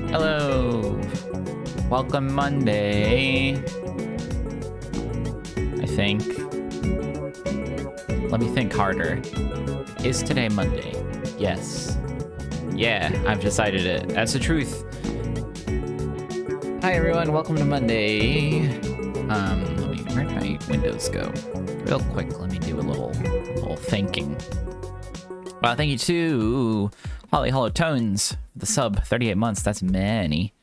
Hello. Welcome Monday. I think. Let me think harder. Is today Monday? Yes. Yeah, I've decided it. That's the truth. Hi everyone, welcome to Monday. Where'd my windows go? Real quick, let me do a little thinking. Thank you to Holly Hollow Tones, the sub, 38 months, that's many.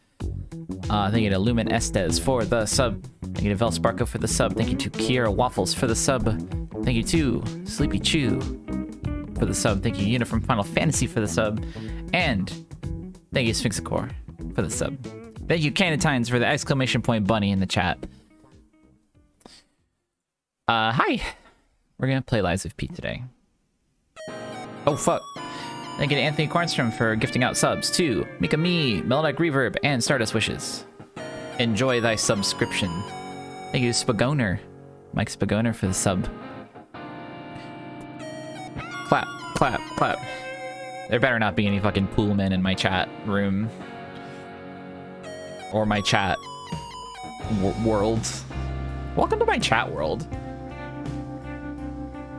Thank you to Lumen Estes for the sub. Thank you to Velsparko for the sub. Thank you to Kiera Waffles for the sub. Thank you to Sleepy Chew for the sub. Thank you Una from Final Fantasy for the sub. And thank you Sphinxicor for the sub. Thank you Canatines for the exclamation point bunny in the chat. Hi. We're gonna play Lies of P today. Oh fuck. Thank you to Anthony Cornstrom for gifting out subs to Mika Me, Melodic Reverb, and Stardust Wishes. Enjoy thy subscription. Thank you to Spagoner, Mike Spagoner for the sub. Clap, clap, clap. There better not be any fucking poolmen in my chat room. Or my chat world. Welcome to my chat world.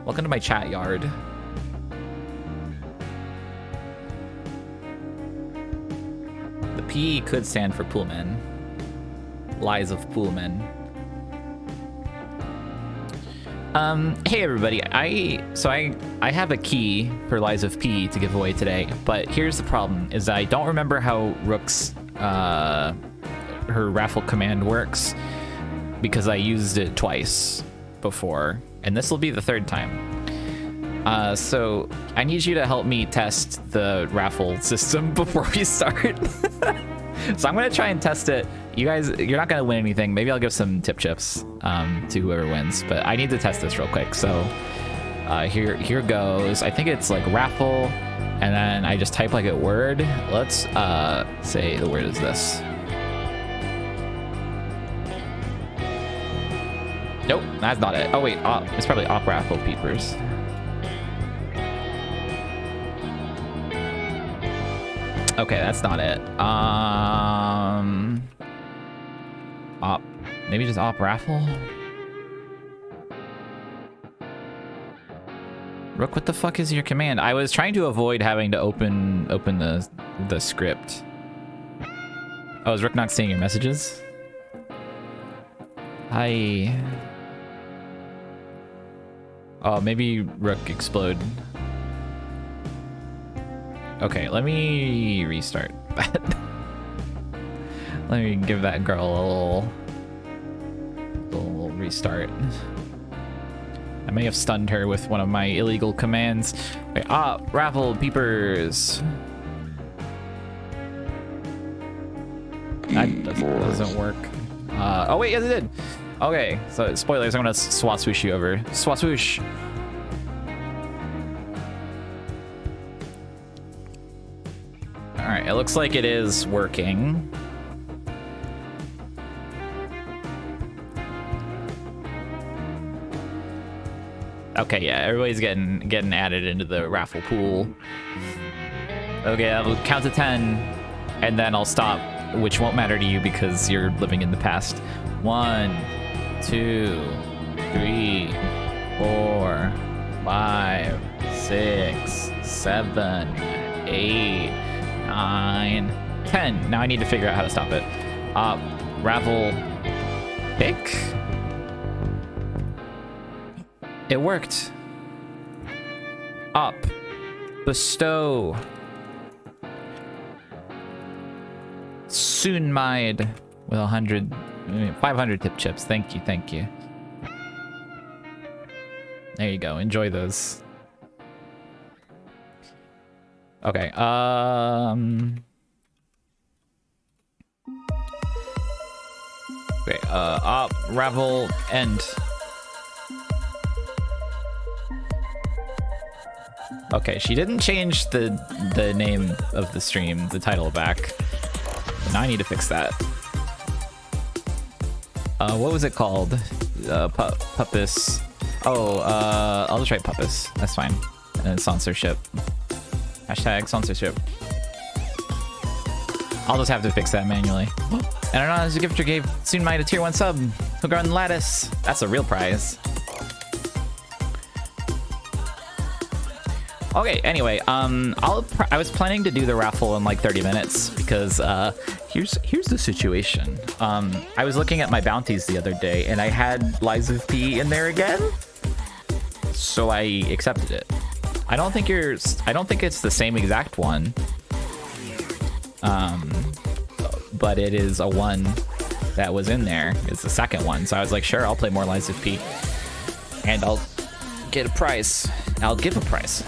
Welcome to my chat yard. The P could stand for poolmen. Lies of poolmen. Hey everybody, I have a key for Lies of P to give away today, but here's the problem, is I don't remember how Rook's, her raffle command works, because I used it twice before, and this will be the third time. So I need you to help me test the raffle system before we start. So I'm gonna try and test it. You guys, you're not gonna win anything. Maybe I'll give some tip chips to whoever wins, but I need to test this real quick. So here goes. I think it's like raffle, and then I just type like a word. Let's say the word is this. Nope, that's not it. Oh wait, it's probably op raffle peepers. Okay, that's not it. Op, maybe just op raffle. Rook, what the fuck is your command? I was trying to avoid having to open the script. Oh, is Rook not seeing your messages? Hi. Oh, maybe Rook explode. Okay, let me restart that. Let me give that girl a little restart. I may have stunned her with one of my illegal commands. Wait, raffle peepers. That doesn't work. Oh wait, yes it did. Okay, so spoilers, I'm gonna swat swoosh you over. Swat swoosh. Alright, it looks like it is working. Okay, yeah, everybody's getting added into the raffle pool. Okay, I'll count to 10, and then I'll stop, which won't matter to you because you're living in the past. 1, 2, 3, 4, 5, 6, 7, 8, 9, 10. Now I need to figure out how to stop it. Raffle pick. It worked. Up. Bestow. Soon mide with 500 tip chips. Thank you, thank you. There you go. Enjoy those. Okay. Okay. Up. Raffle. End. Okay, she didn't change the name of the stream, the title back. Now I need to fix that. What was it called? Puppus. Oh, I'll just write puppets. That's fine. And then censorship. Hashtag censorship. I'll just have to fix that manually. And anonymous gifter gave soon might a tier 1 sub. Hook on lattice. That's a real prize. Okay, anyway, I was planning to do the raffle in like 30 minutes because here's the situation. I was looking at my bounties the other day and I had Lies of P in there again. So I accepted it. I don't think it's the same exact one. But it is a one that was in there. It's the second one. So I was like, sure, I'll play more Lies of P. And I'll get a prize. I'll give a prize.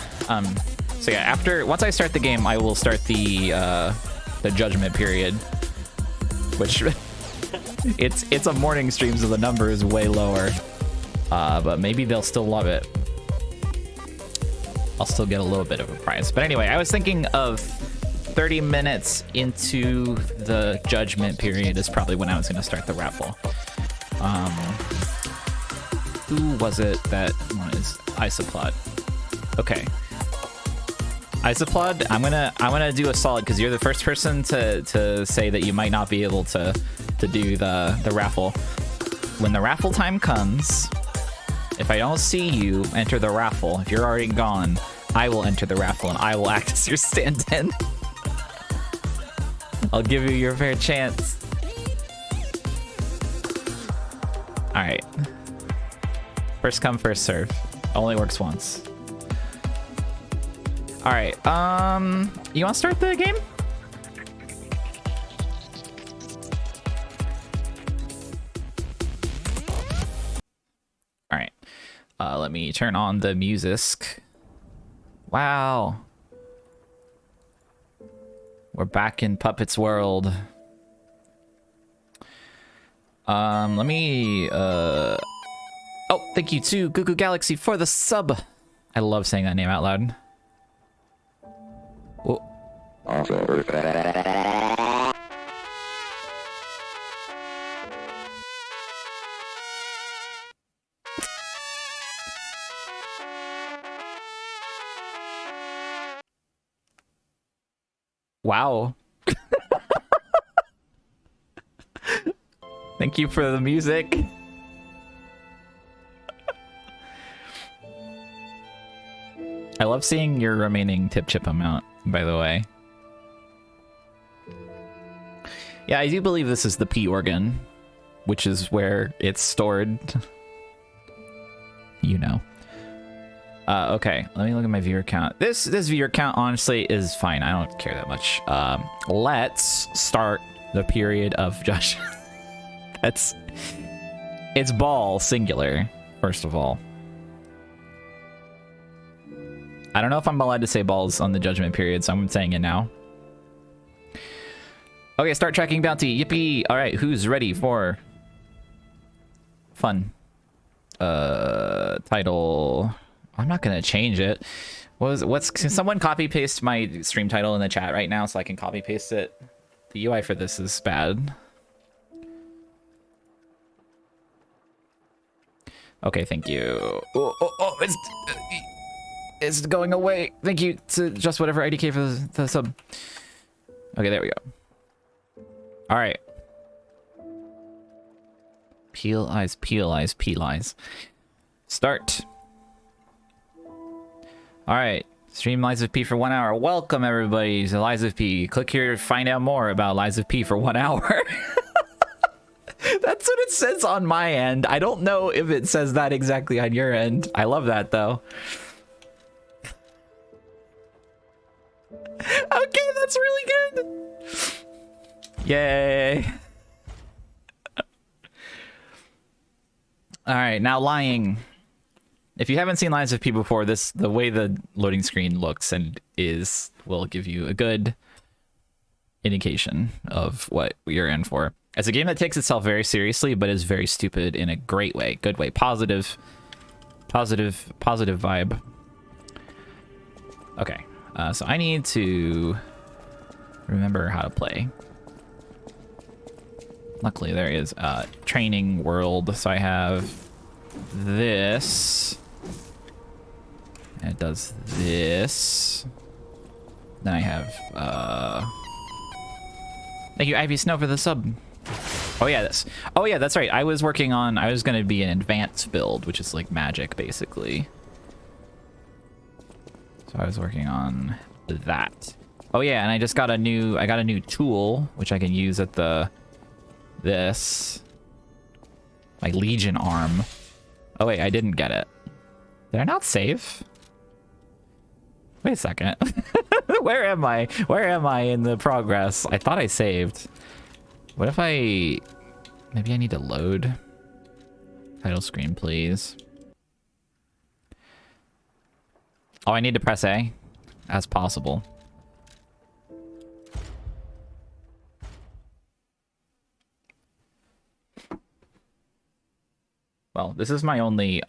So yeah, once I start the game, I will start the judgment period, which it's a morning stream, so the number is way lower. But maybe they'll still love it. I'll still get a little bit of a prize. But anyway, I was thinking of 30 minutes into the judgment period is probably when I was going to start the raffle. Who was it that was Isoplod? Okay. Isoplod, I'm gonna do a solid because you're the first person to say that you might not be able to do the raffle. When the raffle time comes, if I don't see you enter the raffle, if you're already gone, I will enter the raffle and I will act as your stand-in. I'll give you your fair chance. All right. First come, first serve. Only works once. All right. You want to start the game? All right. Let me turn on the music. Wow. We're back in Puppet's world. Let me, oh, thank you to Gugu Galaxy for the sub. I love saying that name out loud. Oh. Wow. Thank you for the music. I love seeing your remaining tip chip amount, by the way. Yeah, I do believe this is the P organ, which is where it's stored. You know. Okay, let me look at my viewer count. This viewer count honestly is fine. I don't care that much. Let's start the period of Josh. It's ball singular, first of all. I don't know if I'm allowed to say balls on the judgment period, so I'm saying it now. Okay, start tracking bounty. Yippee! All right, who's ready for fun? Title. I'm not gonna change it. Can someone copy paste my stream title in the chat right now so I can copy paste it? The UI for this is bad. Okay, thank you. Oh, it's going away. Thank you to just whatever IDK for the sub. Okay, there we go. All right. Pealize, pealize, pealize. Start. All right. Stream Lies of P for 1 hour. Welcome everybody to Lies of P. Click here to find out more about Lies of P for 1 hour. That's what it says on my end. I don't know if it says that exactly on your end. I love that though. Okay, that's really good. Yay. All right, now lying. If you haven't seen Lies of P before, the way the loading screen looks and will give you a good indication of what you're in for. It's a game that takes itself very seriously, but is very stupid in a great way, good way, positive vibe. Okay, so I need to remember how to play. Luckily, there is training world, so I have this. And it does this. Then I have, thank you, Ivy Snow, for the sub. Oh yeah, this. Oh yeah, that's right. I was gonna be an advanced build, which is like magic, basically. So I was working on that. Oh yeah, and I got a new tool, which I can use at this. My Legion arm. Oh wait, I didn't get it. Did I not save? Wait a second. Where am I? Where am I in the progress? I thought I saved. What if maybe I need to load? Title screen, please. Oh, I need to press A as possible. Well, this is my only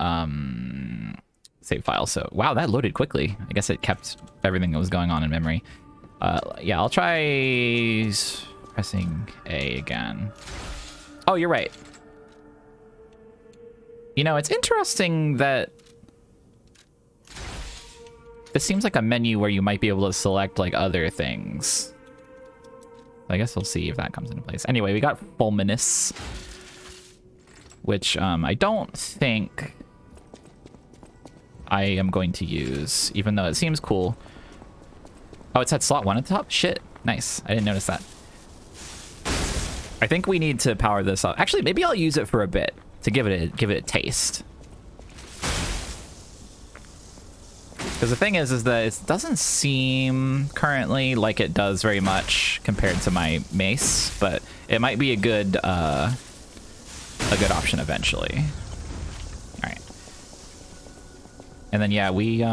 save file, so wow, that loaded quickly. I guess it kept everything that was going on in memory. Yeah, I'll try pressing A again. Oh, you're right. You know, it's interesting that this seems like a menu where you might be able to select like other things. I guess we'll see if that comes into place. Anyway, we got Fulminous, which I don't think I am going to use, even though it seems cool. Oh, it said slot 1 at the top? Shit. Nice. I didn't notice that. I think we need to power this up. Actually, maybe I'll use it for a bit to give it a taste. Because the thing is that it doesn't seem currently like it does very much compared to my mace, but it might be a good option eventually. All right. And then yeah, we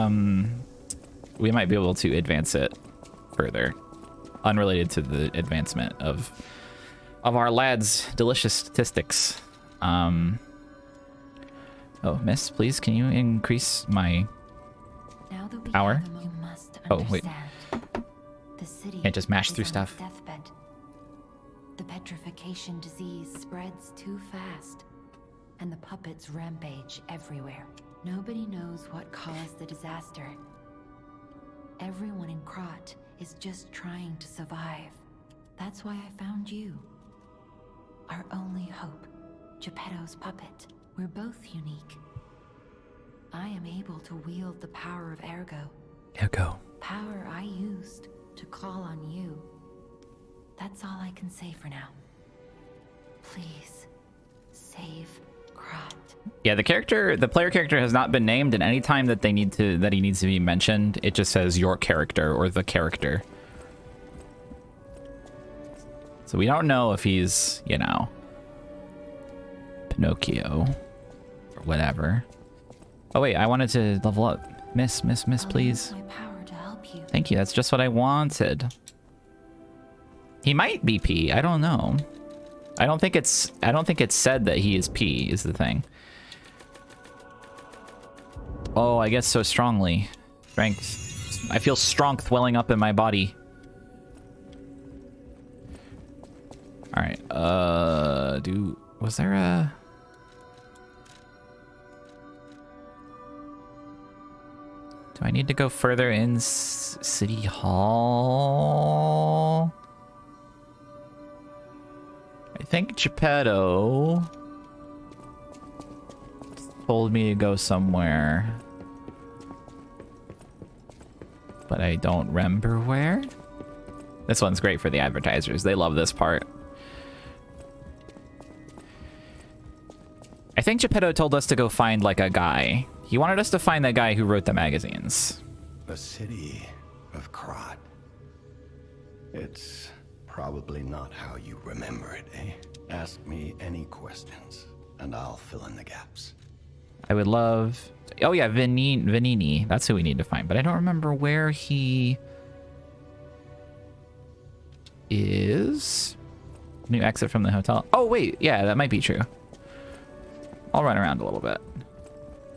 might be able to advance it further, unrelated to the advancement of our lad's delicious statistics. Oh, miss, please, can you increase my power? Oh, wait. Can't just mash through stuff. Deathbed. The petrification disease spreads too fast, and the puppets rampage everywhere. Nobody knows what caused the disaster. Everyone in Krot is just trying to survive. That's why I found you. Our only hope, Geppetto's puppet. We're both unique. I am able to wield the power of Ergo. Ergo. Power I used to call on you. That's all I can say for now. Please, save Krot. Yeah, the player character has not been named, and any time that he needs to be mentioned, it just says your character or the character. So we don't know if he's, you know, Pinocchio or whatever. Oh wait, I wanted to level up. Miss, please. My power to help you. Thank you. That's just what I wanted. He might be P. I don't know. I don't think it's said that he is P is the thing. Oh, I guess so strongly. Strength. I feel strength welling up in my body. All right. Was there a? Do I need to go further in City Hall? I think Geppetto told me to go somewhere, but I don't remember where. This one's great for the advertisers. They love this part. I think Geppetto told us to go find like a guy. He wanted us to find that guy who wrote the magazines. The city of Krot. It's probably not how you remember it, eh? Ask me any questions, and I'll fill in the gaps. I would love... Oh yeah, Vanini. That's who we need to find, but I don't remember where he is. New exit from the hotel. Oh wait, yeah, that might be true. I'll run around a little bit.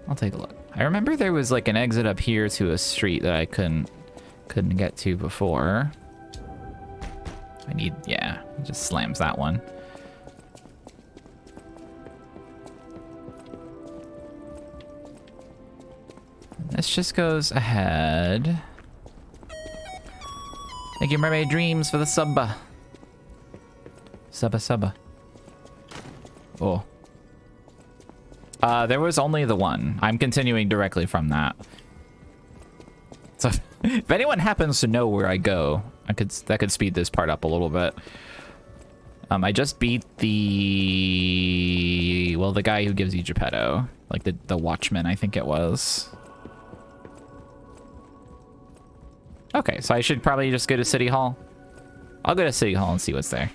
I'll take a look. I remember there was like an exit up here to a street that I couldn't get to before. Yeah, it just slams that one. this just goes ahead. Thank you, Mermaid Dreams, for the subba. Subba. Oh. There was only the one. I'm continuing directly from that. So if anyone happens to know where I go, that could speed this part up a little bit. I just beat the guy who gives you Geppetto, like the Watchman, I think it was. Okay, so I should probably just go to City Hall. I'll go to City Hall and see what's there.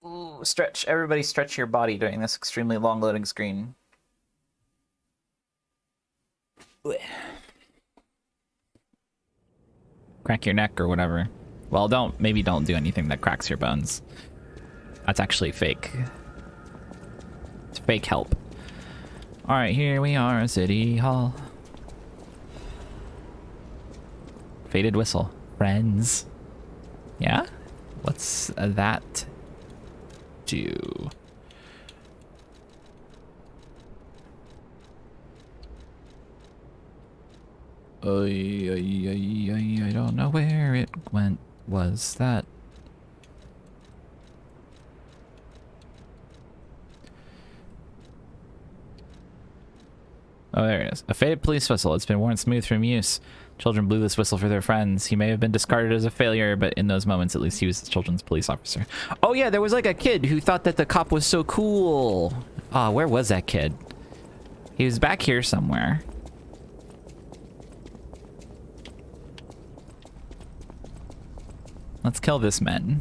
Ooh, stretch. Everybody stretch your body during this extremely long loading screen. Crack your neck or whatever. Well, maybe don't do anything that cracks your bones. That's actually fake. It's fake help. Alright, here we are, City Hall. Faded whistle. Friends. Yeah? What's that do? I don't know where it went. Was that? Oh, there it is. A faded police whistle. It's been worn smooth from use. Children blew this whistle for their friends. He may have been discarded as a failure, but in those moments, at least he was the children's police officer. Oh yeah, there was like a kid who thought that the cop was so cool. Ah, where was that kid? He was back here somewhere. Let's kill this man.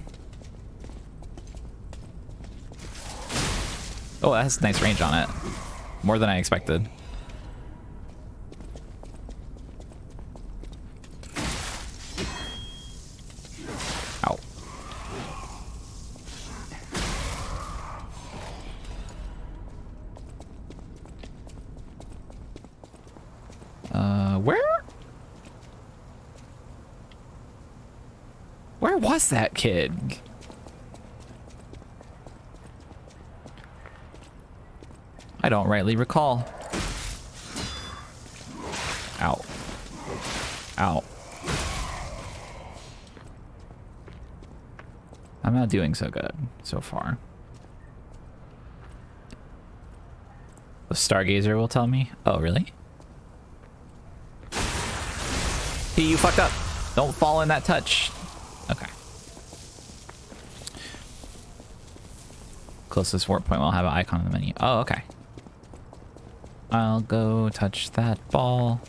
Oh, that has nice range on it. More than I expected. Ow. Where was that kid? I don't rightly recall. Ow. Ow. I'm not doing so good so far. The Stargazer will tell me. Oh, really? Hey, you fucked up. Don't fall in that touch. Okay. Closest warp point will have an icon in the menu. Oh, okay. I'll go touch that ball.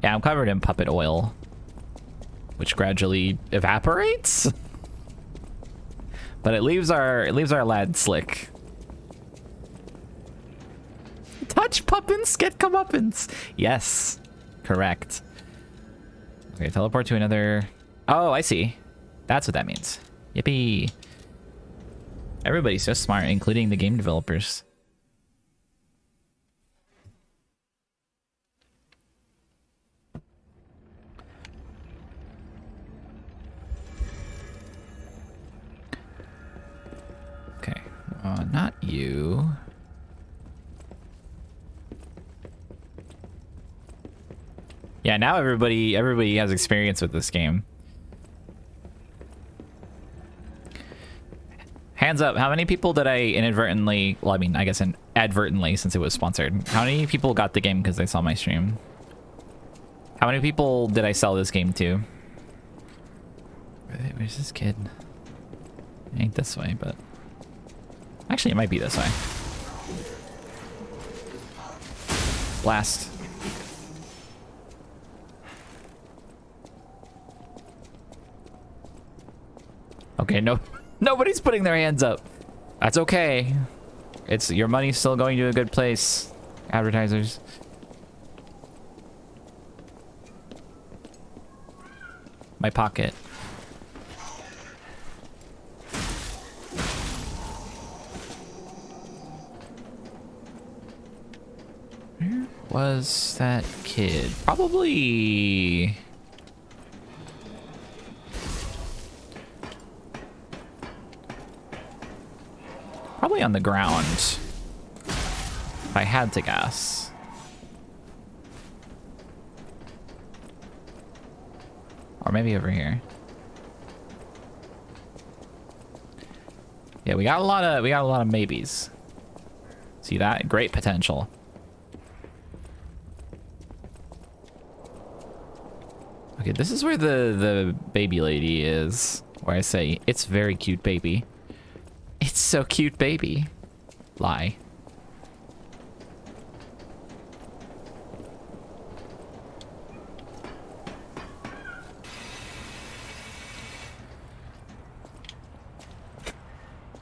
Yeah, I'm covered in puppet oil, which gradually evaporates. But it leaves our lad slick. Touch puppins, get comeuppance. Yes, correct. Okay, teleport to another. Oh, I see. That's what that means. Yippee. Everybody's so smart, including the game developers. Okay, not you. Yeah, now everybody has experience with this game. Hands up, how many people did I inadvertently, well, I mean, I guess advertently, since it was sponsored, how many people got the game because they saw my stream? How many people did I sell this game to? Where's this kid? It ain't this way, but... Actually, it might be this way. Blast. Okay, no... Nobody's putting their hands up. That's okay. It's your money's still going to a good place. Advertisers. my pocket. Where was that kid? Probably... Probably on the ground, if I had to guess. Or maybe over here. Yeah, we got a lot of maybes. See that? Great potential. Okay, this is where the baby lady is. Where I say, it's very cute baby. It's so cute baby. Lie.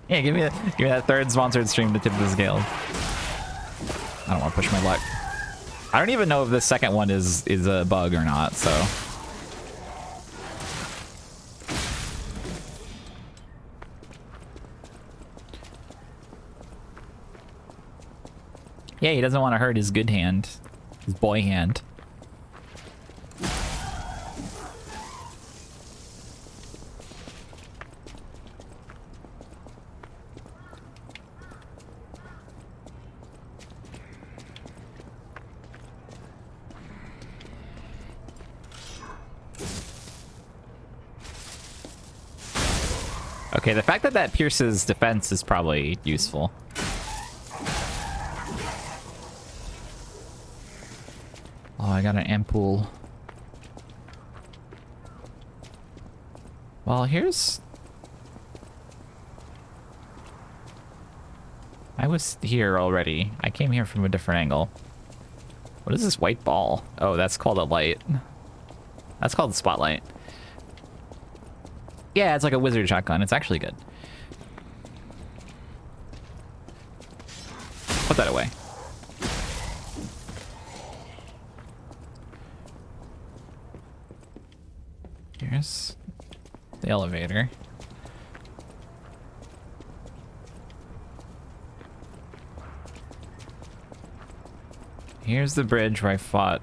Yeah, give me that third sponsored stream to tip the scale. I don't want to push my luck. I don't even know if the second one is a bug or not, so. Yeah, he doesn't want to hurt his good hand. His boy hand. Okay, the fact that that pierces defense is probably useful. Oh, I got an ampoule. Well, here's... I was here already. I came here from a different angle. What is this white ball? Oh, that's called a light. That's called the spotlight. Yeah, it's like a wizard shotgun. It's actually good. Put that away. Here's the elevator. Here's the bridge where I fought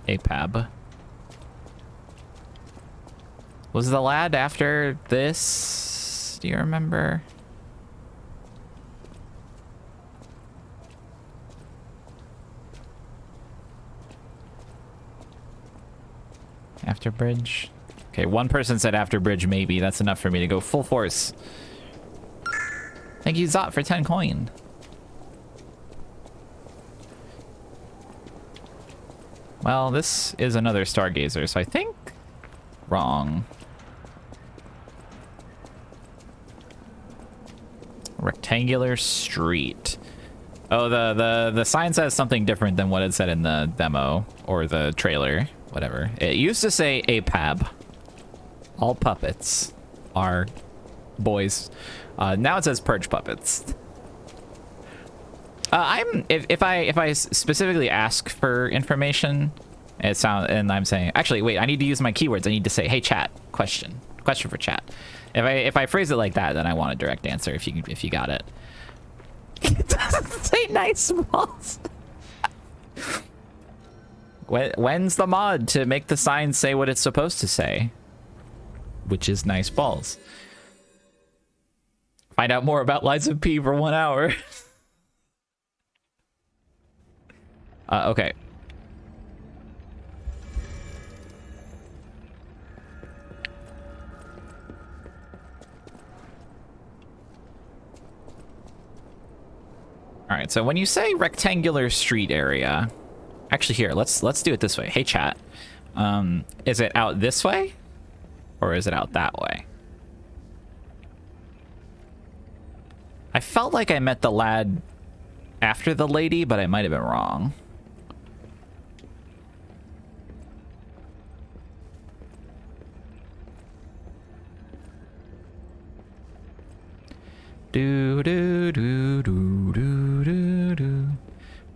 Apab. Was the lad after this? Do you remember? After bridge? Okay, one person said after bridge, maybe. That's enough for me to go full force. Thank you, Zot, for 10 coin. Well, this is another Stargazer, so I think wrong. Rectangular street. Oh, the sign says something different than what it said in the demo or the trailer, whatever. It used to say APAB. All puppets are boys. Now it says purge puppets. If I specifically ask for information, and I'm saying, actually, wait, I need to use my keywords. I need to say, hey, chat, question for chat. If I phrase it like that, then I want a direct answer. If you got it. It doesn't say nice balls. When's the mod to make the sign say what it's supposed to say? Which is nice balls. Find out more about Lies of P for 1 hour. Okay. All right, so when you say rectangular street area, actually here, let's do it this way. Hey chat, is it out this way or is it out that way? I felt like I met the lad after the lady, but I might have been wrong. Do do do do do do do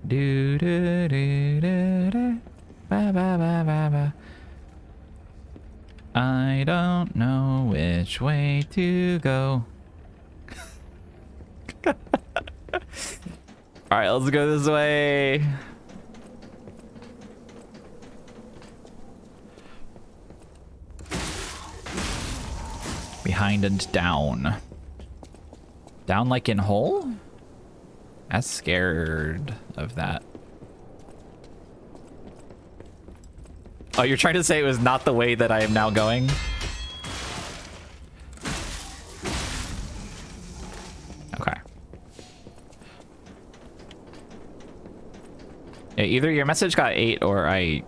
do do do do ba ba ba ba ba. I don't know which way to go. Alright, let's go this way. Behind and down. Down like in hole? I'm scared of that. Oh, you're trying to say it was not the way that I am now going? Okay. Yeah, either your message got 8 or I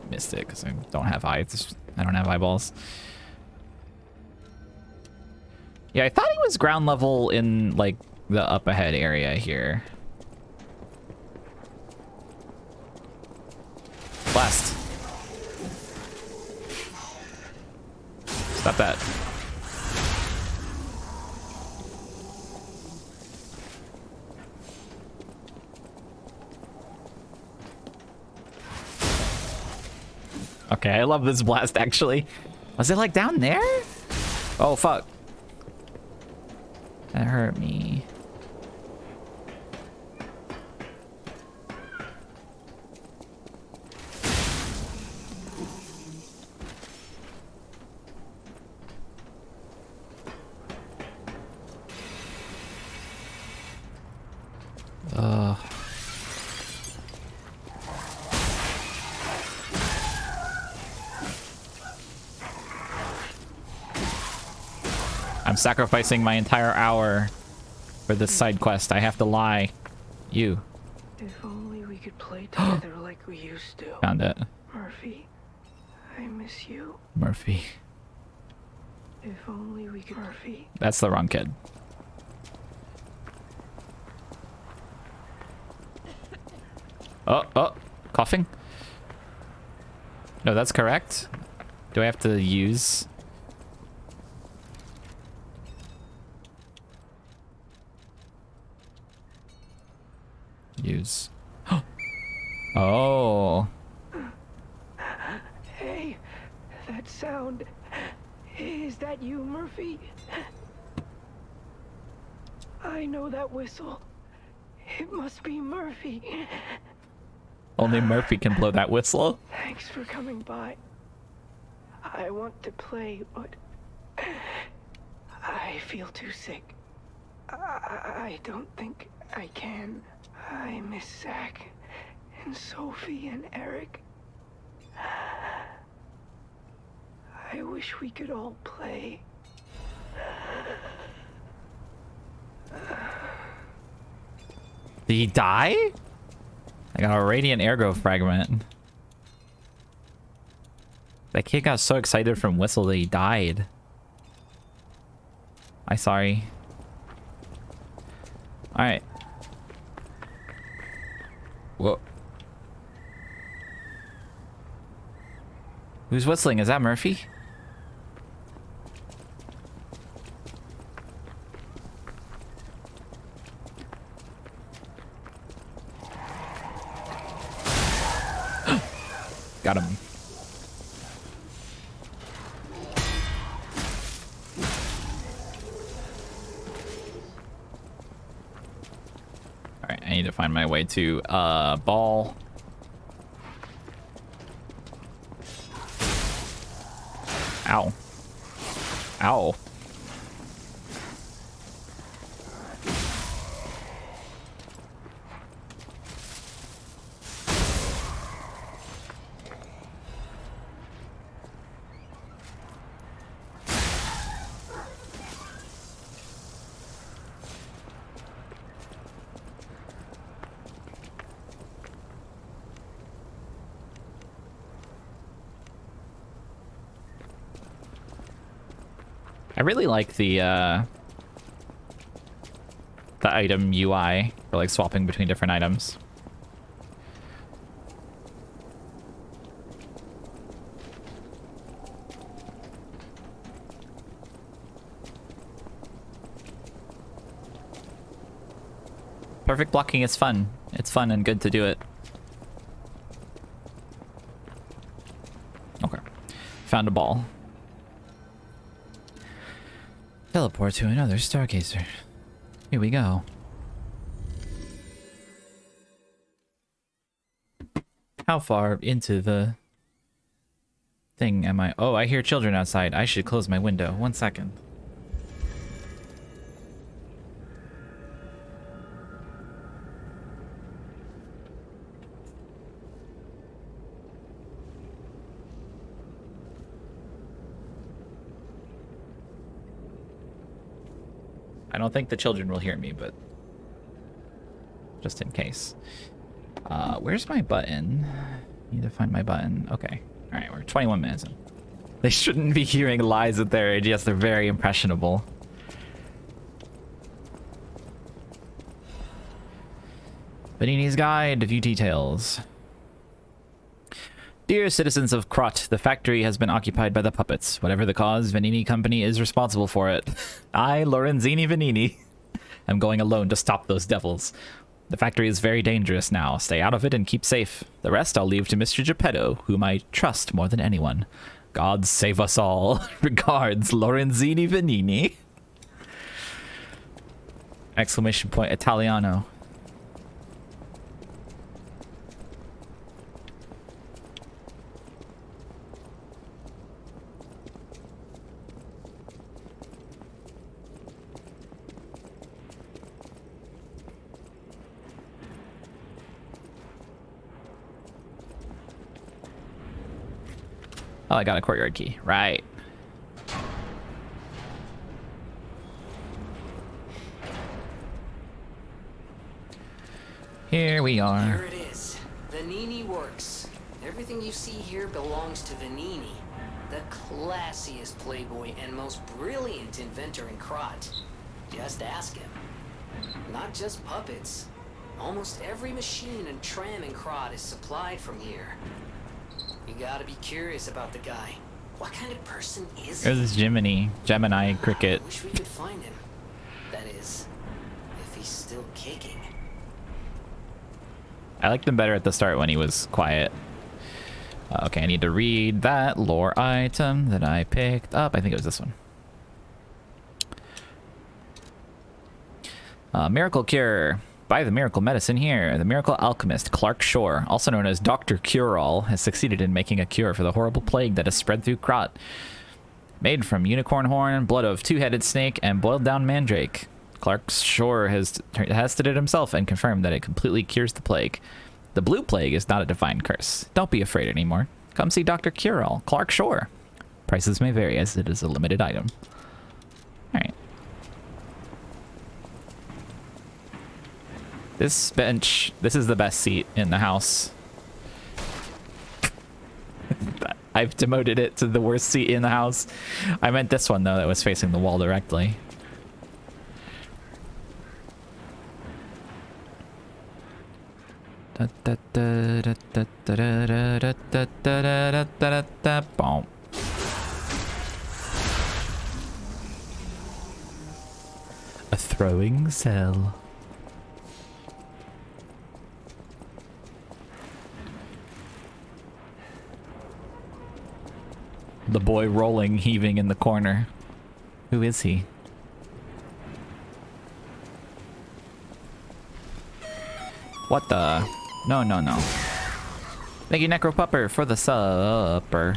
missed it because I don't have eyes. I don't have eyeballs. Yeah, I thought he was ground level in like the up ahead area here. Blast. Stop that. Okay, I love this blast actually. Was it like down there? Oh fuck. That hurt me. I'm sacrificing my entire hour for this side quest. I have to lie. You. If only we could play together like we used to. Found it. Murphy, I miss you. Murphy. If only we could. Murphy. That's the wrong kid. Oh, coughing? No, that's correct. Do I have to use? Use. Oh. Hey, that sound. Is that you, Murphy? I know that whistle. It must be Murphy. Only Murphy can blow that whistle. Thanks for coming by. I want to play, but I feel too sick. I don't think I can. I miss Zach and Sophie and Eric. I wish we could all play. Did he die? I got a radiant ergo fragment. That kid got so excited from whistle that he died. I'm sorry. Alright. Whoa. Who's whistling? Is that Murphy? Got him. Alright, I need to find my way to ball. Ow. Ow. I really like the item UI for like swapping between different items. Perfect blocking is fun. It's fun and good to do it. Okay. Found a ball. Teleport to another stargazer. Here we go. How far into the thing am I? Oh, I hear children outside. I should close my window. 1 second. I don't think the children will hear me, but just in case. Where's my button? Need to find my button. Okay. All right, we're 21 minutes in. They shouldn't be hearing lies at their age. Yes, they're very impressionable. Vanini's Guide, a few details. Dear citizens of Krot, the factory has been occupied by the puppets. Whatever the cause, Vanini Company is responsible for it. I, Lorenzini Vanini, am going alone to stop those devils. The factory is very dangerous now. Stay out of it and keep safe. The rest I'll leave to Mr. Geppetto, whom I trust more than anyone. God save us all. Regards, Lorenzini Vanini. Exclamation point Italiano. Oh, I got a courtyard key. Right. Here we are. Here it is. Vanini Works. Everything you see here belongs to Vanini, the classiest playboy and most brilliant inventor in Krot. Just ask him. Not just puppets. Almost every machine and tram in Krot is supplied from here. You gotta be curious about the guy. What kind of person is he? There's Gemini Cricket. I wish we could find him. That is, if he's still kicking. I liked him better at the start when he was quiet. Okay, I need to read that lore item that I picked up. I think it was this one. Miracle Cure. Buy the miracle medicine here. The miracle alchemist Clark Shore, also known as Dr. Cure-All, has succeeded in making a cure for the horrible plague that has spread through Krot. Made from unicorn horn, blood of two-headed snake, and boiled down mandrake. Clark Shore has tested it himself and confirmed that it completely cures the plague. The blue plague is not a divine curse. Don't be afraid anymore. Come see Dr. Cure-All, Clark Shore. Prices may vary as it is a limited item. Alright. This bench, this is the best seat in the house. I've demoted it to the worst seat in the house. I meant this one, though, that was facing the wall directly. Boom. A throwing cell. The boy rolling, heaving in the corner. Who is he? What the? No, no, no. Thank you, Necropupper, for the supper.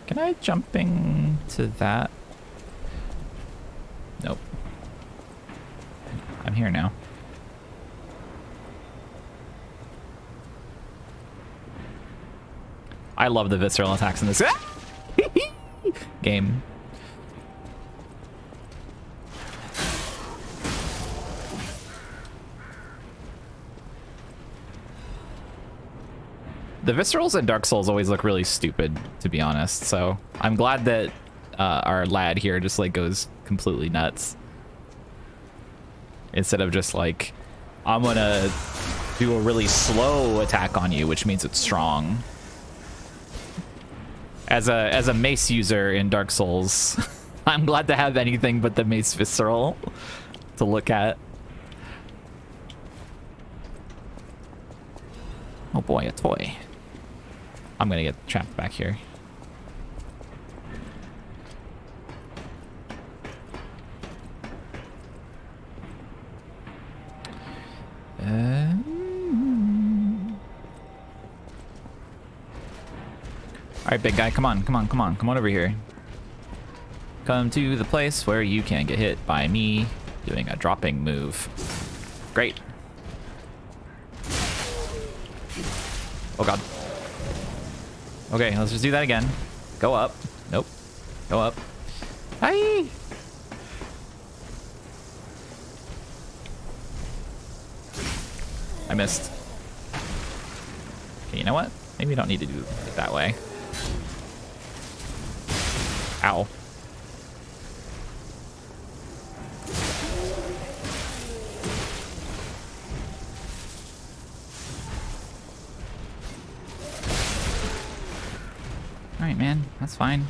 Can I jumping to that? Nope. I'm here now. I love the visceral attacks in this game. The viscerals in Dark Souls always look really stupid, to be honest. So I'm glad that our lad here just like goes completely nuts. Instead of just like, I'm gonna do a really slow attack on you, which means it's strong. As a mace user in Dark Souls, I'm glad to have anything but the mace visceral to look at. Oh boy, a toy. I'm gonna get trapped back here. Alright, big guy, come on, come on, come on, come on over here. Come to the place where you can't get hit by me doing a dropping move. Great. Oh god. Okay, let's just do that again. Go up. Nope. Go up. Hi. I missed. Okay, you know what? Maybe we don't need to do it that way. Ow. Alright, man. That's fine.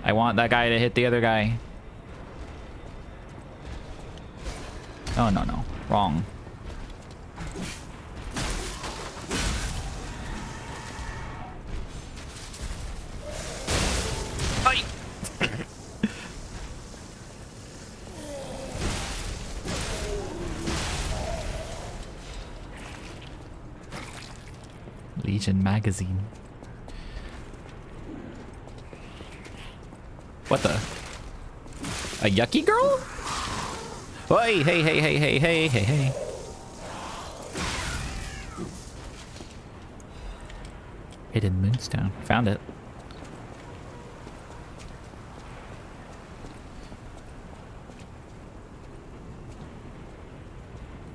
I want that guy to hit the other guy. Oh, no, no. Wrong. Ay! Legion magazine. What the? A yucky girl? Hey, hey, hey, hey, hey, hey, hey, hey. Hidden moonstone. Found it.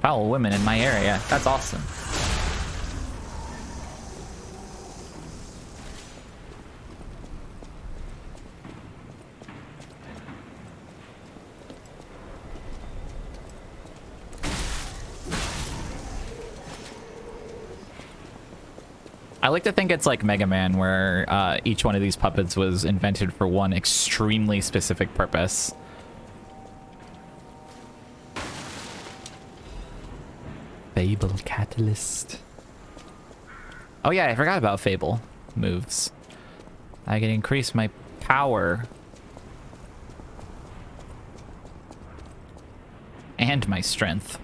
Foul women in my area. That's awesome. I like to think it's like Mega Man, where each one of these puppets was invented for one extremely specific purpose. Fable Catalyst. Oh yeah, I forgot about Fable moves. I can increase my power. And my strength.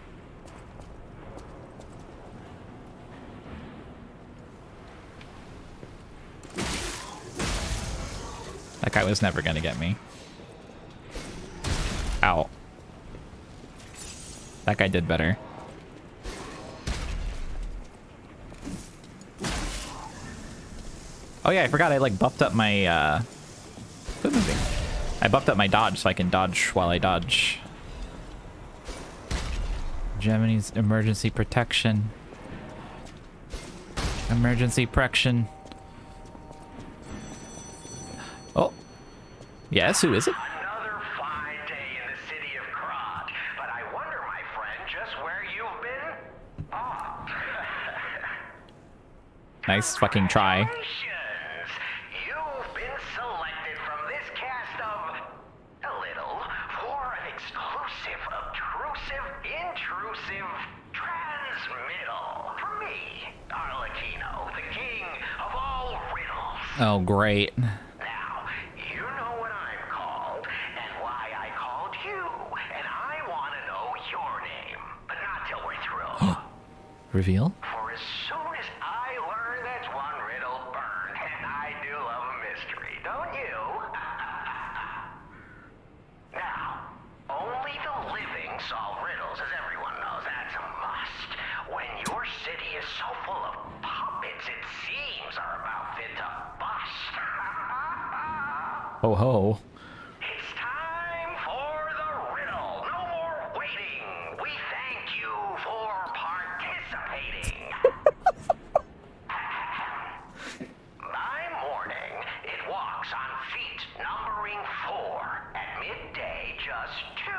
That guy was never gonna get me. Ow. That guy did better. Oh yeah, I forgot I like buffed up my quit moving. I buffed up my dodge so I can dodge while I dodge. Gemini's emergency protection. Emergency protection. Oh. Yes, who is it? Another fine day in the city of Krat, but I wonder, my friend, just where you've been? Oh. Nice fucking try. Congratulations. You've been selected from this cast of a little for an exclusive, obtrusive, intrusive transmittal from me, Arlecchino, the king of all riddles. Oh, great. Now, you know what I'm called, and why I called you, and I want to know your name, but not till we're through. Reveal? For as soon as I learn that's one riddle burned, and I do love a mystery, don't you? Now, only the living solve riddles, as everyone knows. That's a must. When your city is so full of puppets, it seems are about fit to bust. Ho ho. It's time for the riddle. No more waiting. We thank you for participating. By morning, it walks on feet numbering 4. At midday, just 2.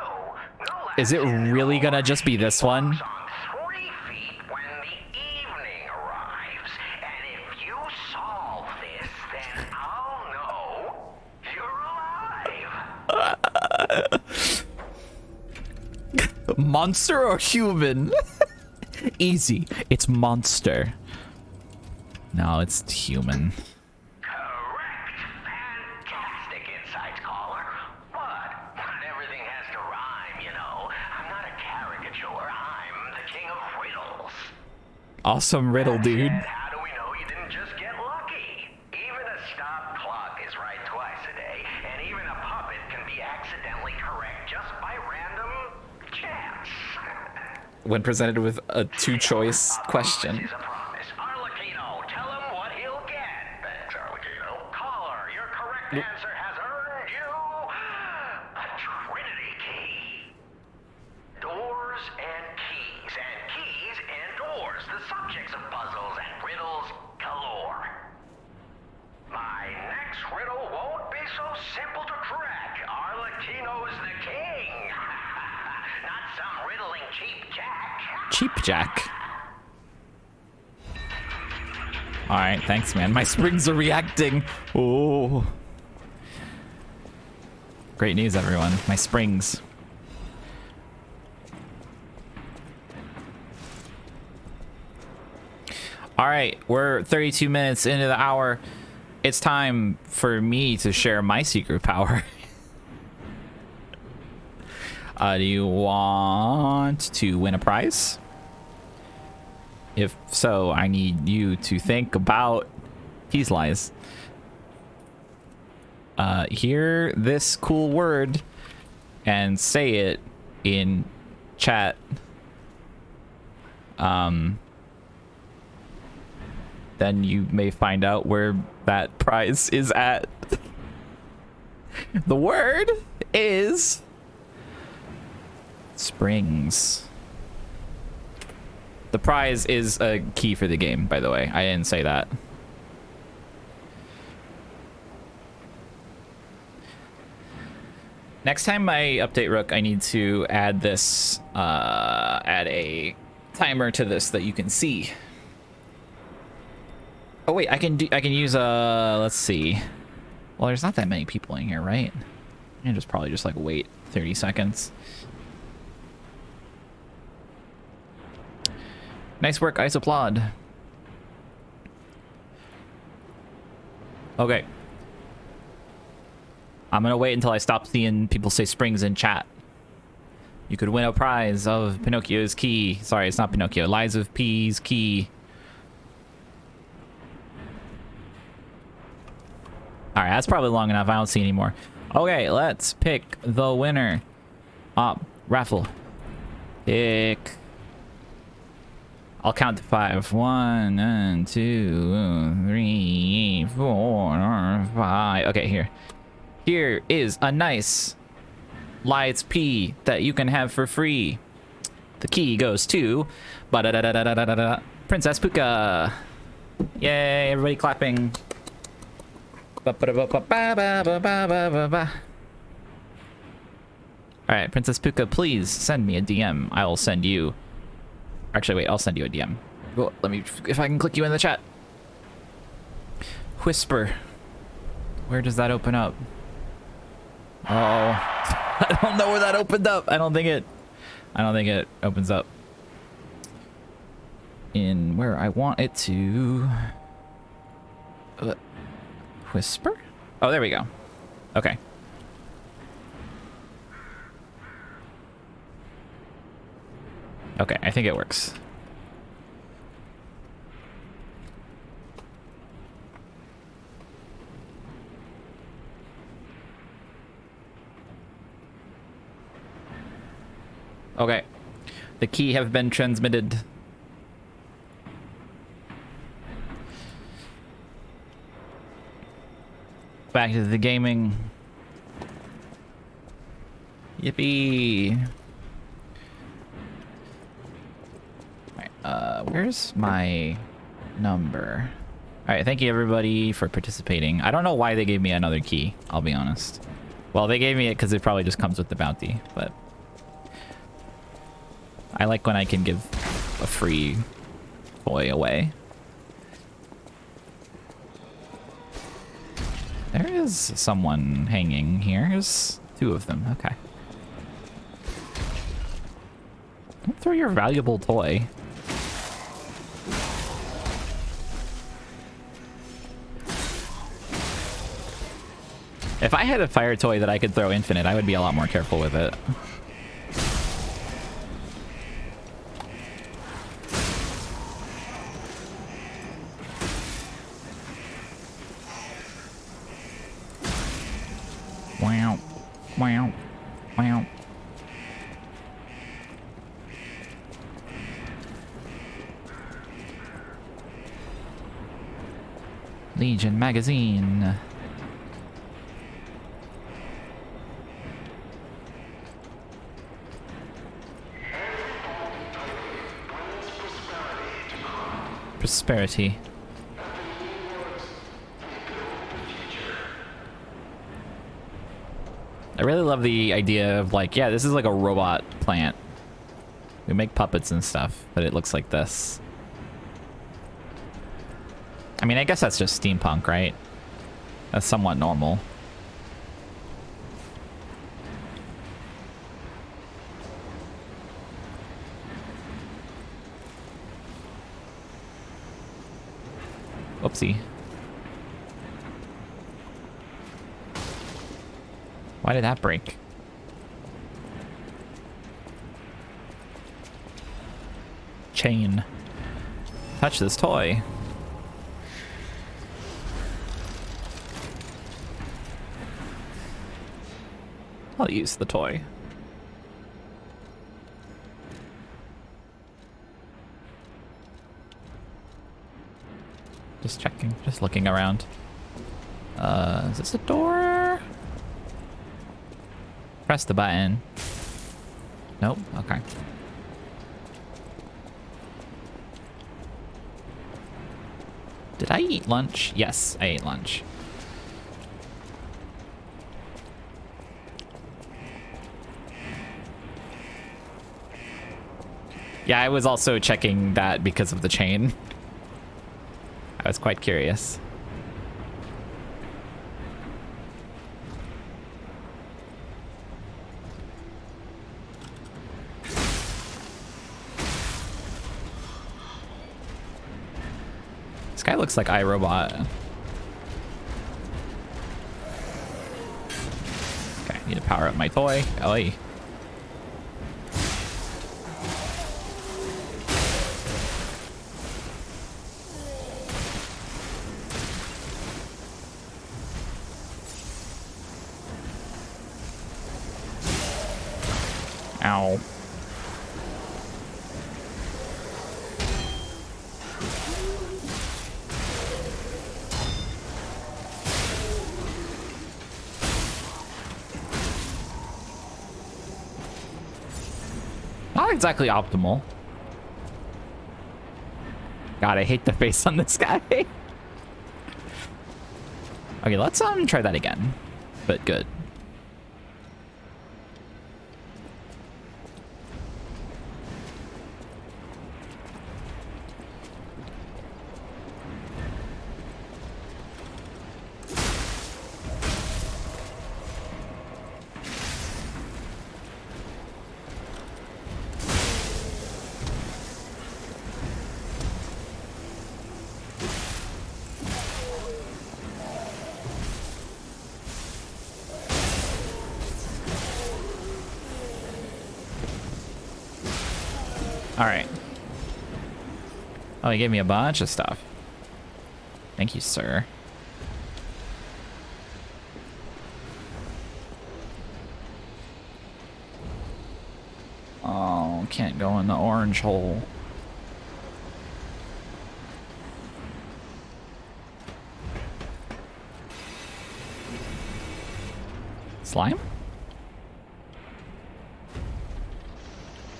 No less Is it really gonna just be this one? walks on 3 feet when the evening arrives. And if you solve this, then I'll know you're alive. Monster or human? Easy. It's monster. No, it's human. Correct. Fantastic Awesome riddle, dude. How do we know you didn't just get lucky? Even a stop clock is right twice a day, and even a puppet can be accidentally correct just by random chance. When presented with a two-choice question. This is a promise. Arlecchino, tell him what he'll get. Thanks, Arlecchino. Caller, your correct answer has earned you a Trinity key. Doors and keys and doors, the subjects of puzzles and riddles galore. My next riddle won't be so simple to crack. Arlecchino's the king. Not some riddling cheap jack. Cheap Jack. All right, thanks, man. My springs are reacting. Oh. Great news, everyone. My springs. All right, we're 32 minutes into the hour. It's time for me to share my secret power. Do you want to win a prize? If so, I need you to think about pealize. Hear this cool word and say it in chat. Then you may find out where that prize is at. The word is springs. The prize is a key for the game, by the way. I didn't say that. Next time I update Rook, I need to add this, add a timer to this that you can see. Oh wait, I can use let's see. Well, there's not that many people in here, right? I can just probably just like wait 30 seconds. Nice work, Isoplod. Okay. I'm gonna wait until I stop seeing people say springs in chat. You could win a prize of Pinocchio's key. Sorry, it's not Pinocchio. Lies of P's key. All right, that's probably long enough. I don't see any more. Okay, let's pick the winner. Raffle. Pick. I'll count to 5. 1, 2, 3, 4, 5. Okay, here. Here is a nice Lies P that you can have for free. The key goes to Princess Puka. Yay, everybody clapping. Alright, Princess Puka, please send me a DM. I will send you. Actually, wait, I'll send you a DM. Well, let me, if I can click you in the chat. Whisper. Where does that open up? Oh, I don't know where that opened up. I don't think it opens up in where I want it to. Whisper? Oh, there we go. Okay. Okay, I think it works. Okay. The key have been transmitted. Back to the gaming. Yippee. Alright, where's my number? Alright, thank you everybody for participating. I don't know why they gave me another key, I'll be honest. Well, they gave me it because it probably just comes with the bounty, but I like when I can give a free toy away. There is someone hanging here. There's 2 of them. Okay. Don't throw your valuable toy. If I had a fire toy that I could throw infinite, I would be a lot more careful with it. Wow. Legion magazine. Prosperity. I really love the idea of like, yeah, this is like a robot plant. We make puppets and stuff, but it looks like this. I mean, I guess that's just steampunk, right? That's somewhat normal. Oopsie. Why did that break? Chain. Touch this toy. I'll use the toy. Just checking, just looking around. Is this a door? Press the button. Nope, okay. Did I eat lunch? Yes, I ate lunch. Yeah, I was also checking that because of the chain. I was quite curious. This guy looks like iRobot. Okay, need to power up my toy. Ellie. Ow. Not exactly optimal. God, I hate the face on this guy. Okay, let's try that again. But good. All right. Oh, he gave me a bunch of stuff. Thank you, sir. Oh, can't go in the orange hole. Slime?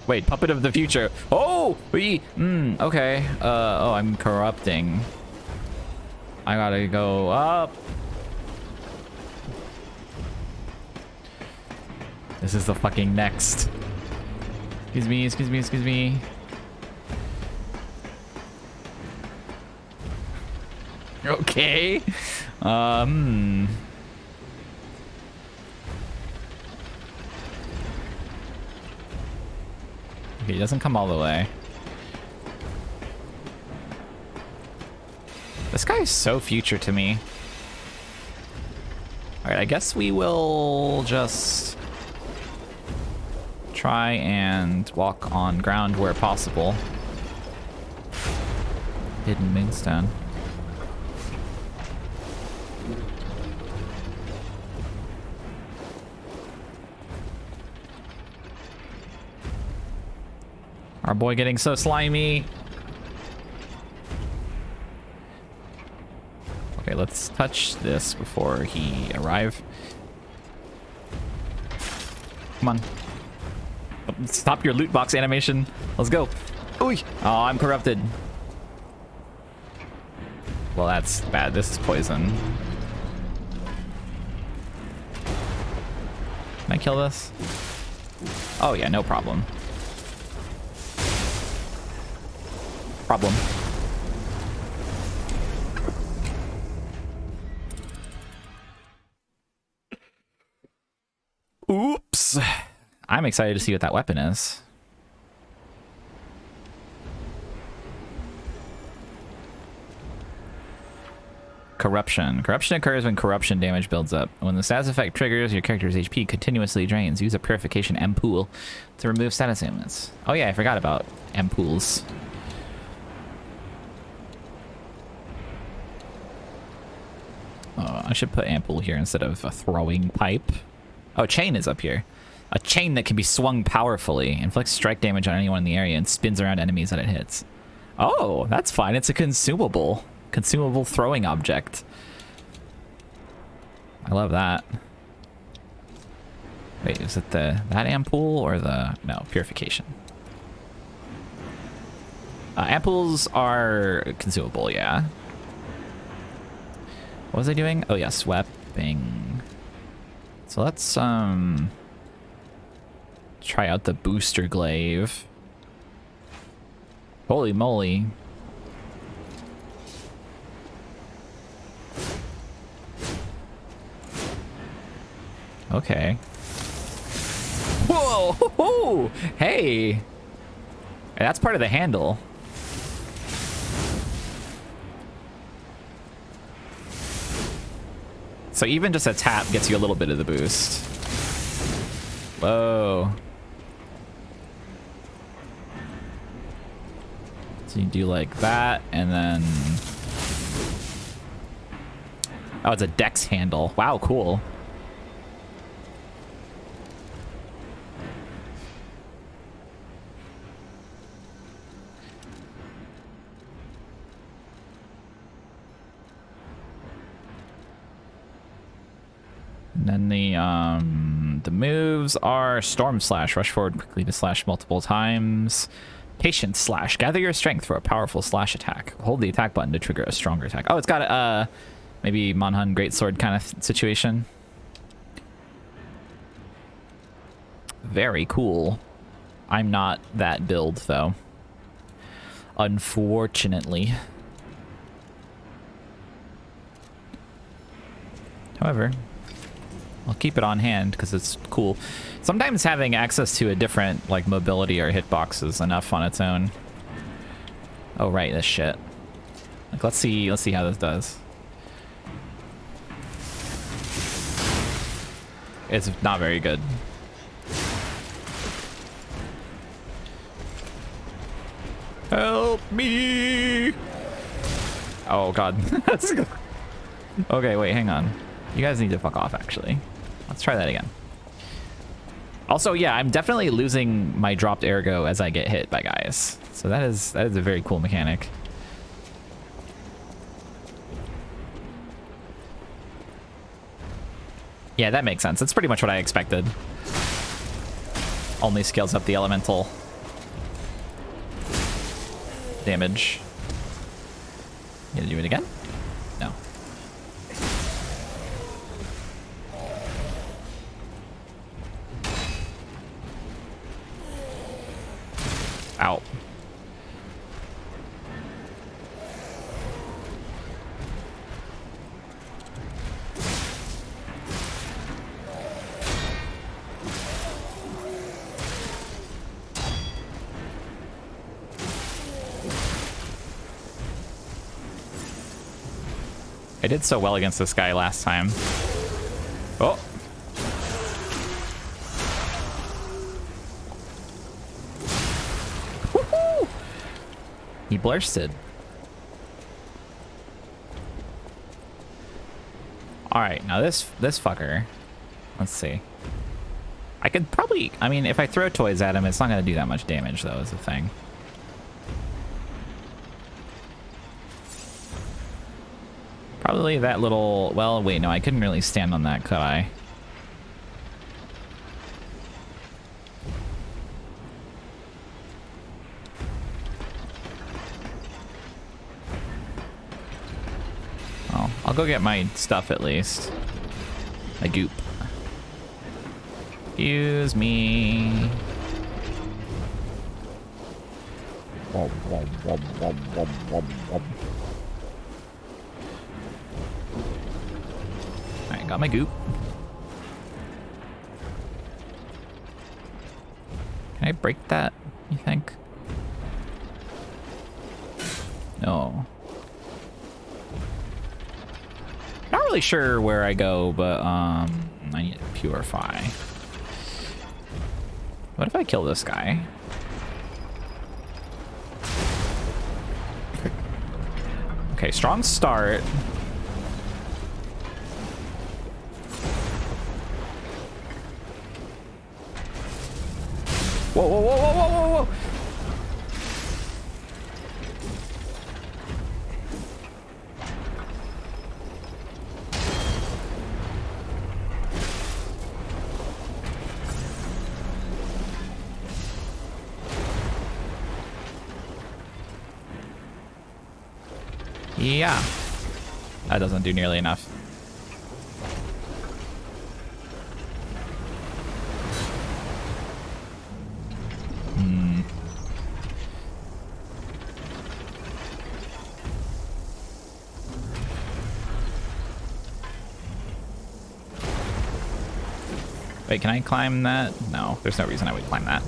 Wait, puppet of the future. Oh, okay. Oh, I'm corrupting. I gotta go up. This is the fucking next. Excuse me, excuse me, excuse me. Okay. Okay, he doesn't come all the way. This guy is so future to me. Alright, I guess we will just try and walk on ground where possible. Hidden moonstone. Our boy getting so slimy. Okay, let's touch this before he arrive. Come on. Stop your loot box animation. Let's go. Ooh. Oh, I'm corrupted. Well, that's bad. This is poison. Can I kill this? Oh yeah, no problem. Problem. Oops. I'm excited to see what that weapon is. Corruption. Corruption occurs when corruption damage builds up. When the status effect triggers, your character's HP continuously drains. Use a purification M-pool to remove status ailments. Oh yeah, I forgot about M-pools. I should put ampoule here instead of a throwing pipe. Oh, chain is up here. A chain that can be swung powerfully, inflicts strike damage on anyone in the area, and spins around enemies that it hits. Oh, that's fine. It's a consumable. Consumable throwing object. I love that. Wait, is it that ampoule or the... No, purification. Ampoules are consumable, yeah. What was I doing? Oh yeah, sweeping. So let's try out the booster glaive. Holy moly. Okay. Whoa! Hey! That's part of the handle. So even just a tap gets you a little bit of the boost. Whoa. So you do like that, and then... Oh, it's a dex handle. Wow, cool. And then the moves are Storm Slash, rush forward quickly to slash multiple times. Patience Slash, gather your strength for a powerful slash attack. Hold the attack button to trigger a stronger attack. Oh, it's got a maybe Monhun Greatsword kind of situation. Very cool. I'm not that build though, unfortunately. However, I'll keep it on hand because it's cool. Sometimes having access to a different like mobility or hitbox is enough on its own. Oh right, this shit. Like let's see how this does. It's not very good. Help me! Oh god. Okay, wait, hang on. You guys need to fuck off, actually. Let's try that again. Also, yeah, I'm definitely losing my dropped ergo as I get hit by guys. So that is a very cool mechanic. Yeah, that makes sense. That's pretty much what I expected. Only scales up the elemental damage. You gonna do it again? No. Ow. I did so well against this guy last time. Oh. Woohoo! He blursted. All right, now this fucker. Let's see. I could probably, I mean, if I throw toys at him, it's not going to do that much damage, though, is the thing. Probably that little, well, wait, no, I couldn't really stand on that, could I? Oh, I'll go get my stuff at least. My goop. Excuse me. Alright, got my goop. Can I break that, you think? No. Not really sure where I go, but I need to purify. What if I kill this guy? Okay, strong start. Whoa, whoa, whoa, whoa, whoa, whoa, whoa! Yeah. That doesn't do nearly enough. Wait, can I climb that? No, there's no reason I would climb that.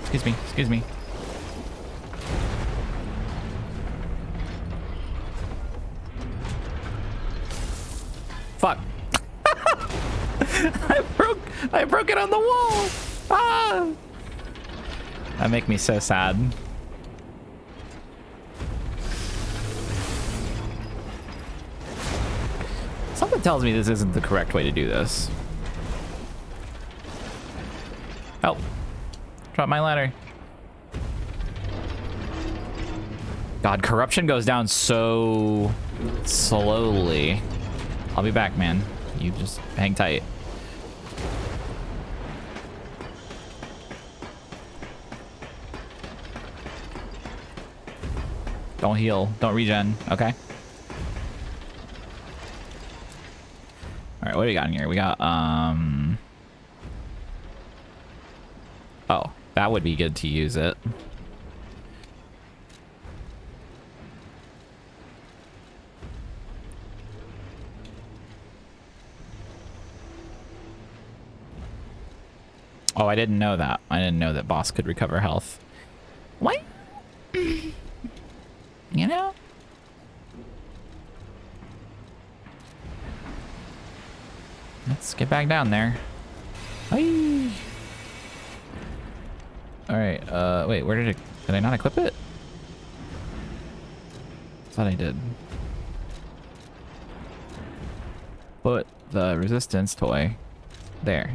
Excuse me, excuse me. Fuck. I broke it on the wall. Ah! That make me so sad. Something tells me this isn't the correct way to do this. Help. Drop my ladder. God, corruption goes down so slowly. I'll be back, man. You just hang tight. Don't heal. Don't regen. Okay. All right, what do we got in here? We got, oh, that would be good to use it. Oh, I didn't know that. I didn't know that boss could recover health. What? You know? Let's get back down there. Hi. All right. Wait. Where did it? Did I not equip it? I thought I did. Put the resistance toy there.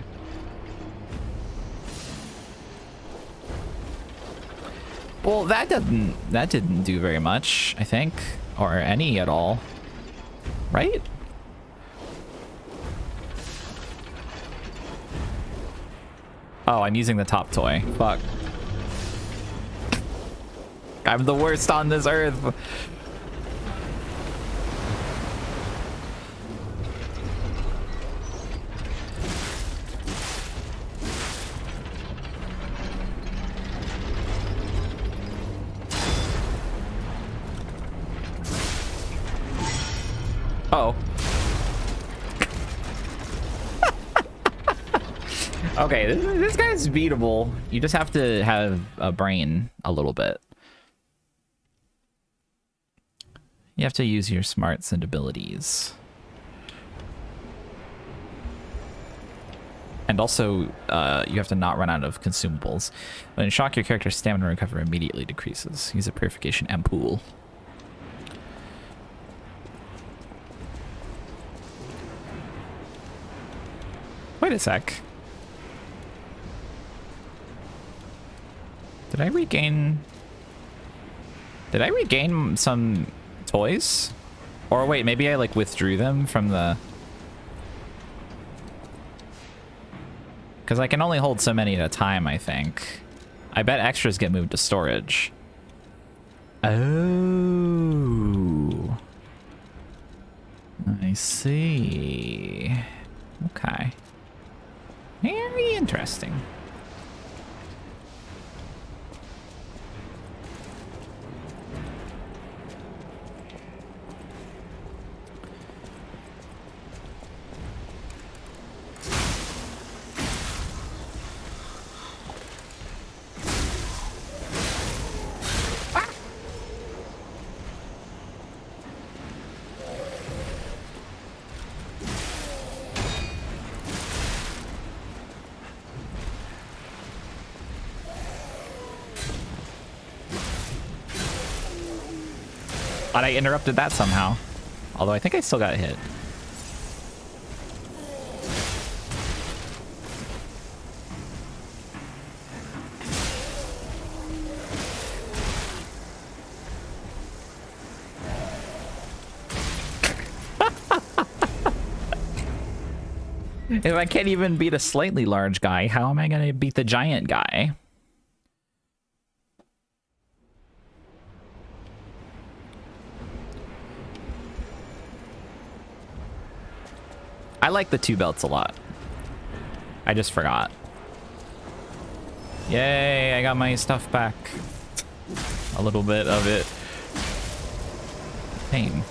Well, that didn't do very much, I think, or any at all, right? Oh, I'm using the top toy. Fuck. I'm the worst on this earth. Oh. Okay, this guy's beatable. You just have to have a brain a little bit. You have to use your smarts and abilities. And also, you have to not run out of consumables. When in shock, your character's stamina recovery immediately decreases. Use a purification ampoule. Wait a sec. Did I regain some toys? Or wait, maybe I like withdrew them from the... Because I can only hold so many at a time, I think. I bet extras get moved to storage. Oh. I see. Okay. Very interesting. Thought I interrupted that somehow. Although I think I still got hit. If I can't even beat a slightly large guy, how am I going to beat the giant guy? I like the 2 belts a lot. I just forgot. Yay, I got my stuff back. A little bit of it. Pain.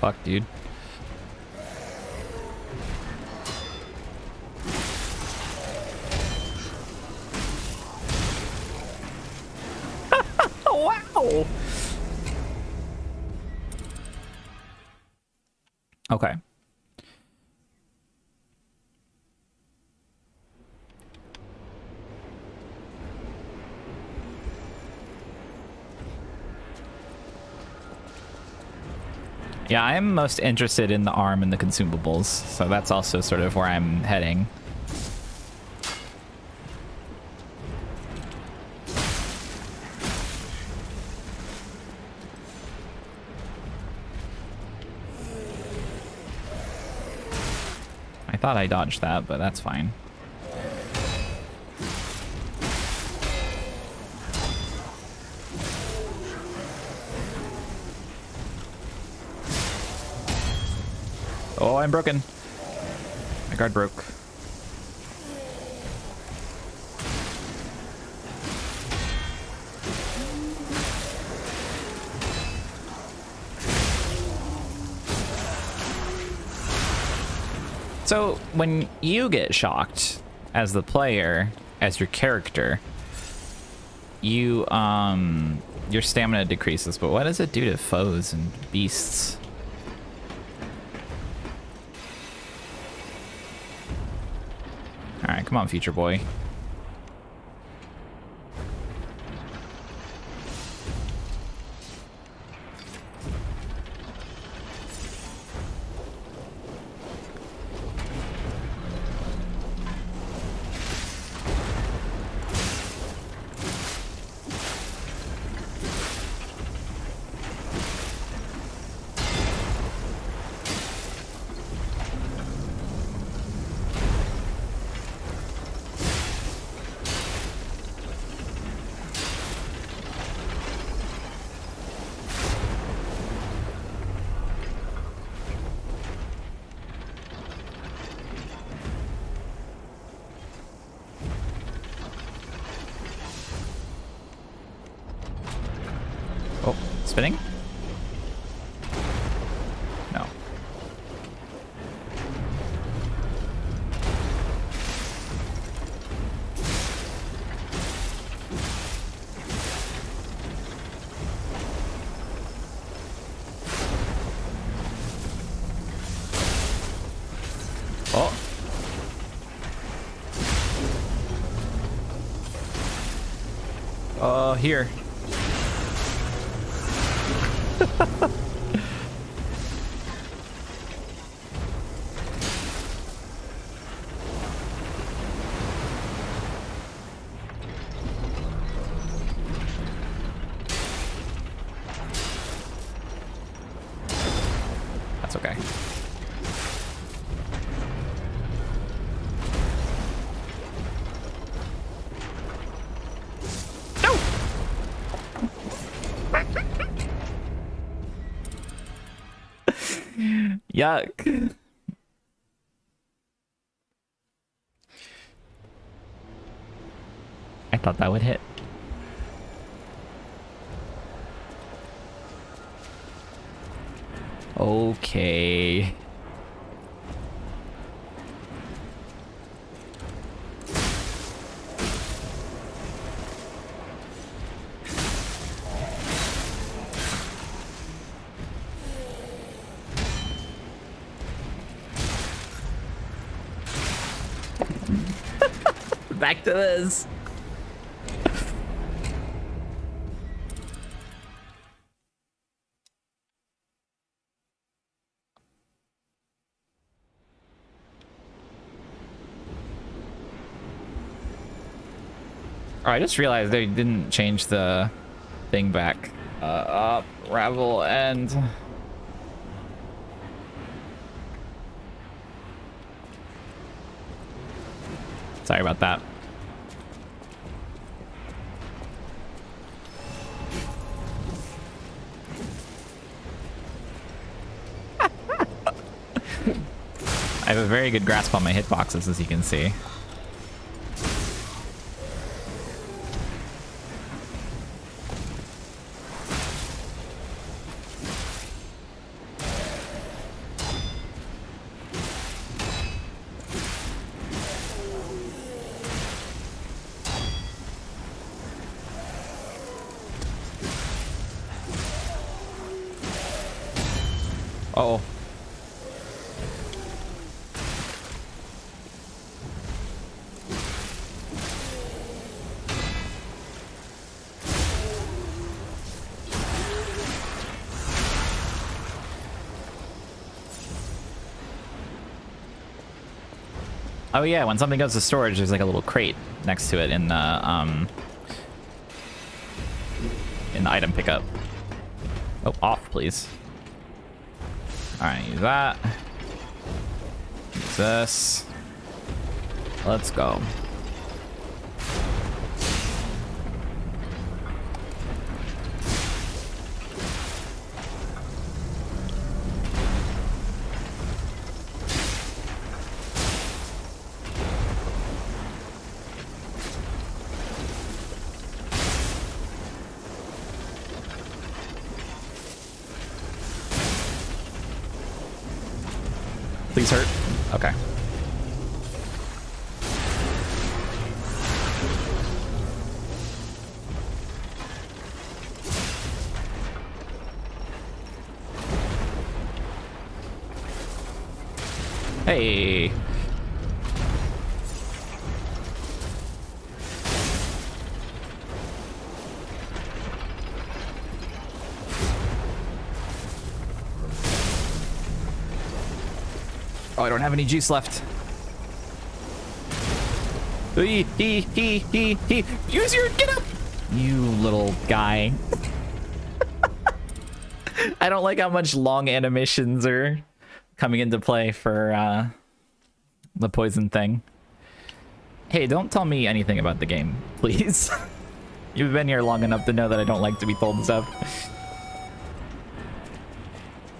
Fuck, dude. Wow. Okay. Yeah, I'm most interested in the arm and the consumables, so that's also sort of where I'm heading. I thought I dodged that, but that's fine. Oh, I'm broken. My guard broke. So, when you get shocked as the player, as your character, you, your stamina decreases, but what does it do to foes and beasts? Alright, come on, future boy. Spinning? No. Oh. Here. That's okay. No! Yuck. I thought that would hit. Okay. Back to this. Oh, I just realized they didn't change the thing back. Up, ravel, and... Sorry about that. I have a very good grasp on my hitboxes, as you can see. Uh-oh. Oh yeah, when something goes to storage, there's like a little crate next to it in the item pickup. Oh, off, please. All right, use that. Use this. Let's go. Please hurt. Okay. Hey. Oh, I don't have any juice left. Use your get up, you little guy. I don't like how much long animations are coming into play for the poison thing. Hey, don't tell me anything about the game, please. You've been here long enough to know that I don't like to be told stuff.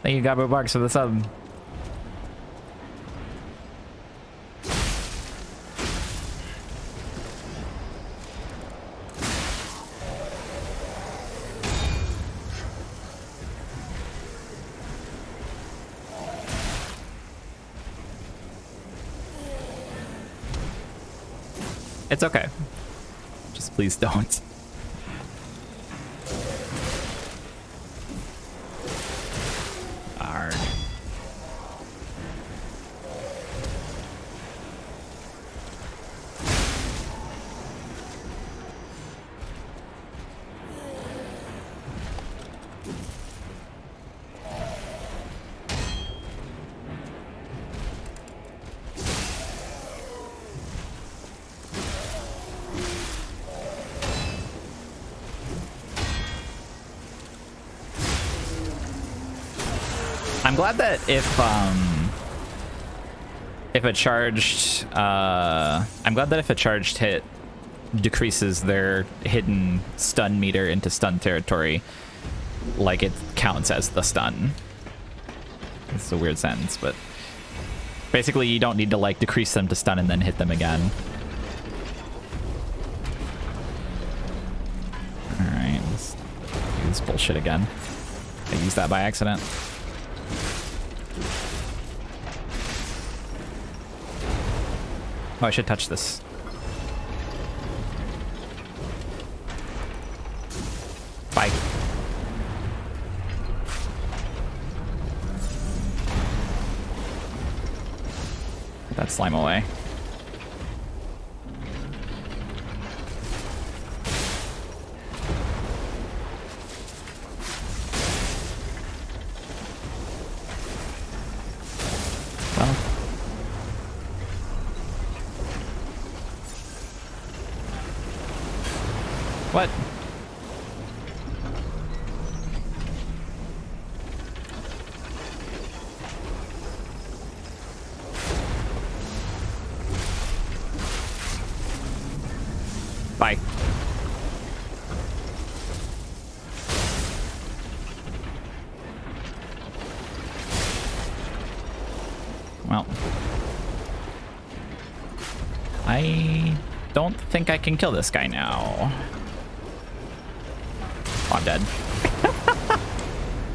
Thank you, Gabo Barks, for the sub. It's okay. Just please don't. Arrgh. I'm glad that if a charged I'm glad that if a charged hit decreases their hidden stun meter into stun territory, like it counts as the stun. It's a weird sentence, but basically you don't need to like decrease them to stun and then hit them again. Alright, let's do this bullshit again. I used that by accident. Oh, I should touch this. Bye. Put that slime away. Well. What? Bye. Well. I don't think I can kill this guy now. Oh, I'm dead.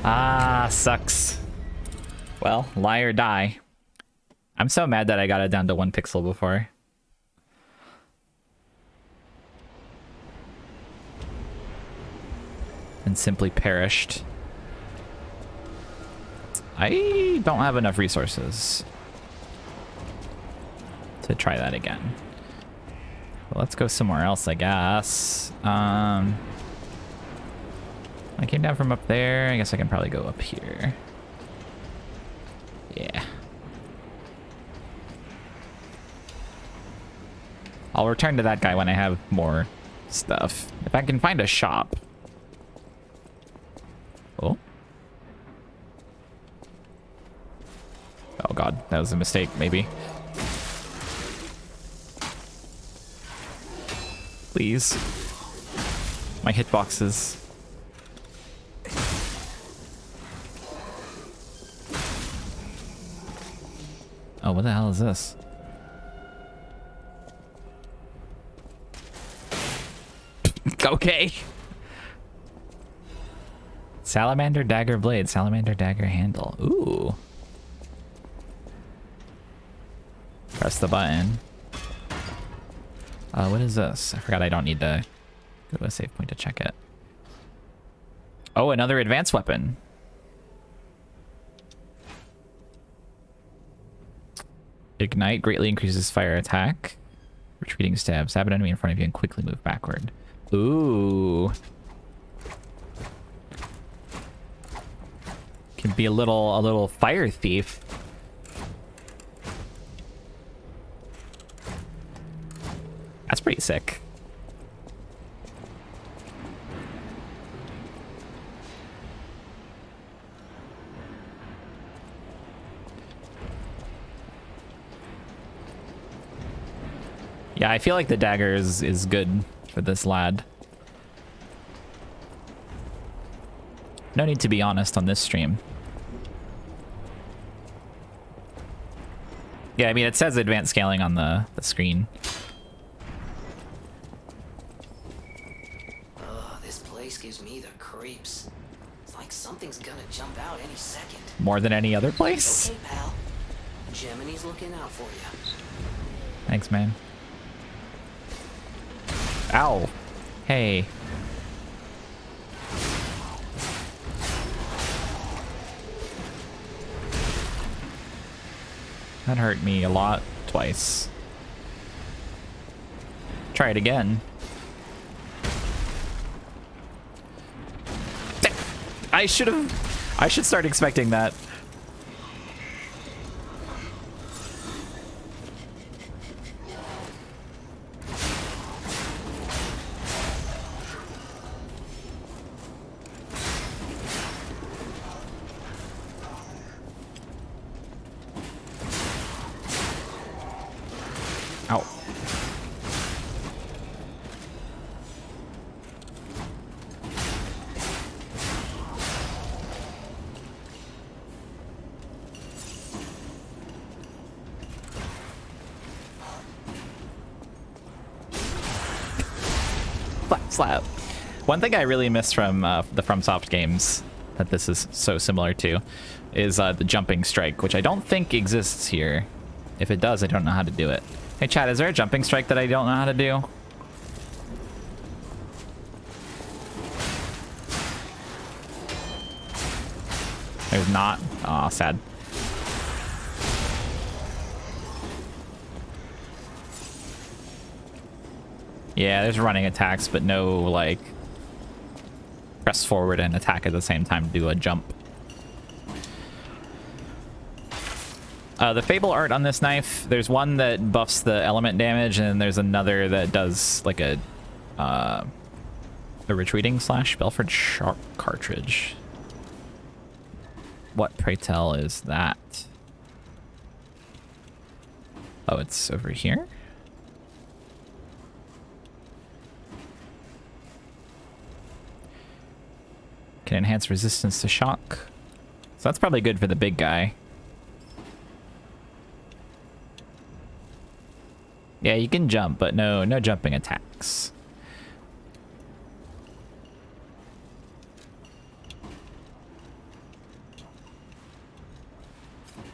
Ah, sucks. Well, lie or die. I'm so mad that I got it down to 1 pixel before. And simply perished. I don't have enough resources to try that again. Well, let's go somewhere else, I guess. I came down from up there. I guess I can probably go up here. Yeah. I'll return to that guy when I have more stuff. If I can find a shop. Oh. Oh god, that was a mistake, maybe. Please. My hitboxes. Oh, what the hell is this? Okay. Salamander dagger blade, salamander dagger handle. Ooh. Press the button. What is this? I forgot I don't need to go to a save point to check it. Oh, another advanced weapon. Ignite greatly increases fire attack. Retreating stab. Stab an enemy in front of you and quickly move backward. Ooh. Can be a little fire thief. That's pretty sick. Yeah, I feel like the dagger is good for this lad. No need to be honest on this stream. Yeah, I mean, it says advanced scaling on the screen. Oh, this place gives me the creeps. It's like something's gonna jump out any second. More than any other place? Okay, pal. Gemini's looking out for you. Thanks, man. Ow. Hey. That hurt me a lot twice. Try it again. I should start expecting that. Slap, slap. One thing I really miss from the FromSoft games that this is so similar to is the jumping strike, which I don't think exists here. If it does, I don't know how to do it. Hey chat, is there a jumping strike that I don't know how to do? There's not. Aw, sad. Yeah, there's running attacks, but no, like, press forward and attack at the same time to do a jump. The Fable art on this knife, there's one that buffs the element damage, and then there's another that does, like, a retreating / Belford Sharp cartridge. What, pray tell, is that? Oh, it's over here? Can enhance resistance to shock. So that's probably good for the big guy. Yeah, you can jump, but no jumping attacks.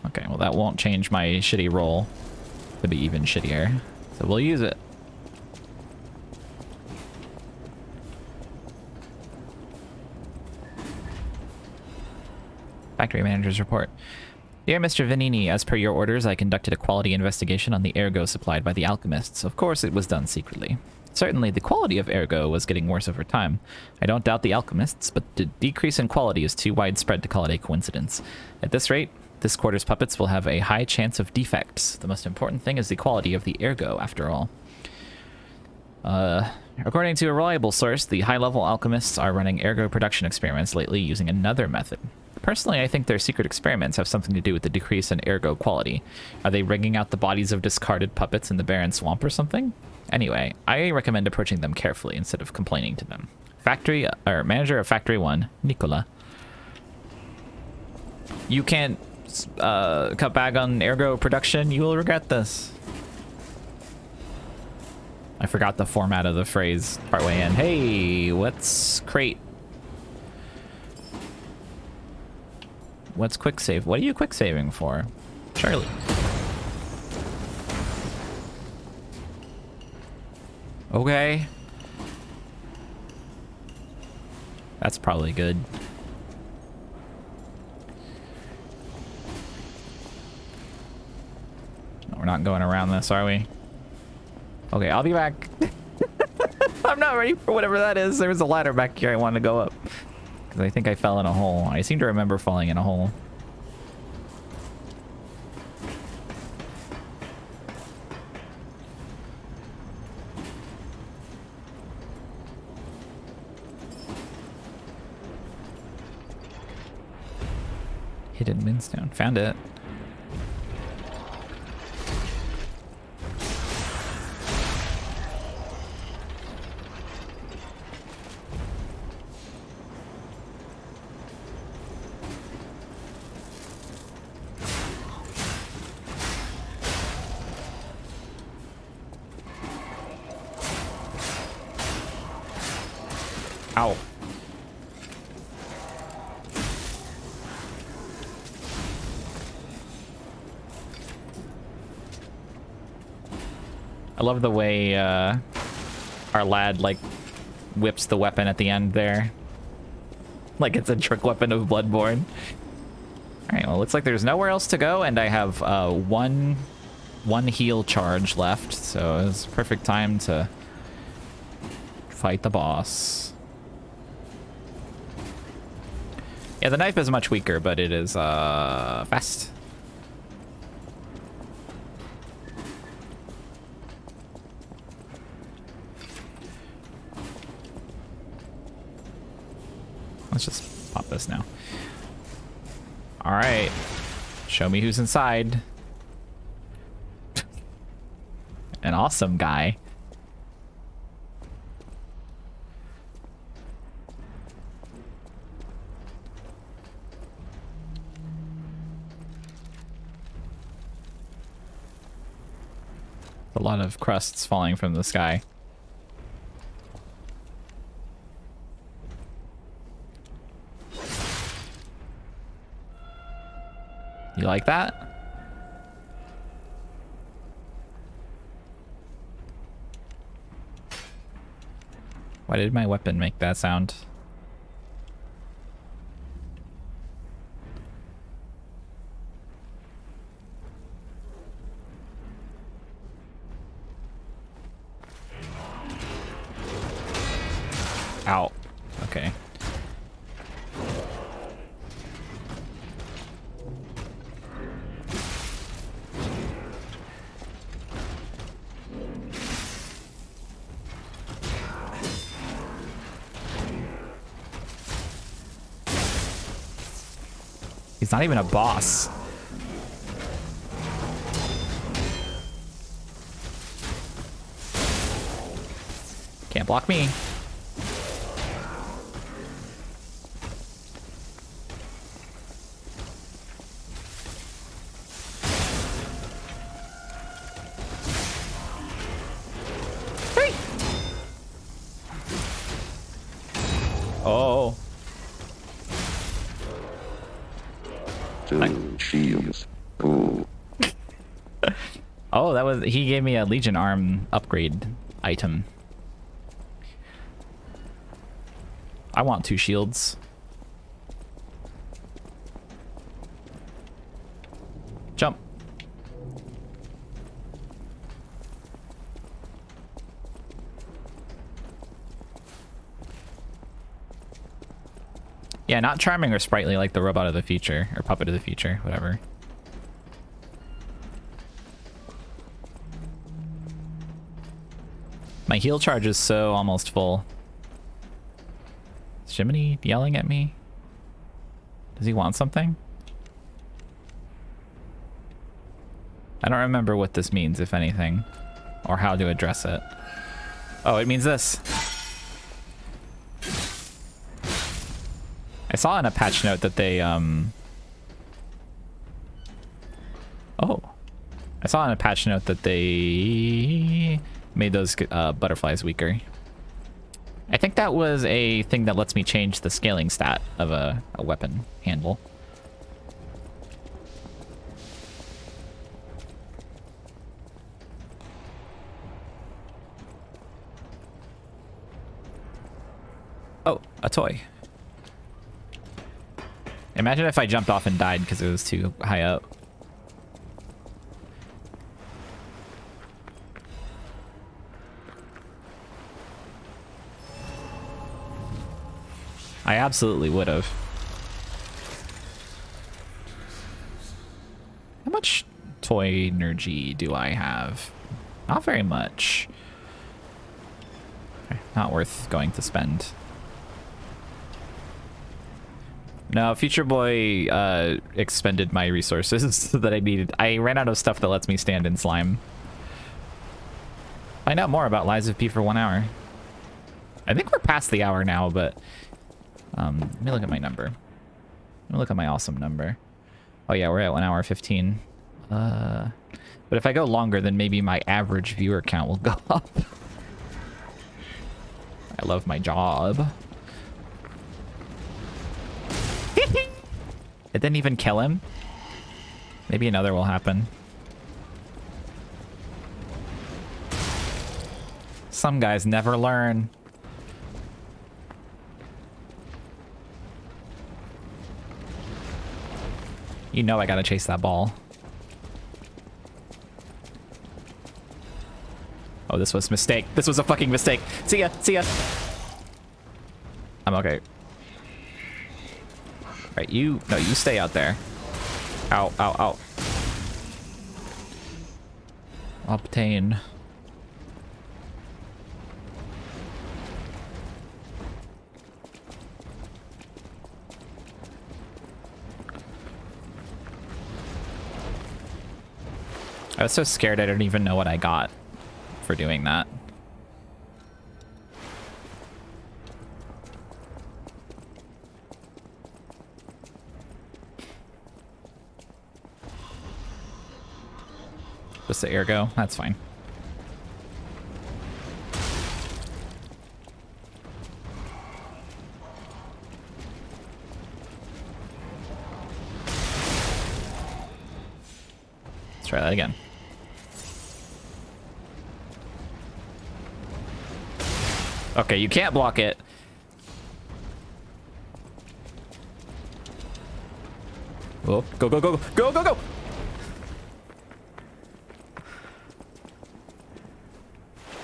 Okay, well that won't change my shitty roll to be even shittier. So we'll use it. Factory manager's report. Dear Mr. Vanini, as per your orders, I conducted a quality investigation on the ergo supplied by the alchemists. Of course, it was done secretly. Certainly, the quality of ergo was getting worse over time. I don't doubt the alchemists, but the decrease in quality is too widespread to call it a coincidence. At this rate, this quarter's puppets will have a high chance of defects. The most important thing is the quality of the ergo, after all. According to a reliable source, the high-level alchemists are running ergo production experiments lately using another method. Personally, I think their secret experiments have something to do with the decrease in ergo quality. Are they wringing out the bodies of discarded puppets in the barren swamp or something? Anyway, I recommend approaching them carefully instead of complaining to them. Manager of Factory 1, Nicola. You can't cut back on ergo production. You will regret this. I forgot the format of the phrase partway in. Hey, what's crate? What's quick save? What are you quick saving for? Charlie. Okay. That's probably good. No, we're not going around this, are we? Okay, I'll be back. I'm not ready for whatever that is. There was a ladder back here I wanted to go up. Because I think I fell in a hole. I seem to remember falling in a hole. Hidden Moonstone. Found it. Ow. I love the way our lad like whips the weapon at the end there. Like it's a trick weapon of Bloodborne. Alright, well, looks like there's nowhere else to go, and I have one heal charge left, so it's perfect time to fight the boss. Yeah, the knife is much weaker, but it is fast. Let's just pop this now. All right, show me who's inside. An awesome guy. A lot of crusts falling from the sky. You like that? Why did my weapon make that sound? Ow. Okay. He's not even a boss. Can't block me. Hey. Oh. Two shields. Ooh. Oh, that was, he gave me a Legion arm upgrade item. I want 2 shields. Jump. Yeah, not charming or sprightly like the robot of the future, or puppet of the future, whatever. My heal charge is so almost full. Is Jiminy yelling at me? Does he want something? I don't remember what this means, if anything, or how to address it. Oh, it means this. I saw in a patch note that they, Oh. I saw in a patch note that they made those butterflies weaker. I think that was a thing that lets me change the scaling stat of a weapon handle. Oh, a toy. Imagine if I jumped off and died because it was too high up. I absolutely would have. How much toy energy do I have? Not very much. Not worth going to spend. No, Future Boy expended my resources that I needed. I ran out of stuff that lets me stand in slime. Find out more about Lies of P for 1 hour. I think we're past the hour now, but let me look at my number. Let me look at my awesome number. Oh yeah, we're at 1 hour 15. But if I go longer, then maybe my average viewer count will go up. I love my job. It didn't even kill him. Maybe another will happen. Some guys never learn. You know I gotta chase that ball. Oh, this was a mistake. This was a fucking mistake. See ya, see ya. I'm okay. Right, you stay out there. Ow, ow, ow. Obtain. I was so scared I don't even know what I got for doing that. Just the air go? That's fine. try that again. Okay, you can't block it. Oh, go, go, go, go, go, go!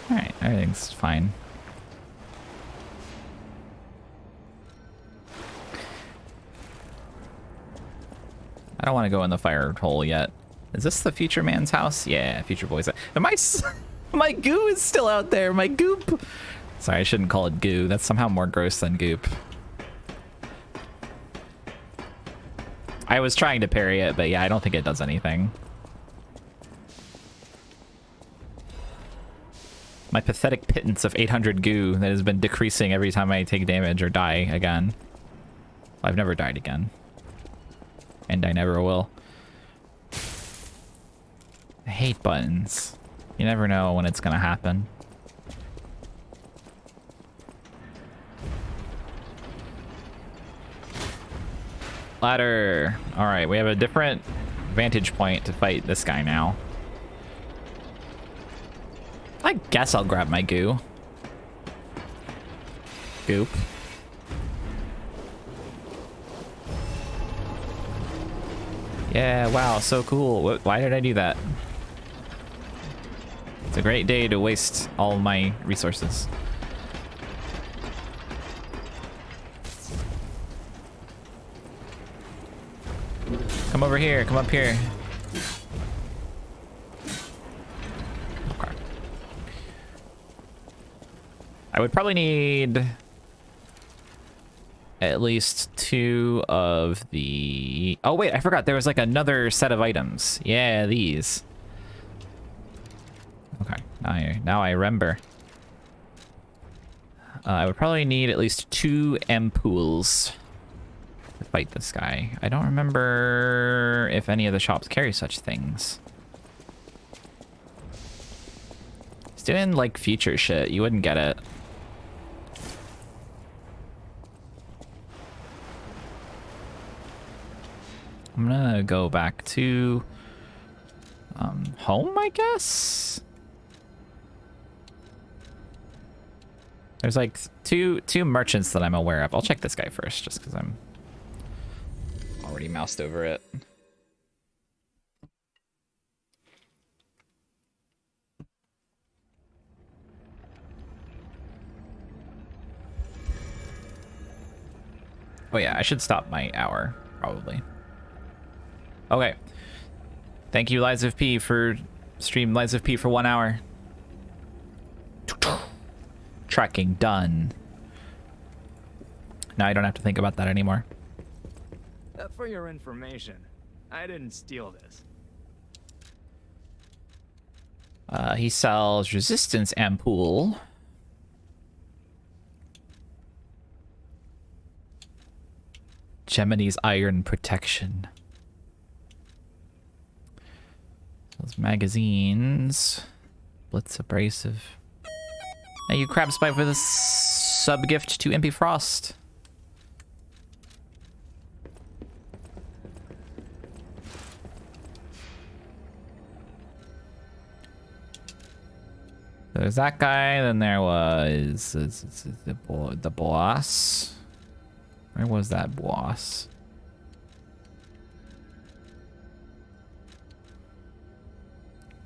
Alright, everything's fine. I don't want to go in the fire hole yet. Is this the future man's house? Yeah, future boy's. But my goo is still out there. My goop. Sorry, I shouldn't call it goo. That's somehow more gross than goop. I was trying to parry it, but yeah, I don't think it does anything. My pathetic pittance of 800 goo that has been decreasing every time I take damage or die again. I've never died again. And I never will. I hate buttons. You never know when it's gonna happen. Ladder. Alright, we have a different vantage point to fight this guy now. I guess I'll grab my goo. Goop. Yeah, wow, so cool. Why did I do that? It's a great day to waste all my resources. Come over here, come up here. Okay. I would probably need at least 2 of the... Oh wait, I forgot there was like another set of items. Yeah, these. Okay, now I remember. I would probably need at least 2 ampoules to fight this guy. I don't remember if any of the shops carry such things. He's doing like future shit. You wouldn't get it. I'm gonna go back to home, I guess. There's like two merchants that I'm aware of. I'll check this guy first, just because I'm already moused over it. Oh yeah, I should stop my hour, probably. Okay. Thank you, Lies of P, for stream Lies of P for 1 hour. Tracking done. Now I don't have to think about that anymore. For your information, I didn't steal this. He sells resistance ampoule. Gemini's iron protection. Those magazines. Blitz abrasive. Thank you, Crab Spy, for the sub gift to Impy Frost. There's that guy, then there was the boss. Where was that boss?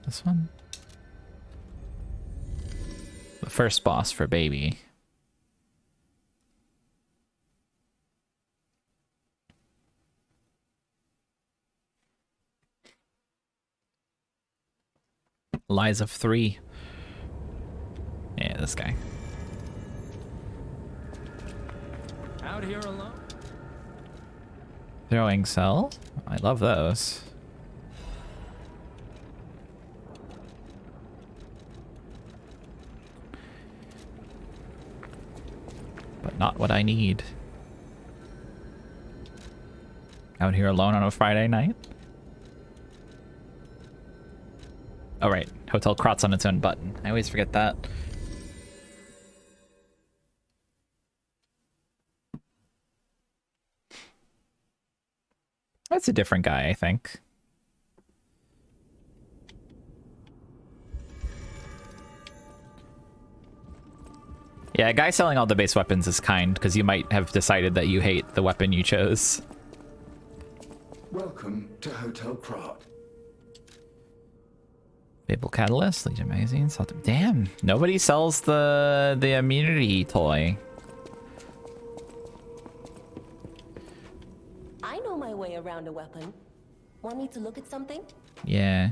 This one? The first boss for baby. Lies of 3. Yeah, this guy. Out here alone? Throwing cell. I love those. But not what I need. Out here alone on a Friday night? Oh right, Hotel Kratz on its own button. I always forget that. That's a different guy, I think. Yeah, a guy selling all the base weapons is kind, because you might have decided that you hate the weapon you chose. Welcome to Hotel Pratt. Fable Catalyst, Legion Magazine. Damn, nobody sells the immunity toy. I know my way around a weapon. Want me to look at something? Yeah.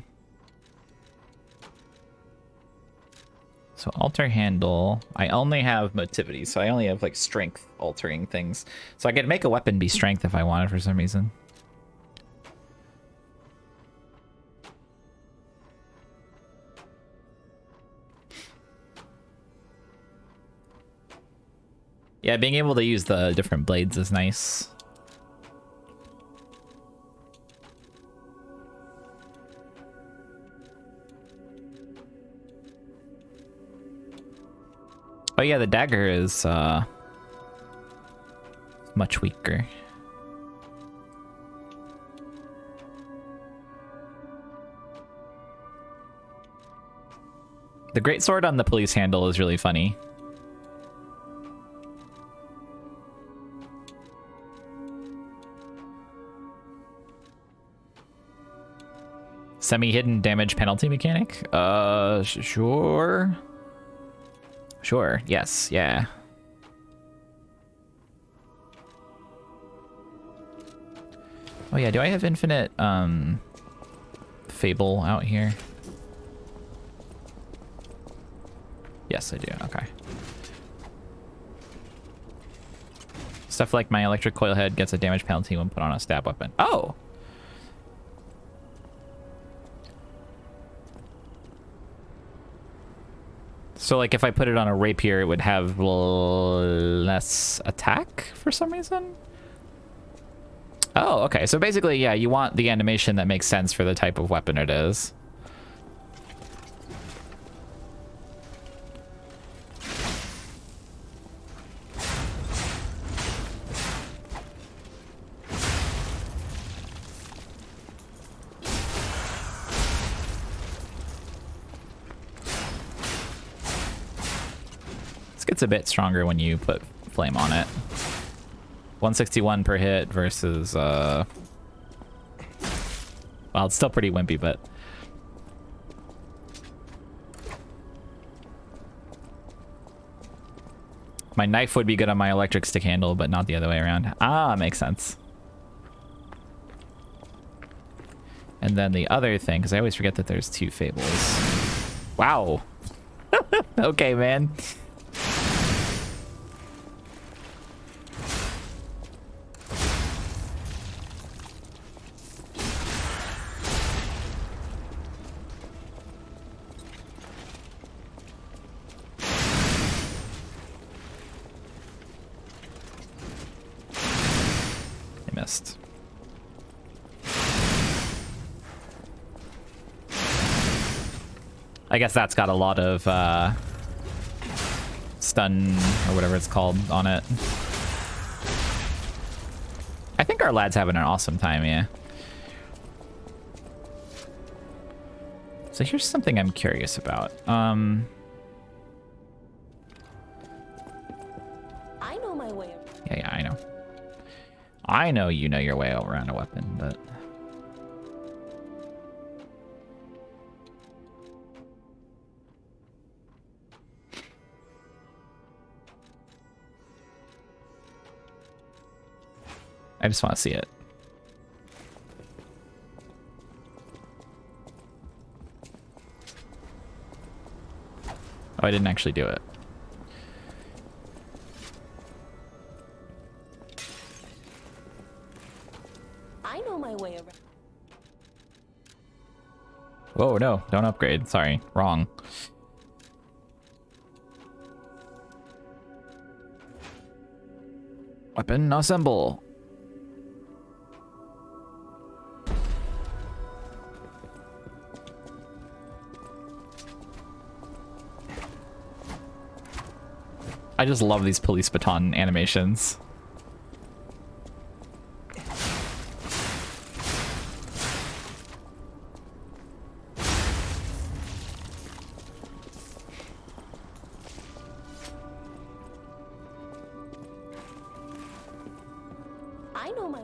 So alter handle. I only have motivity, so I only have like strength altering things. So I could make a weapon be strength if I wanted for some reason. Yeah, being able to use the different blades is nice. Oh yeah, the dagger is much weaker. The greatsword on the police handle is really funny. Semi-hidden damage penalty mechanic? Sure. Sure, yes, yeah. Oh yeah, do I have infinite, Fable out here? Yes, I do, okay. Stuff like my electric coil head gets a damage penalty when put on a stab weapon. Oh! So, like, if I put it on a rapier, it would have less attack for some reason? Oh, okay. So basically, yeah, you want the animation that makes sense for the type of weapon it is. It's a bit stronger when you put flame on it. 161 per hit versus well, it's still pretty wimpy, but my knife would be good on my electric stick handle, but not the other way around. Ah, makes sense. And then the other thing, because I always forget that there's two fables. Wow. Okay, man. I guess that's got a lot of stun or whatever it's called on it. I think our lad's having an awesome time, yeah. So here's something I'm curious about. I know my way. Yeah, I know. I know you know your way around a weapon, but I just want to see it. Oh, I didn't actually do it. I know my way around. Whoa, no, don't upgrade. Sorry, wrong. Weapon assemble. I just love these police baton animations. know my...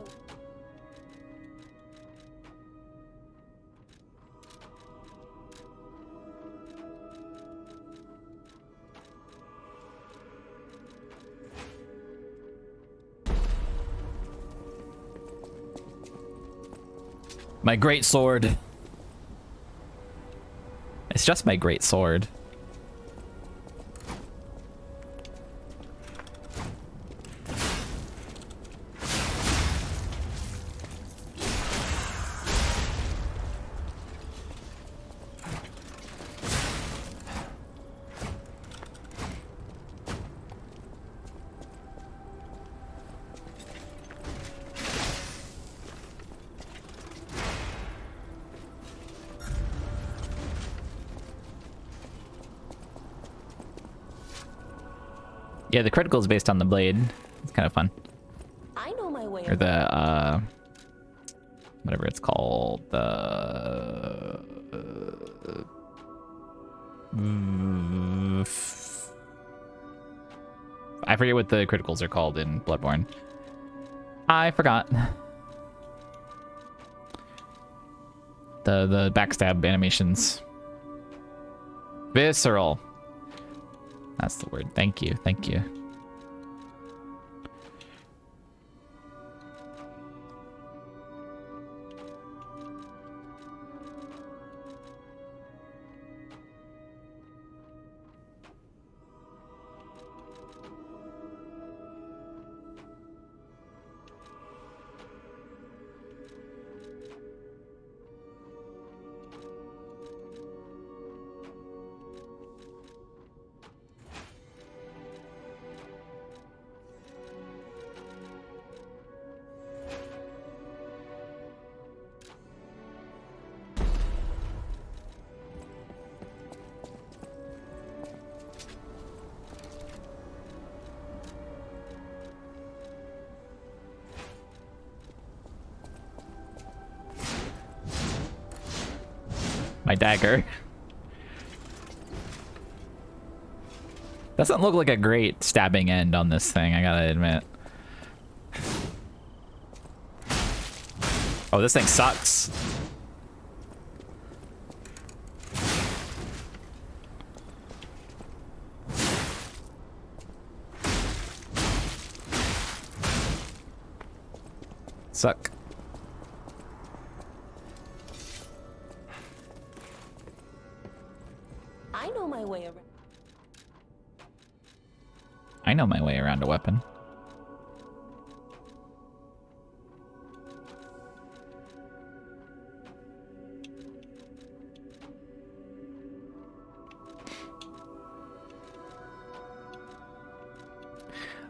My great sword. It's just my great sword. Yeah, the critical is based on the blade. It's kind of fun. I know my way. Or the, whatever it's called. The... I forget what the criticals are called in Bloodborne. I forgot. The backstab animations. Visceral. That's the word. Thank you. Thank you. My dagger. Doesn't look like a great stabbing end on this thing, I gotta admit. Oh, this thing sucks. Suck. I know my way around. I know my way around a weapon.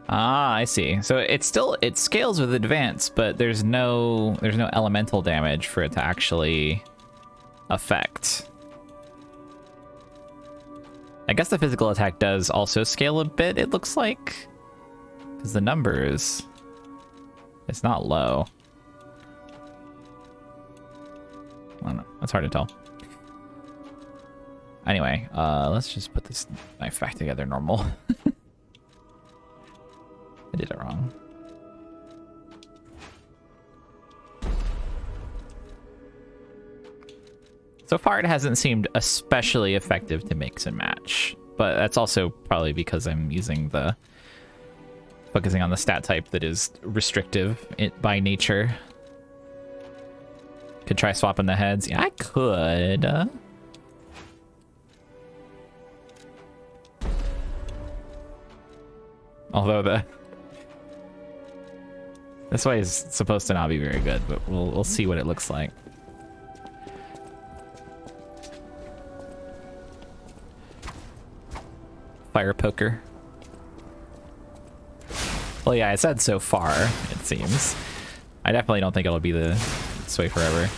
Ah, I see. So it scales with advance, but there's no elemental damage for it to actually affect. I guess the physical attack does also scale a bit, it looks like. Because the numbers, it's not low. I don't know, that's hard to tell. Anyway, let's just put this knife back together normal. I did it wrong. So far, it hasn't seemed especially effective to mix and match, but that's also probably because I'm focusing on the stat type that is restrictive by nature. Could try swapping the heads. Yeah, I could. Although this way is supposed to not be very good, but we'll see what it looks like. Fire poker. Well, yeah, I said so far, it seems. I definitely don't think it'll be this way forever.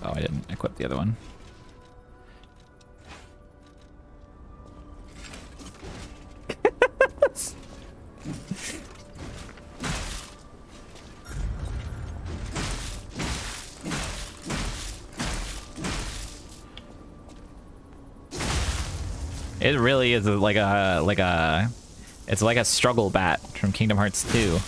Oh, I didn't equip the other one. It really is it's like a struggle bat from Kingdom Hearts 2.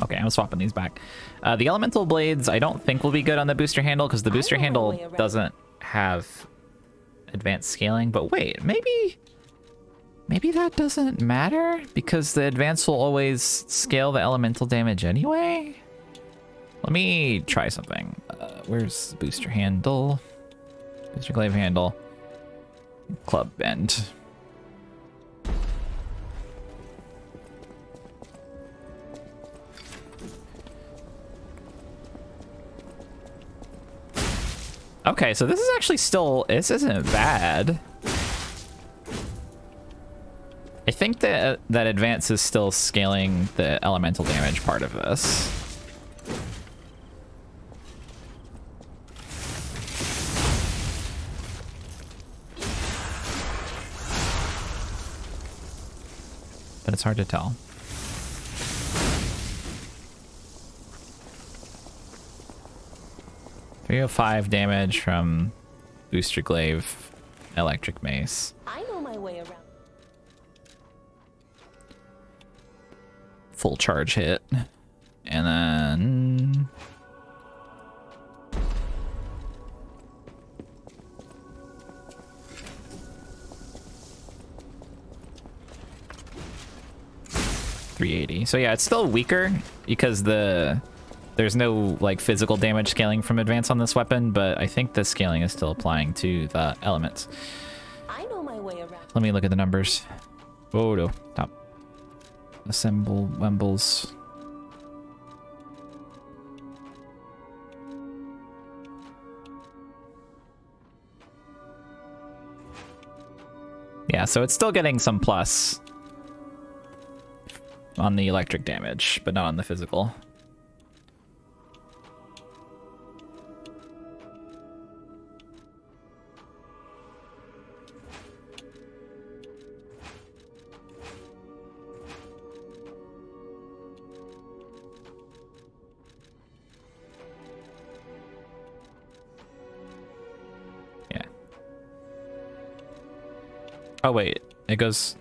Okay, I'm swapping these back. The elemental blades I don't think will be good on the booster handle because the booster handle doesn't have advanced scaling. But wait, maybe that doesn't matter because the advance will always scale the elemental damage anyway. Let me try something. Where's the booster handle? Booster glaive handle. Club bend. Okay, so this is actually still, this isn't bad. I think that advance is still scaling the elemental damage part of this. But it's hard to tell. 305 damage from booster glaive, electric mace. I know my way around. Full charge hit. And then... $380. So yeah, it's still weaker because there's no like physical damage scaling from advance on this weapon, but I think the scaling is still applying to the elements. I know my way around. Let me look at the numbers. Oh no, stop. Assemble Wembles. Yeah, so it's still getting some plus on the electric damage, but not on the physical. Yeah. Oh wait, it goes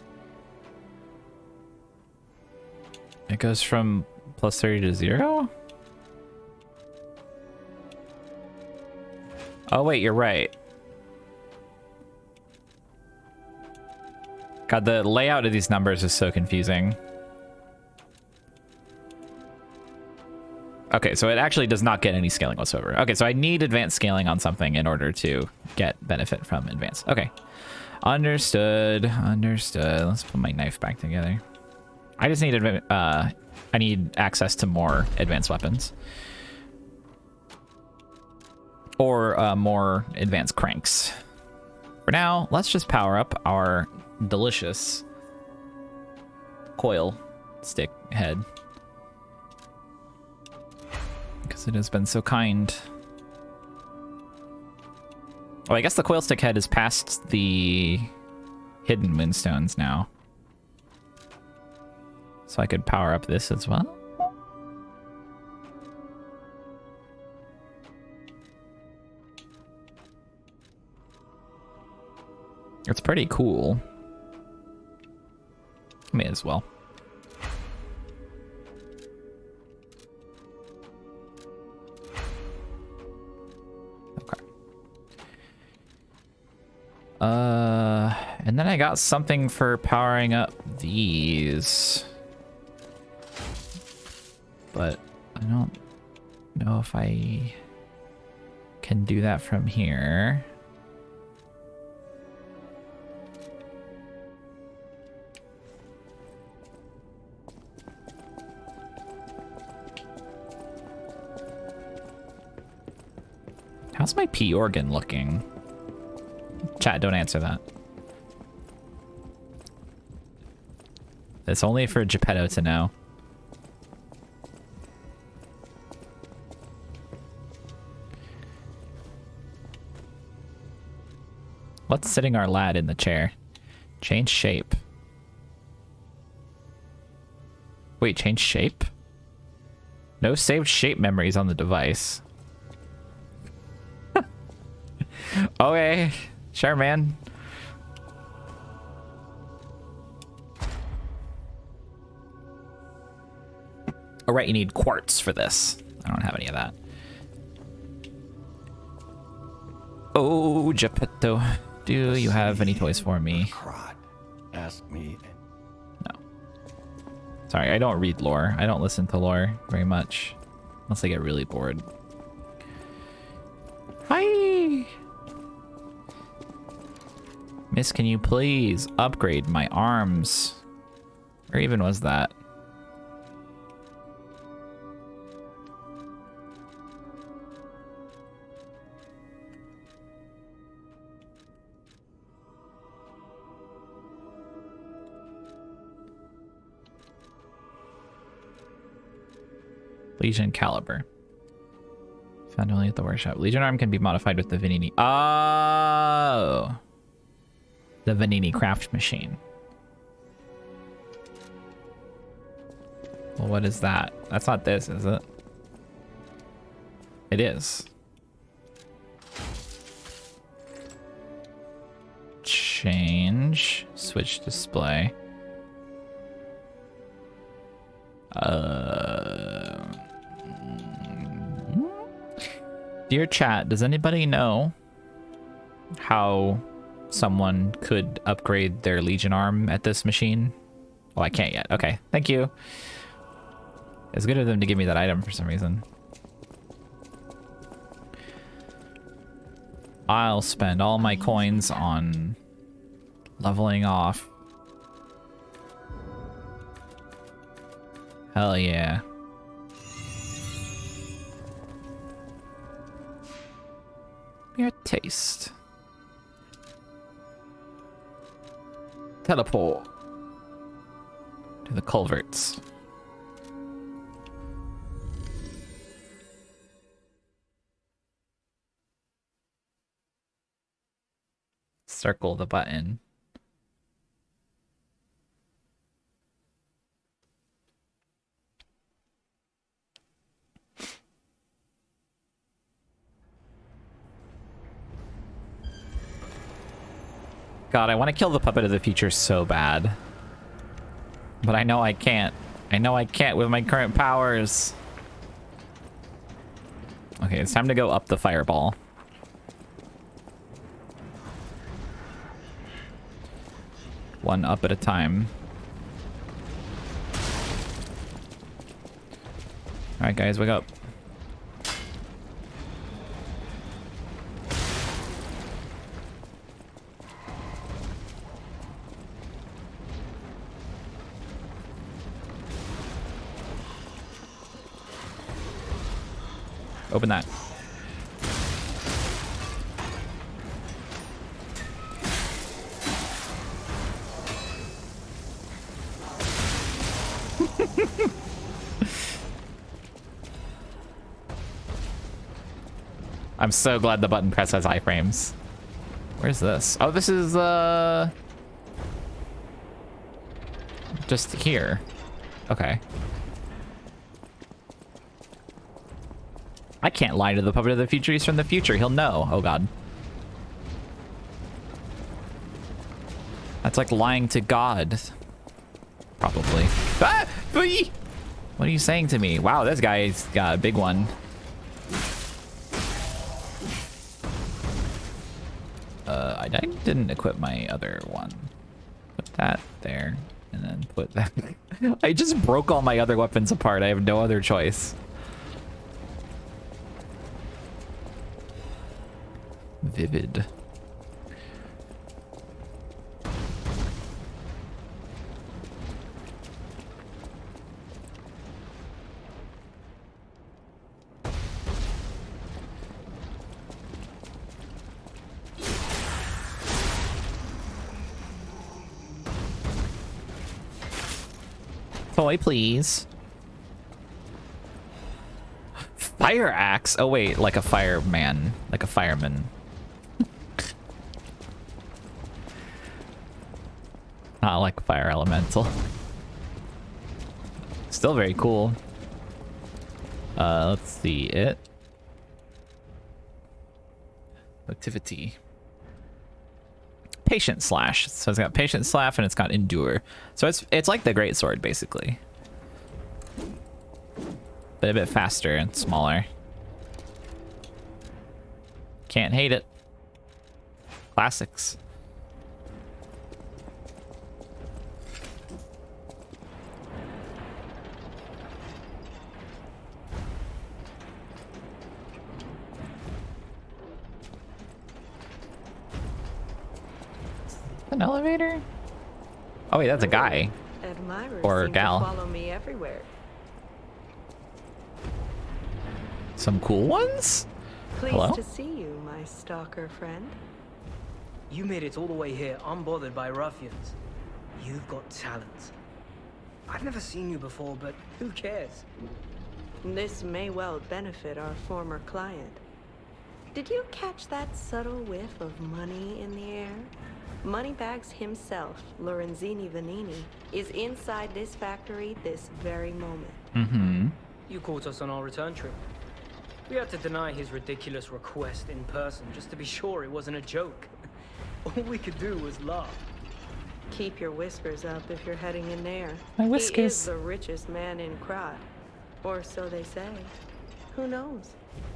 from plus 30 to 0? Oh wait, you're right. God, the layout of these numbers is so confusing. Okay, so it actually does not get any scaling whatsoever. Okay, so I need advanced scaling on something in order to get benefit from advance. Okay. Understood. Understood. Let's put my knife back together. I just need I need access to more advanced weapons. Or more advanced cranks. For now, let's just power up our delicious coil stick head. Because it has been so kind. Oh, I guess the coil stick head is past the hidden moonstones now. So I could power up this as well. It's pretty cool. May as well. Okay. And then I got something for powering up these. But I don't know if I can do that from here. How's my P organ looking? Chat, don't answer that. It's only for Geppetto to know. What's sitting our lad in the chair? Change shape. Wait, change shape? No saved shape memories on the device. Okay, sure, man. Oh, right, you need quartz for this. I don't have any of that. Oh, Geppetto, do you have any toys for me? Crot. Ask me. No. Sorry, I don't read lore. I don't listen to lore very much. Unless I get really bored. Hi! Miss, can you please upgrade my arms? Where even was that? Legion caliber. Found only at the workshop. Legion arm can be modified with the Vanini. Oh! The Vanini craft machine. Well, what is that? That's not this, is it? It is. Change. Switch display. Dear chat, does anybody know how someone could upgrade their Legion arm at this machine? Oh, I can't yet. Okay, thank you. It's good of them to give me that item for some reason. I'll spend all my coins on leveling off. Hell yeah. Your taste. Teleport to the culverts. Circle the button. God, I want to kill the puppet of the future so bad. But I know I can't. I know I can't with my current powers. Okay, it's time to go up the fireball. One up at a time. Alright guys, wake up. Open that. I'm so glad the button press has iframes. Where's this? Oh, this is just here. Okay. I can't lie to the puppet of the future. He's from the future. He'll know. Oh god. That's like lying to God. Probably. Ah! What are you saying to me? Wow, this guy's got a big one. I didn't equip my other one. Put that there, and then put that. I just broke all my other weapons apart. I have no other choice. Vivid. Toy, please. Fire axe? Oh wait, like a fireman, like a fireman. Not like a fire elemental. Still very cool. Let's see it. Activity. Patient slash. So it's got patient slash and it's got endure. So it's like the great sword basically, but a bit faster and smaller. Can't hate it. Classics. An elevator? Oh wait, that's a guy. Admirers or seem gal. to follow me everywhere. Some cool ones? Pleased Hello? to see you, my stalker friend. You made it all the way here unbothered by ruffians. You've got talent. I've never seen you before, but who cares? This may well benefit our former client. Did you catch that subtle whiff of money in the air? Moneybags himself, Lorenzini Vanini, is inside this factory this very moment. Mm-hmm. You caught us on our return trip. We had to deny his ridiculous request in person just to be sure it wasn't a joke. All we could do was laugh. Keep your whiskers up if you're heading in there. My He whiskers. is the richest man in Krat. Or so they say. Who knows?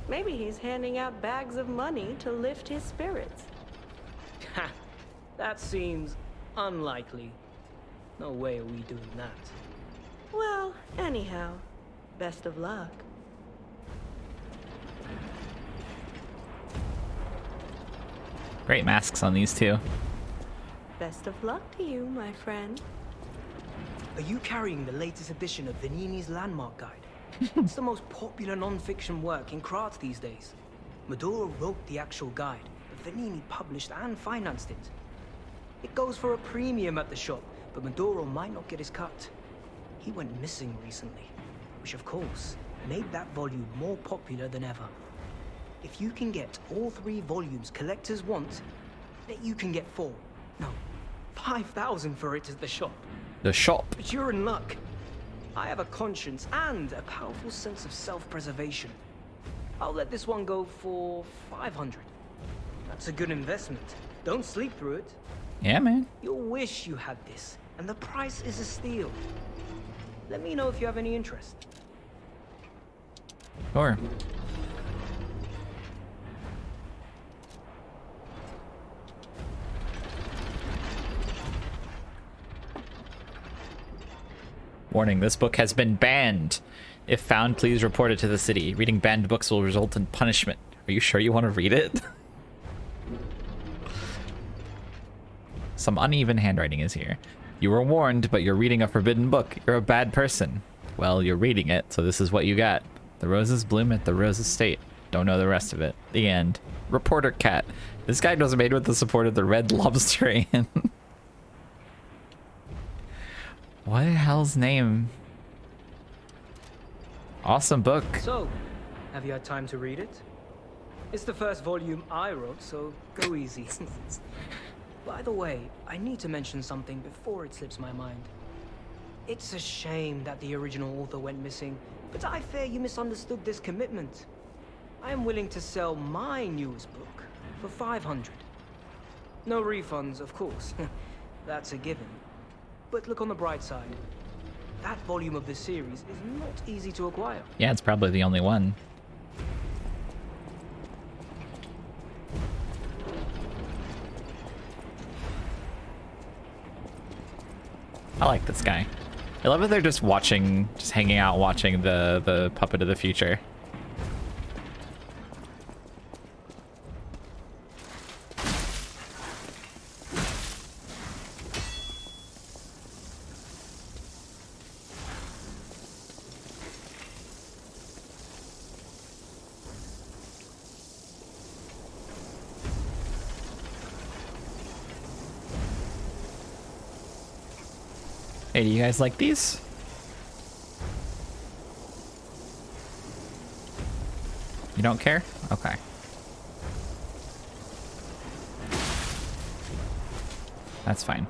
Maybe he's handing out bags of money to lift his spirits. Ha! That seems unlikely. No way are we doing that. Well, anyhow, best of luck. Great masks on these two. Best of luck to you, my friend. Are you carrying the latest edition of Vanini's Landmark Guide? It's the most popular non-fiction work in Krat these days. Maduro wrote the actual guide, but Vanini published and financed it. It goes for a premium at the shop, but Maduro might not get his cut. He went missing recently, which of course made that volume more popular than ever. If you can get all 3 volumes collectors want, bet you can get 4. No, 5,000 for it at the shop. The shop. But you're in luck. I have a conscience and a powerful sense of self-preservation. I'll let this one go for 500. That's a good investment. Don't sleep through it. Yeah, man. You'll wish you had this, and the price is a steal. Let me know if you have any interest. Sure. Warning, this book has been banned. If found, please report it to the city. Reading banned books will result in punishment. Are you sure you want to read it? Some uneven handwriting is here. You were warned, but you're reading a forbidden book. You're a bad person. Well, you're reading it, so this is what you got. The roses bloom at the rose estate. Don't know the rest of it. The end. Reporter Cat. This guide was made with the support of the Red Lobster Inn. What the hell's name? Awesome book. So, have you had time to read it? It's the first volume I wrote, so go easy. By the way, I need to mention something before it slips my mind. It's a shame that the original author went missing, but I fear you misunderstood this commitment. I am willing to sell my newest book for 500. No refunds, of course. That's a given. But look on the bright side. That volume of the series is not easy to acquire. Yeah, it's probably the only one. I like this guy. I love that they're just watching, just hanging out watching the Puppet of the Future. Hey, do you guys like these? You don't care? Okay. That's fine.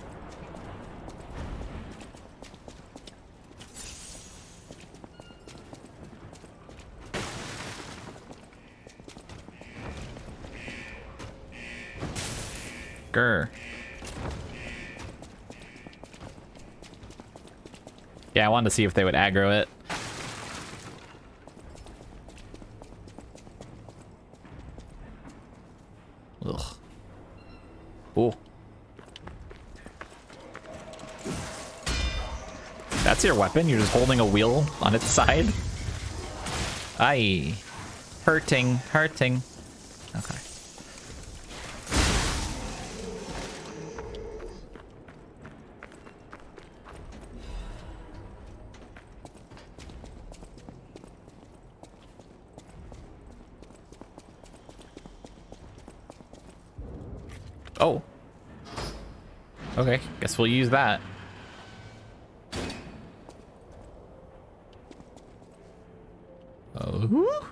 Grr. Yeah, I wanted to see if they would aggro it. Ugh. Ooh. That's your weapon? You're just holding a wheel on its side? Aye. Hurting, hurting. Okay. Oh. Okay, guess we'll use that. Oh.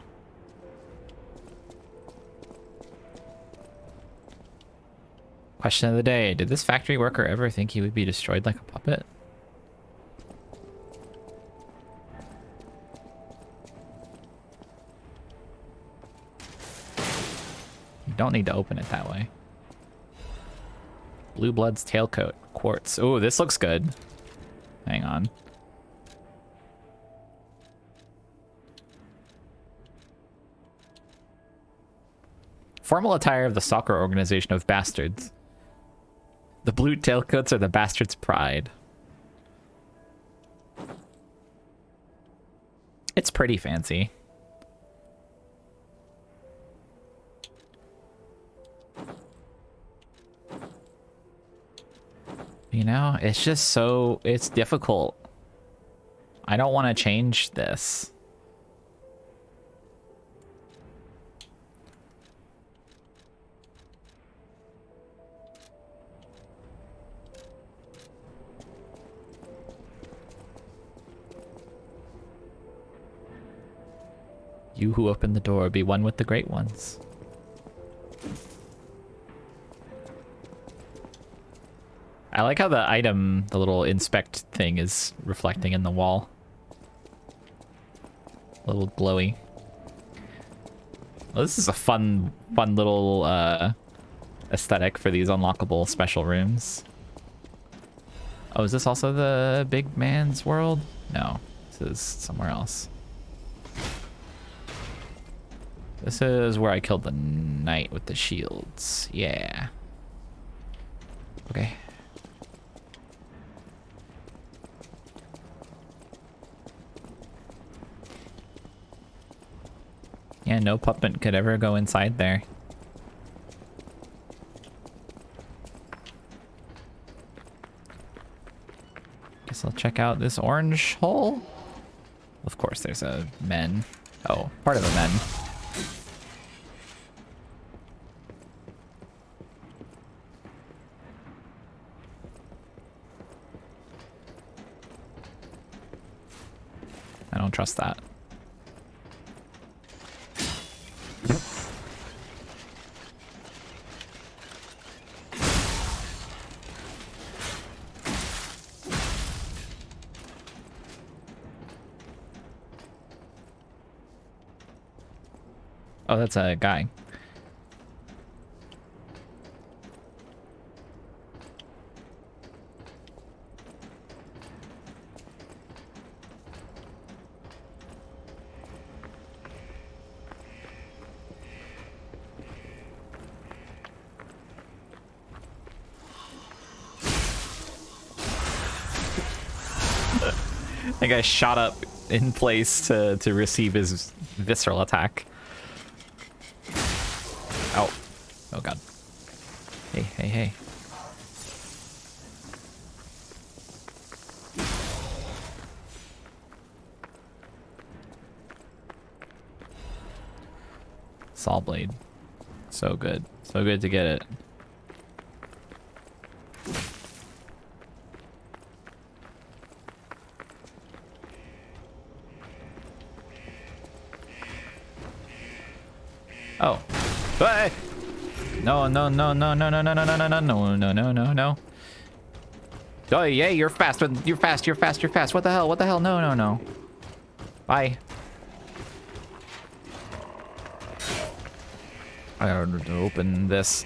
Question of the day. Did this factory worker ever think he would be destroyed like a puppet? You don't need to open it that way. Blue Blood's tailcoat. Quartz. Oh, this looks good. Hang on. Formal attire of the soccer organization of bastards. The blue tailcoats are the bastards' pride. It's pretty fancy. You know, it's just so... it's difficult. I don't want to change this. You who open the door, be one with the great ones. I like how the item, the little inspect thing is reflecting in the wall. A little glowy. Well, this is a fun little aesthetic for these unlockable special rooms. Oh, is this also the big man's world? No, this is somewhere else. This is where I killed the knight with the shields. Yeah. Okay. Yeah, no puppet could ever go inside there. Guess I'll check out this orange hole. Of course, there's a men. Oh, part of a men. I don't trust that. Oh, that's a guy. That guy shot up in place to receive his visceral attack. Oh. Oh god. Hey, hey, hey. Saw blade. So good. So good to get it. Oh. Hey! No, no, no, no, no, no, no, no, no, no, no, no, no, no, no, no. Oh, yeah, you're fast. You're fast, you're fast, you're fast. What the hell? What the hell? No, no, no. Bye. I gotta open this.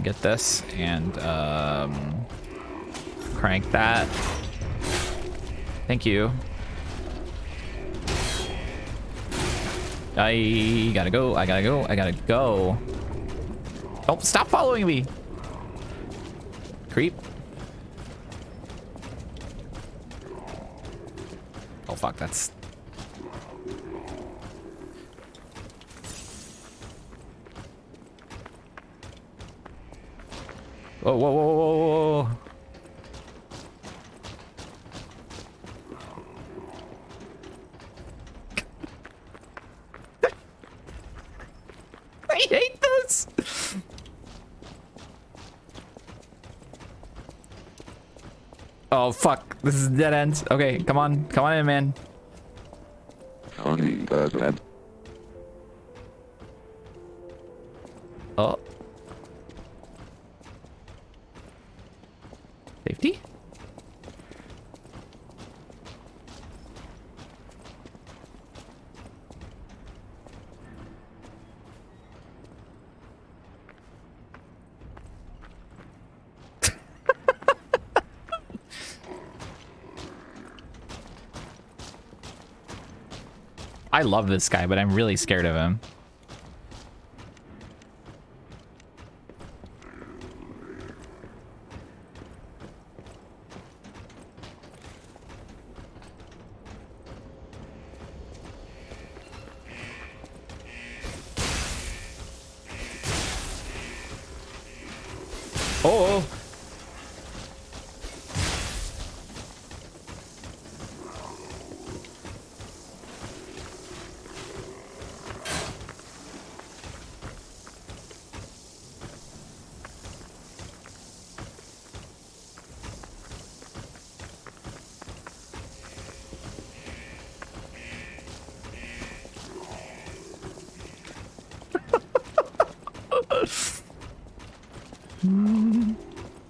Get this and crank that. Thank you. I gotta go. I gotta go. I gotta go. Oh, stop following me. Creep. Oh, fuck. That's... Whoa, whoa, whoa, whoa, whoa. I hate this. Oh, fuck. This is dead end. Okay, come on. Come on in, man. Oh. Safety? I love this guy, but I'm really scared of him. Oh.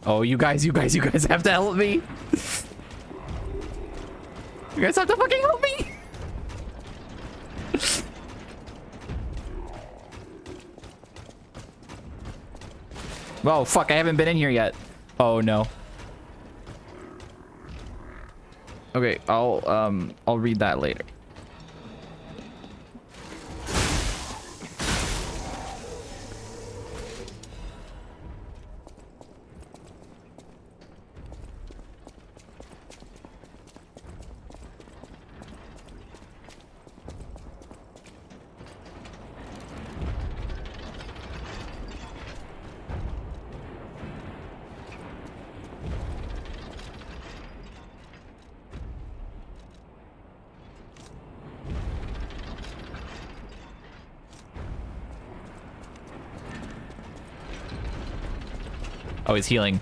Oh, you guys have to help me. You guys have to fucking help me. Oh, fuck, I haven't been in here yet. Oh, no. Okay, I'll read that later. Oh, he's healing.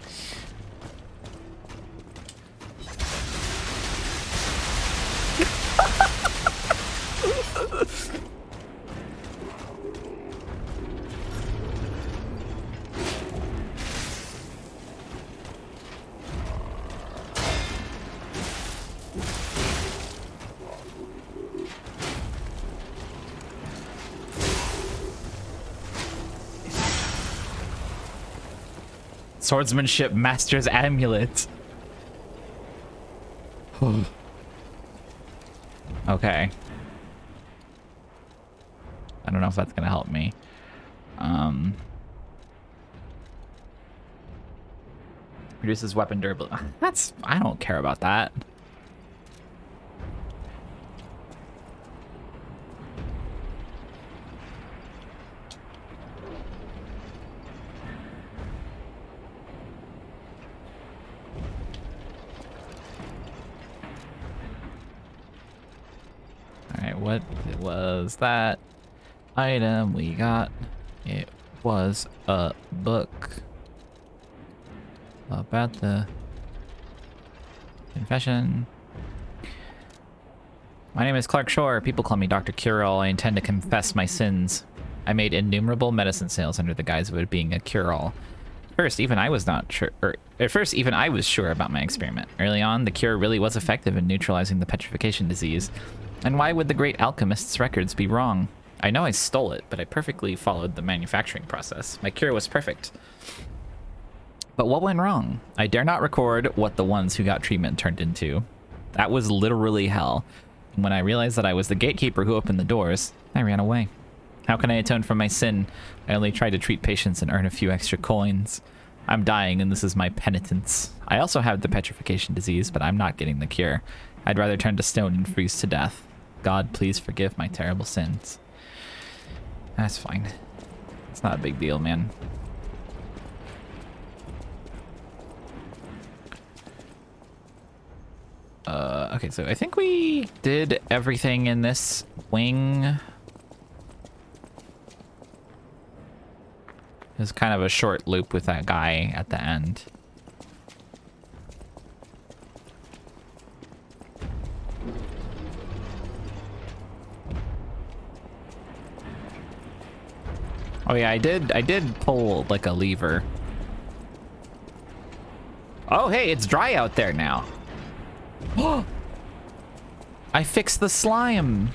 Swordsmanship Master's Amulet. Okay. I don't know if that's gonna help me. Reduces weapon durability. I don't care about that. What was that item we got? It was a book about the confession. My name is Clark Shore. People call me Dr. Cure-All. I intend to confess my sins. I made innumerable medicine sales under the guise of it being a cure-all. At first, even I was sure about my experiment. Early on, the cure really was effective in neutralizing the petrification disease. And why would the great alchemist's records be wrong? I know I stole it, but I perfectly followed the manufacturing process. My cure was perfect. But what went wrong? I dare not record what the ones who got treatment turned into. That was literally hell. And when I realized that I was the gatekeeper who opened the doors, I ran away. How can I atone for my sin? I only tried to treat patients and earn a few extra coins. I'm dying and this is my penitence. I also have the petrification disease, but I'm not getting the cure. I'd rather turn to stone and freeze to death. God, please forgive my terrible sins. That's fine. It's not a big deal, man. Okay, so I think we did everything in this wing. There's kind of a short loop with that guy at the end. Oh yeah, I did pull like a lever. Oh hey, it's dry out there now. I fixed the slime.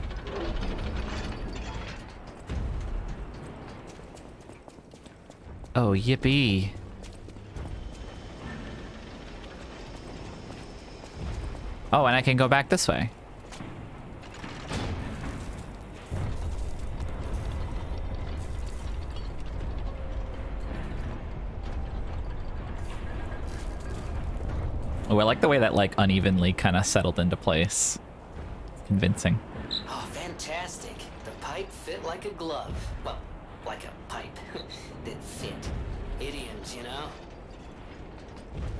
Oh, yippee. Oh, and I can go back this way. Oh, I like the way that like unevenly kind of settled into place. Convincing. Oh, fantastic. The pipe fit like a glove. Well, like a pipe that fit. Idioms, you know?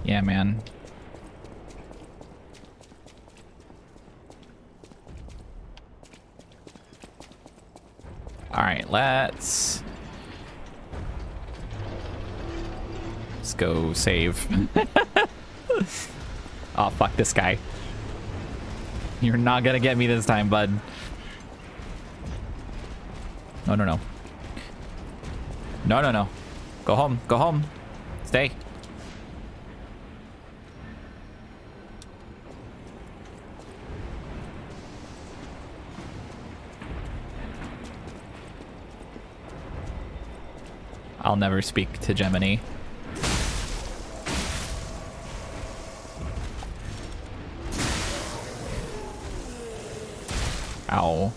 Yeah, man. All right, let's go save. Oh, fuck this guy. You're not gonna get me this time, bud. No, no, no. No, no, no. Go home. Go home. Stay. I'll never speak to Gemini. Ow.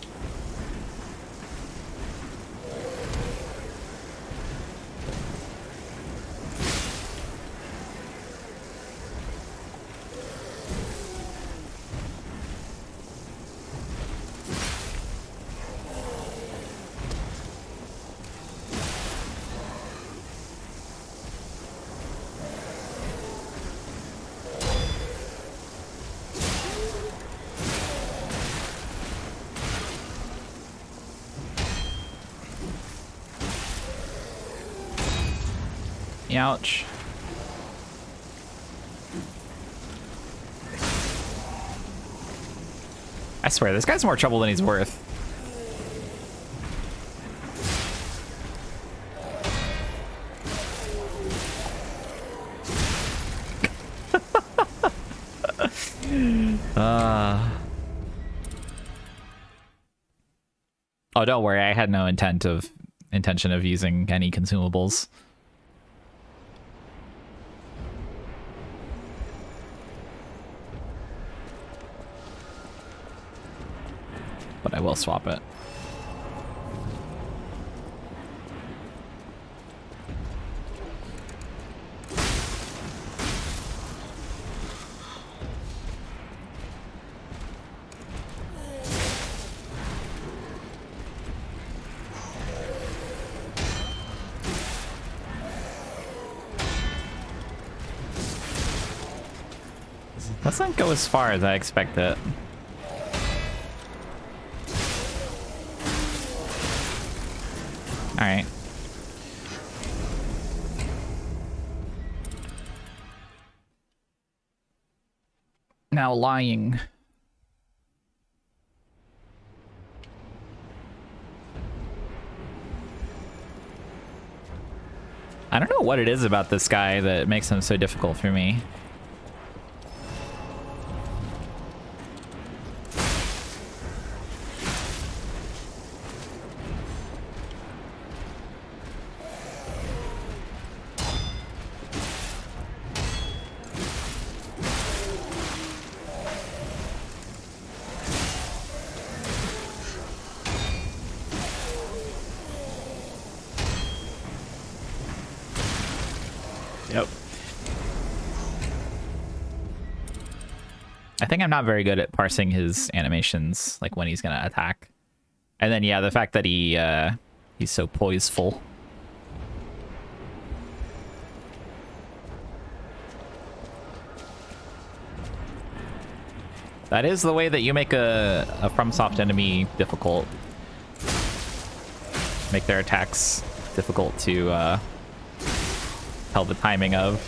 Ouch. I swear, this guy's more trouble than he's worth. Oh, don't worry. I had no intention of using any consumables. But I will swap it. Doesn't go as far as I expect it. All right. Now lying. I don't know what it is about this guy that makes him so difficult for me. I think I'm not very good at parsing his animations, like when he's gonna attack. And then yeah, the fact that he's so poiseful. That is the way that you make a FromSoft enemy difficult. Make their attacks difficult to tell the timing of.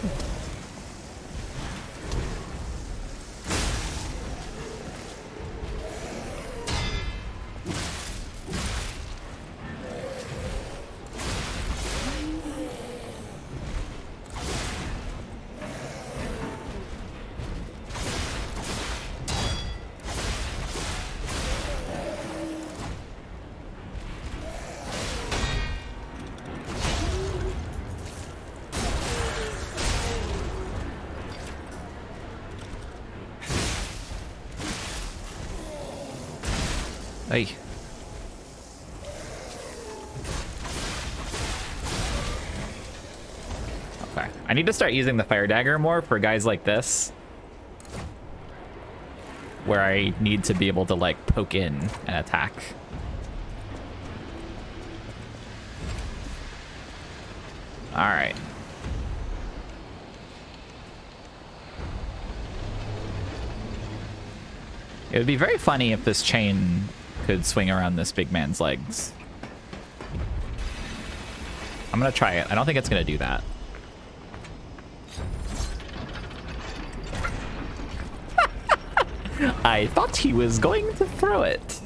Hey. Okay. I need to start using the fire dagger more for guys like this, where I need to be able to like poke in and attack. All right. It would be very funny if this chain could swing around this big man's legs. I'm gonna try it. I don't think it's gonna do that. I thought he was going to throw it.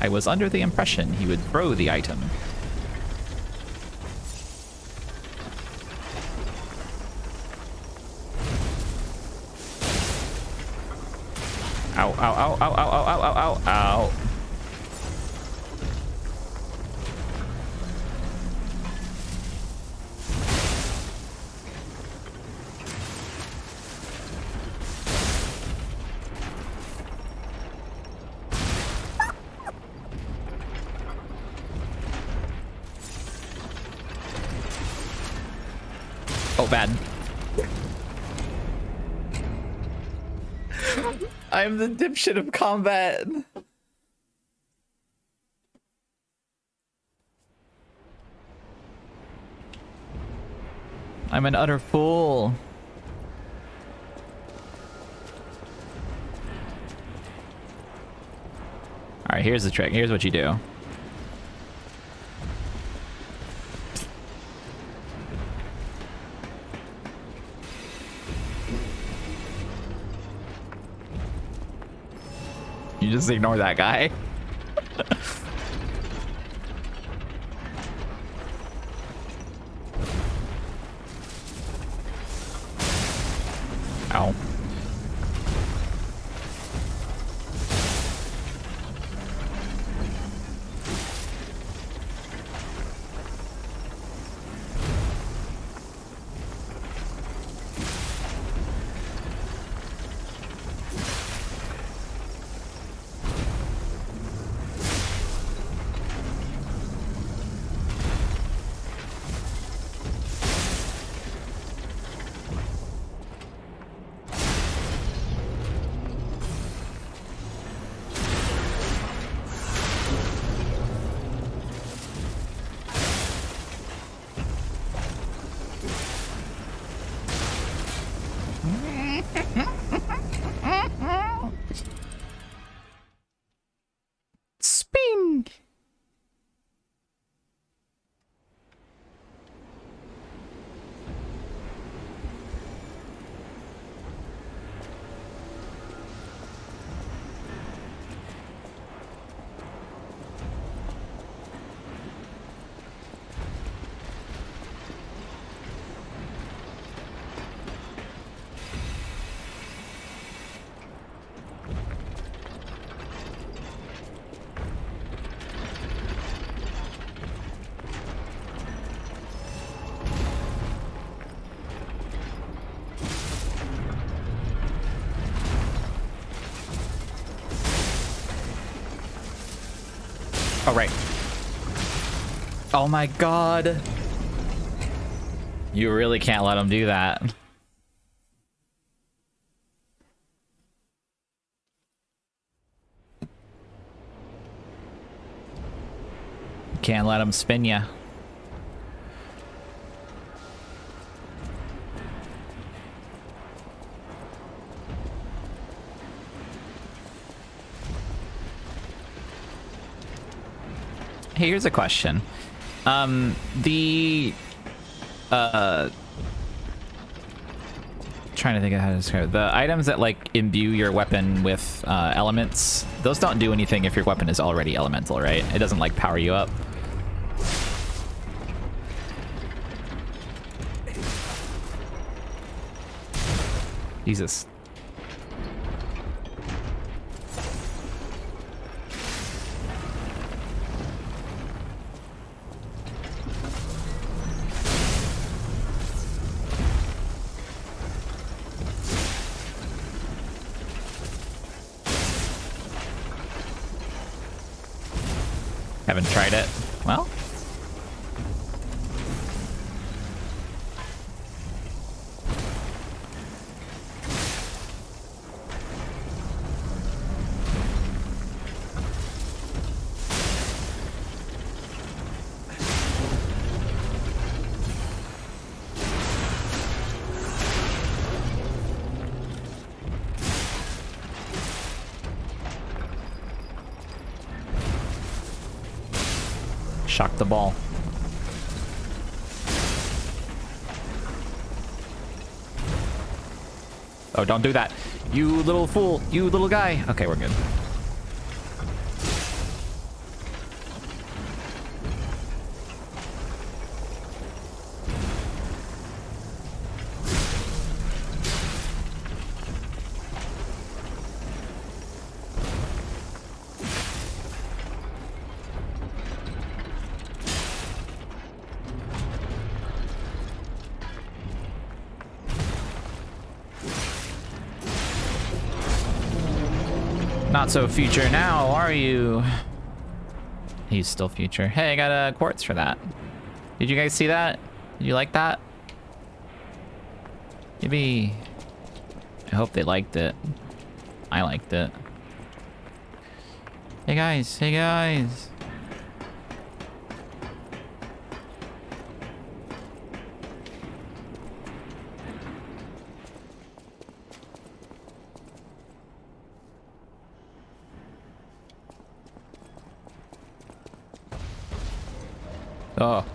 I was under the impression he would throw the item. Ow, ow, ow, ow, ow, ow, ow, ow, ow. Oh, bad. I'm the dipshit of combat. I'm an utter fool. All right, here's the trick. Here's what you do. You just ignore that guy. Ow. Oh, right. Oh my god. You really can't let him do that. Can't let him spin ya. Hey, here's a question. Trying to think of how to describe it. The items that like imbue your weapon with elements, those don't do anything if your weapon is already elemental, right? It doesn't like power you up. Jesus. Haven't tried it. Well. Shock the ball. Oh, don't do that. You little fool. You little guy. Okay, we're good. Not so future now, are you? He's still future. Hey, I got a quartz for that. Did you guys see that? Did you like that? Maybe... I hope they liked it. I liked it. Hey guys, hey guys. Oh.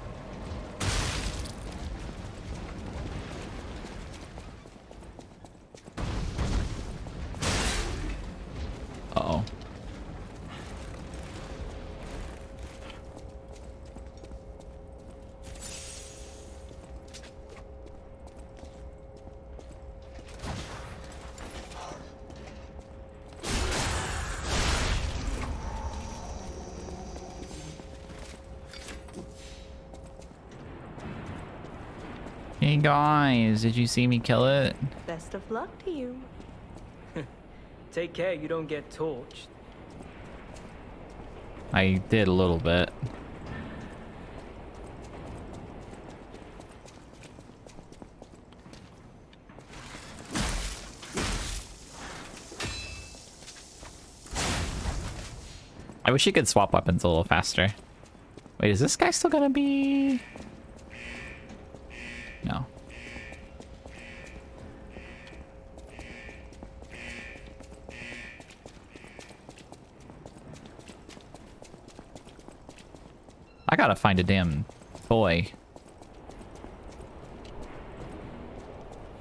Uh-oh. Hey guys, did you see me kill it? Best of luck to you. Take care you don't get torched. I did a little bit. I wish you could swap weapons a little faster. Wait, is this guy still gonna be... No. I gotta find a damn toy.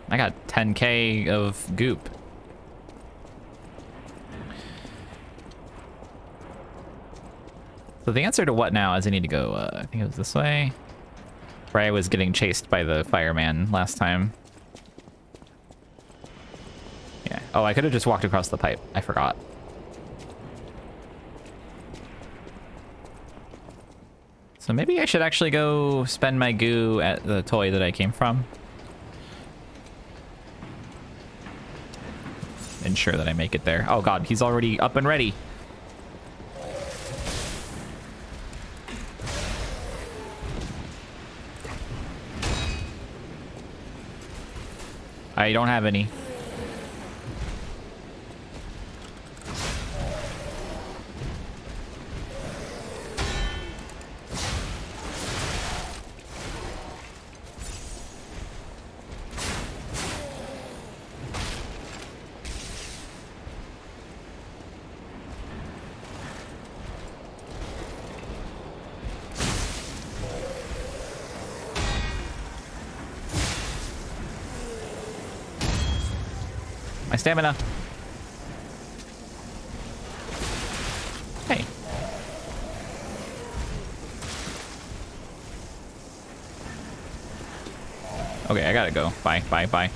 I got 10k of goop. So the answer to what now is I need to go, I think it was this way. Where I was getting chased by the fireman last time. Yeah. Oh, I could have just walked across the pipe. I forgot. So maybe I should actually go spend my goo at the toy that I came from. Ensure that I make it there. Oh god, he's already up and ready. I don't have any. My stamina. Hey. Okay, I gotta go. Bye, bye, bye.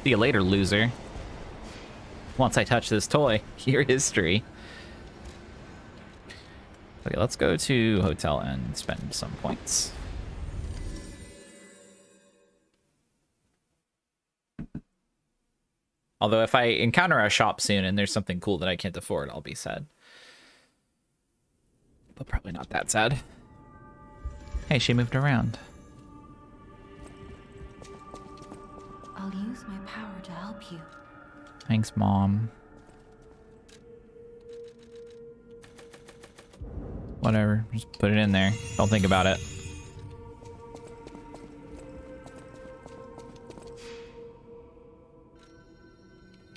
See you later, loser. Once I touch this toy, your history. Okay, let's go to hotel and spend some points. Although if I encounter a shop soon and there's something cool that I can't afford, I'll be sad. But probably not that sad. Hey, she moved around. I'll use my power to help you. Thanks, Mom. Whatever, just put it in there. Don't think about it.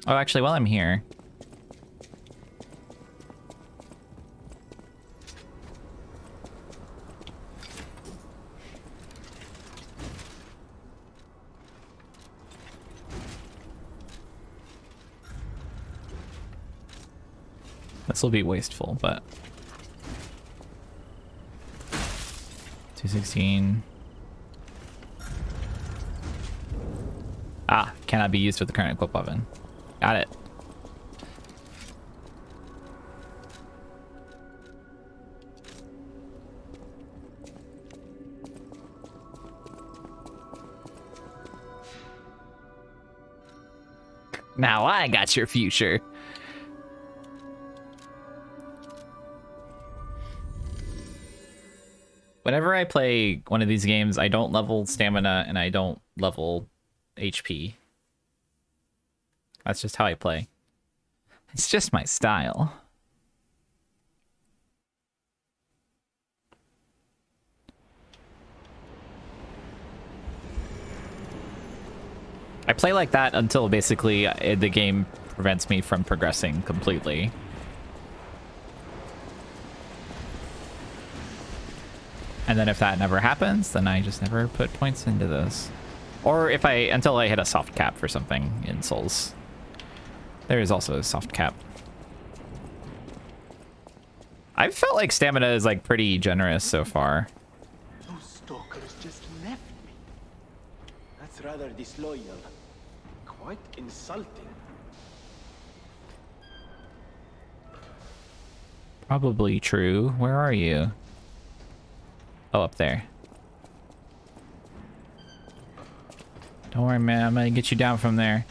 Oh, actually, while I'm here... This will be wasteful, but... 216... Ah, cannot be used with the current equip weapon. Got it. Now I got your future. Whenever I play one of these games, I don't level stamina and I don't level HP. That's just how I play. It's just my style. I play like that until basically the game prevents me from progressing completely. And then if that never happens, then I just never put points into this. Or if until I hit a soft cap for something in Souls. There is also a soft cap. I've felt like stamina is like pretty generous so far. Those stalkers just left me. That's rather disloyal. Quite insulting. Probably true. Where are you? Oh, up there. Don't worry, man. I'm gonna get you down from there.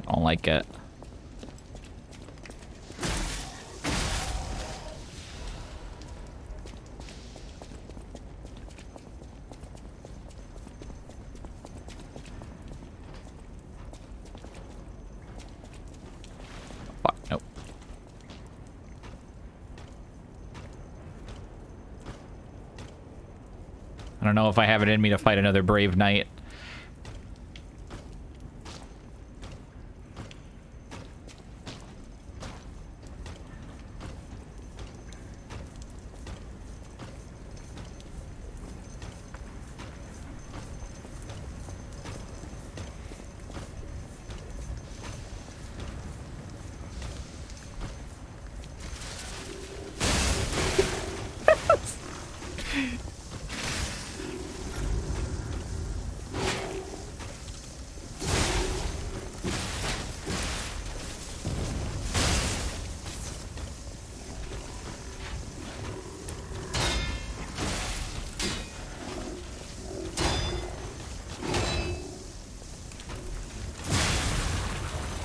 Don't like it. Fuck, nope. I don't know if I have it in me to fight another brave knight.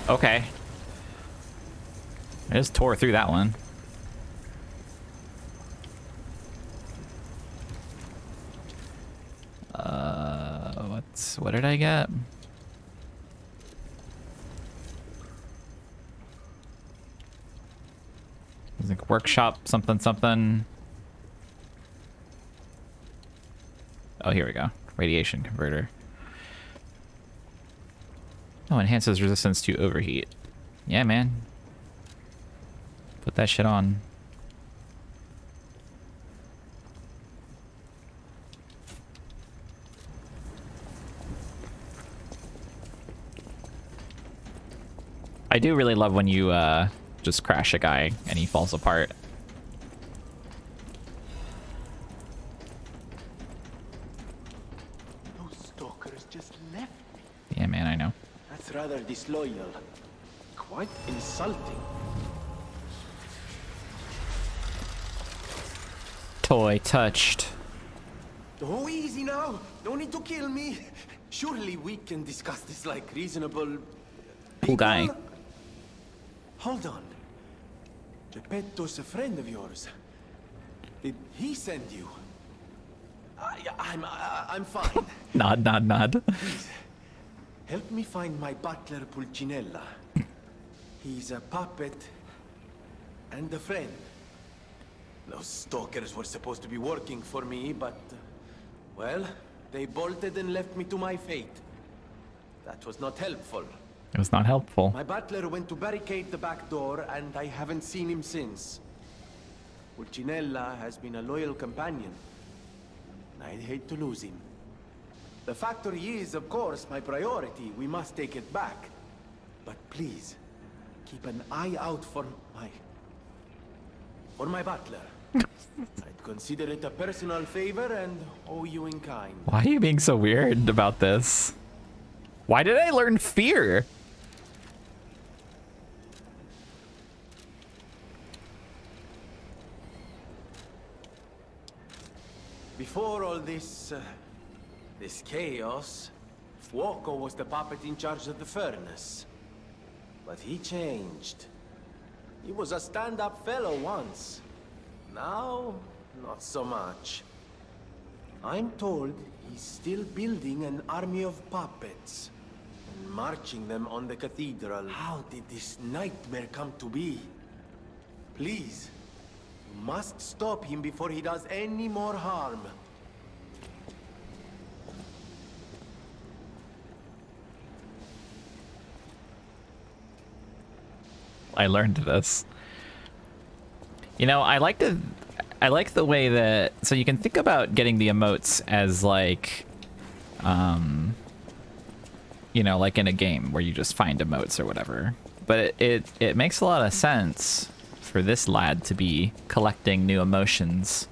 Okay. I just tore through that one. What did I get? It's like workshop something something. Oh, here we go. Radiation converter. Oh, enhances resistance to overheat. Yeah, man. Put that shit on. I do really love when you just crash a guy and he falls apart. Those stalkers just left me. Yeah, man, I know. That's rather disloyal. Quite insulting. Toy touched. Oh, easy now. No need to kill me. Surely we can discuss this like reasonable... Cool guy. Hold on. Geppetto's a friend of yours. Did he send you? I'm fine. Nod, nod, nod. Please, help me find my butler Pulcinella. He's a puppet and a friend. Those stalkers were supposed to be working for me, but... well, they bolted and left me to my fate. That was not helpful. It was not helpful. My butler went to barricade the back door, and I haven't seen him since. Pulcinella has been a loyal companion. I'd hate to lose him. The factory is, of course, my priority. We must take it back. But please, keep an eye out for my butler. I'd consider it a personal favor and owe you in kind. Why are you being so weird about this? Why did I learn fear? Before all this chaos, Fuoco was the puppet in charge of the furnace. But he changed. He was a stand-up fellow once. Now, not so much. I'm told he's still building an army of puppets and marching them on the cathedral. How did this nightmare come to be? Please, you must stop him before he does any more harm. I learned this. You know, I like the way that, so you can think about getting the emotes as like, you know, like in a game where you just find emotes or whatever. But it makes a lot of sense for this lad to be collecting new emotions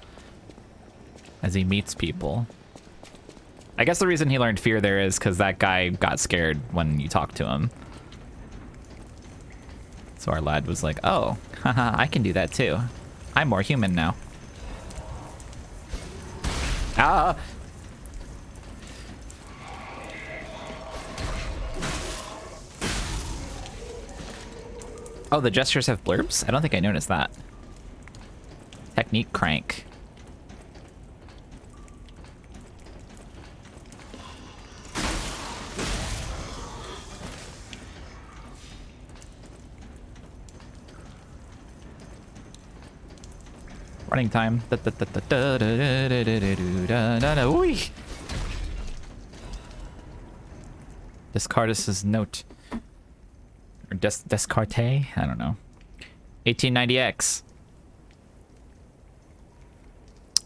as he meets people. I guess the reason he learned fear there is because that guy got scared when you talked to him. So our lad was like, oh, haha, I can do that too. I'm more human now. Ah! Oh, the gestures have blurbs? I don't think I noticed that. Technique crank. Running time. Descartes' note. Or Descartes? I don't know. 1890X.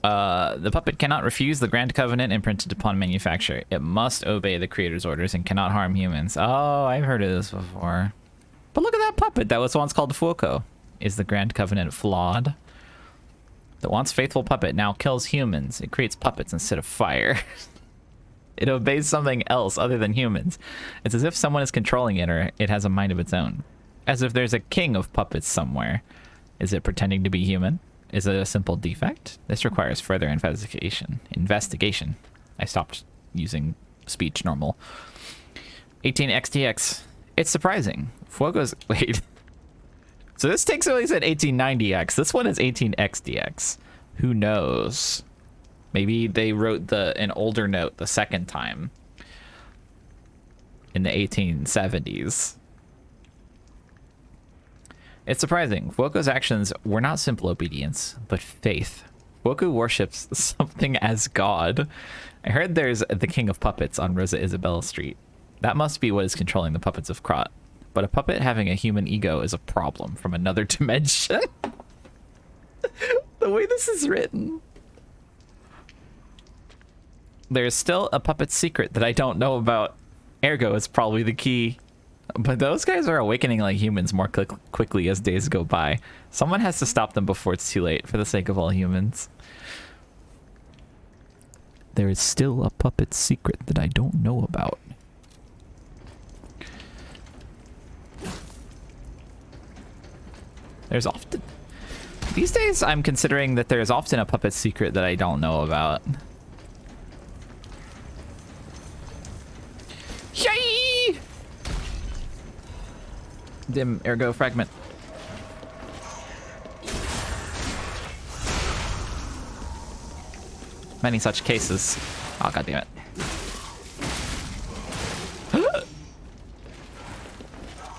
The puppet cannot refuse the Grand Covenant imprinted upon manufacture. It must obey the creator's orders and cannot harm humans. Oh, I've heard of this before. But look at that puppet that was once called Fuoco. Is the Grand Covenant flawed? The once faithful puppet now kills humans. It creates puppets instead of fire. It obeys something else other than humans. It's as if someone is controlling it or it has a mind of its own. As if there's a king of puppets somewhere. Is it pretending to be human? Is it a simple defect? This requires further investigation. I stopped using speech normal. 18XTX. It's surprising. Fuoco's... Wait. So this takes place at 1890X. This one is 18XDX. Who knows? Maybe they wrote an older note the second time in the 1870s. It's surprising. Fuoco's actions were not simple obedience, but faith. Fuoco worships something as God. I heard there's the King of Puppets on Rosa Isabella Street. That must be what is controlling the puppets of Krat. But a puppet having a human ego is a problem from another dimension. The way this is written. There's still a puppet secret that I don't know about. Ergo is probably the key. But those guys are awakening like humans more quickly as days go by. Someone has to stop them before it's too late, for the sake of all humans. There is still a puppet secret that I don't know about. There's often... These days, I'm considering that there's often a puppet secret that I don't know about. Yay! Dim ergo fragment. Many such cases. Oh, god damn it.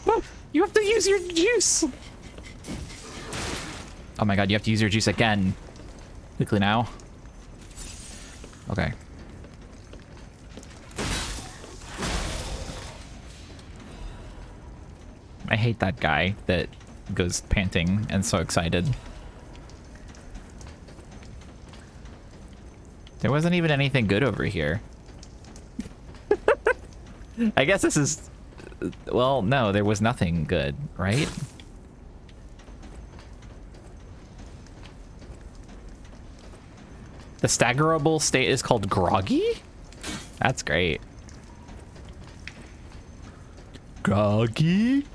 Whoa, you have to use your juice. Oh my god, you have to use your juice again. Quickly now. Okay. I hate that guy that goes panting and so excited. There wasn't even anything good over here. I guess this is... Well, no, there was nothing good, right? The staggerable state is called groggy? That's great. Groggy?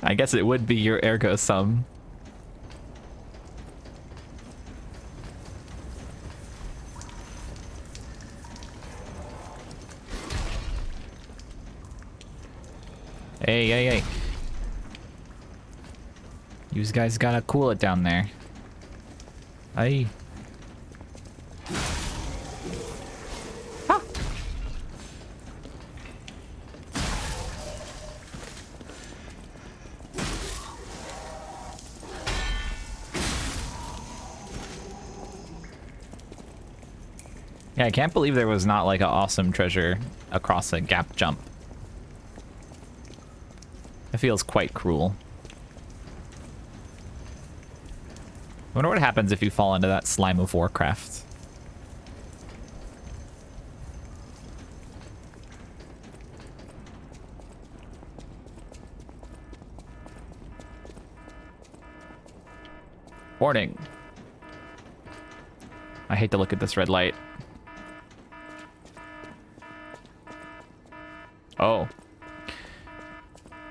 I guess it would be your ergo sum. Hey, hey, hey. You guys gotta cool it down there. Hey. Ah. Yeah, I can't believe there was not like an awesome treasure across a gap jump. It feels quite cruel. I wonder what happens if you fall into that slime of Warcraft. Warning. I hate to look at this red light. Oh.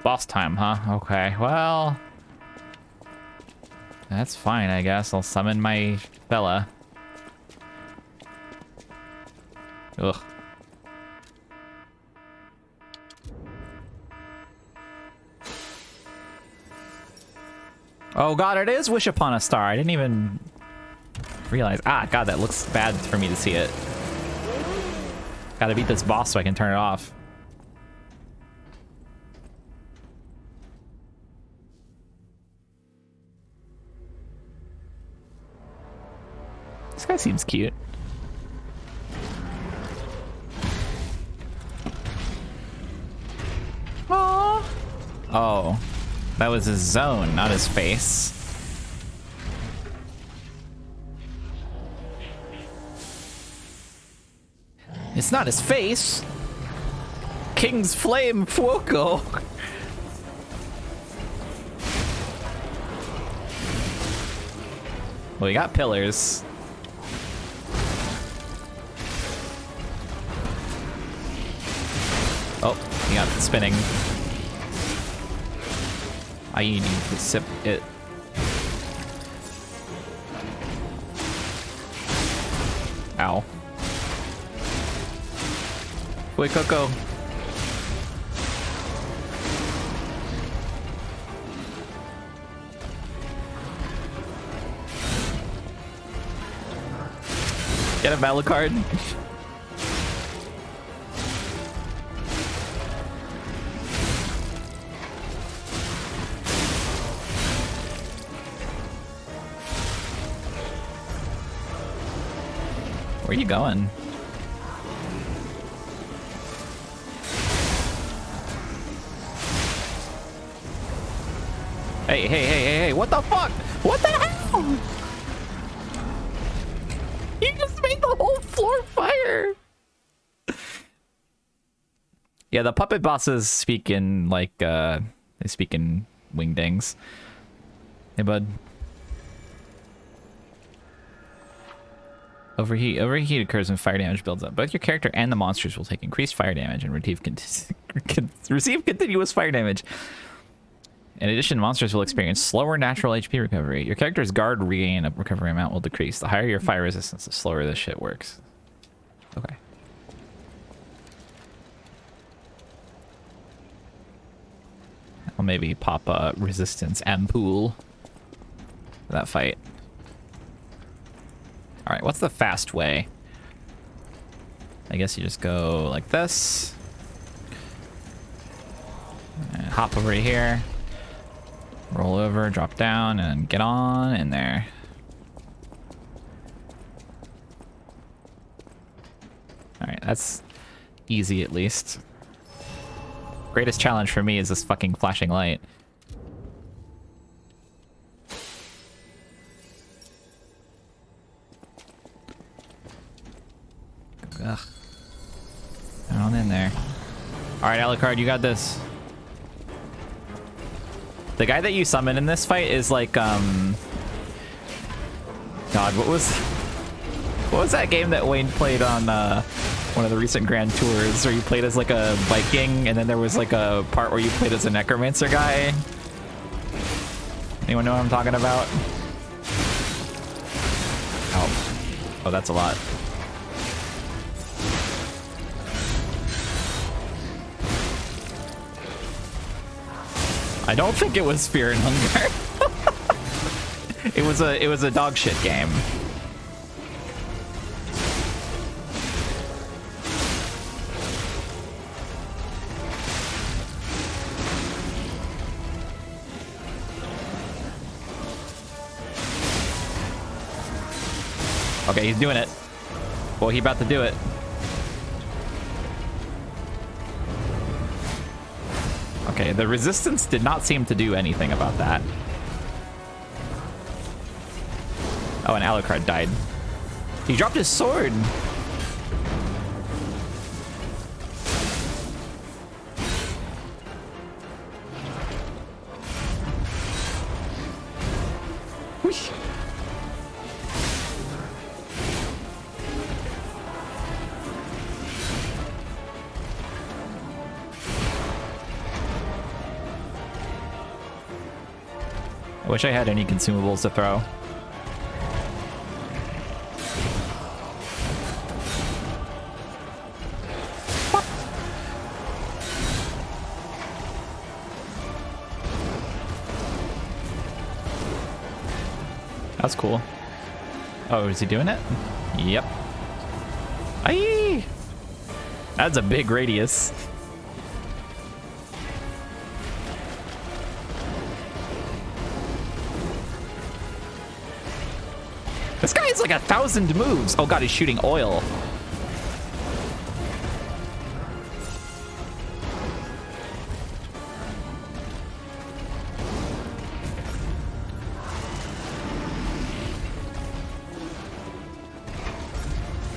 Boss time, huh? Okay, well... That's fine, I guess. I'll summon my fella. Ugh. Oh god, it is Wish Upon a Star. I didn't even realize. Ah, god, that looks bad for me to see it. Gotta beat this boss so I can turn it off. This guy seems cute. Aww. Oh, that was his zone, not his face. It's not his face. King's Flame Fuoco. Well, we got pillars. Oh, he got spinning. I need to sip it. Ow. Wait, Coco. Get a Alucard. Where are you going? Hey, what the fuck? What the hell? You just made the whole floor fire. Yeah, the puppet bosses speak in like they speak in wingdings. Hey bud. Overheat occurs when fire damage builds up. Both your character and the monsters will take increased fire damage and receive continuous fire damage. In addition, monsters will experience slower natural HP recovery. Your character's guard regain recovery amount will decrease. The higher your fire resistance, the slower this shit works. Okay. I'll maybe pop a resistance ampoule for that fight. Alright, what's the fast way? I guess you just go like this. And hop over here. Roll over, drop down, and get on in there. Alright, that's easy at least. Greatest challenge for me is this fucking flashing light. Ugh. Down in there. Alright, Alucard, you got this. The guy that you summon in this fight is like, God, what was that game that Wayne played on one of the recent Grand Tours, where you played as like a Viking, and then there was like a part where you played as a Necromancer guy? Anyone know what I'm talking about? Oh, that's a lot. I don't think it was Fear and Hunger. It was a dog shit game. Okay, he's doing it. Well, he's about to do it. Okay, the resistance did not seem to do anything about that. Oh, and Alucard died. He dropped his sword. Whoosh. I wish I had any consumables to throw. That's cool. Oh, is he doing it? Yep. Aye! That's a big radius. This guy has like 1,000 moves. Oh god, he's shooting oil.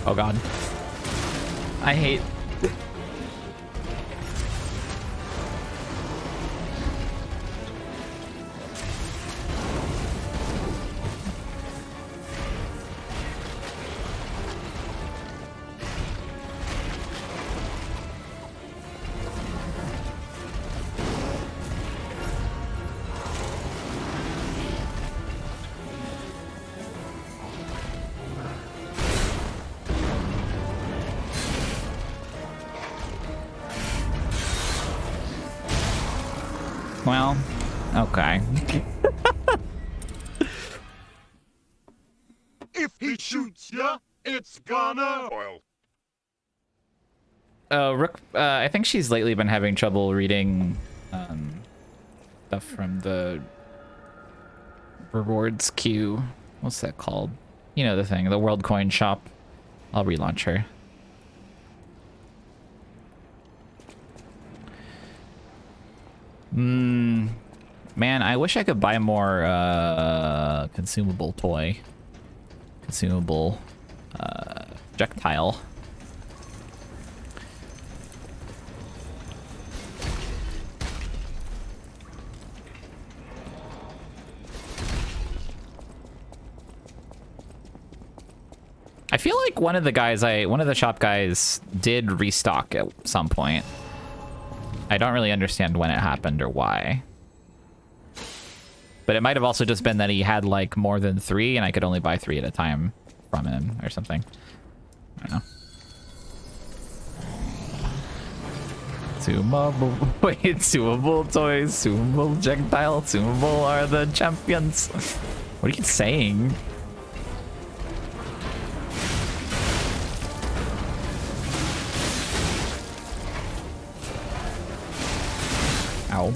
Oh god. I hate... Well, okay. If he shoots ya It's gonna boil. Rook, I think she's lately been having trouble reading stuff from the rewards queue. What's that called? You know the thing, the World Coin Shop. I'll relaunch her. Man, I wish I could buy more consumable toy. Consumable projectile. I feel like one of the shop guys did restock at some point. I don't really understand when it happened or why. But it might have also just been that he had like more than 3 and I could only buy 3 at a time from him or something. I don't know. Sumable, wait, sumable toys, sumable projectile, sumable are the champions. What are you saying? Ow.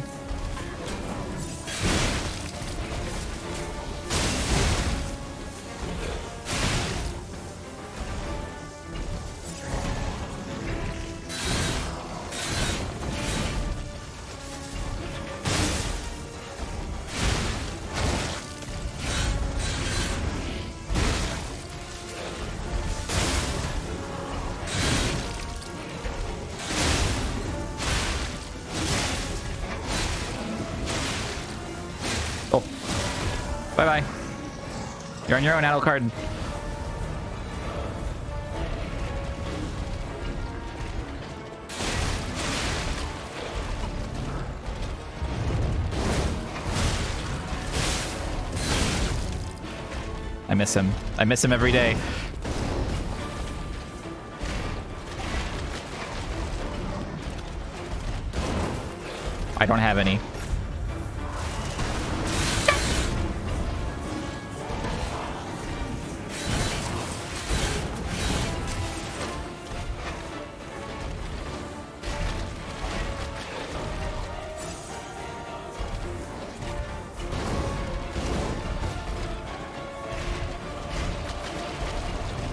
Bye-bye. You're on your own, Adelcard. I miss him. I miss him every day. I don't have any.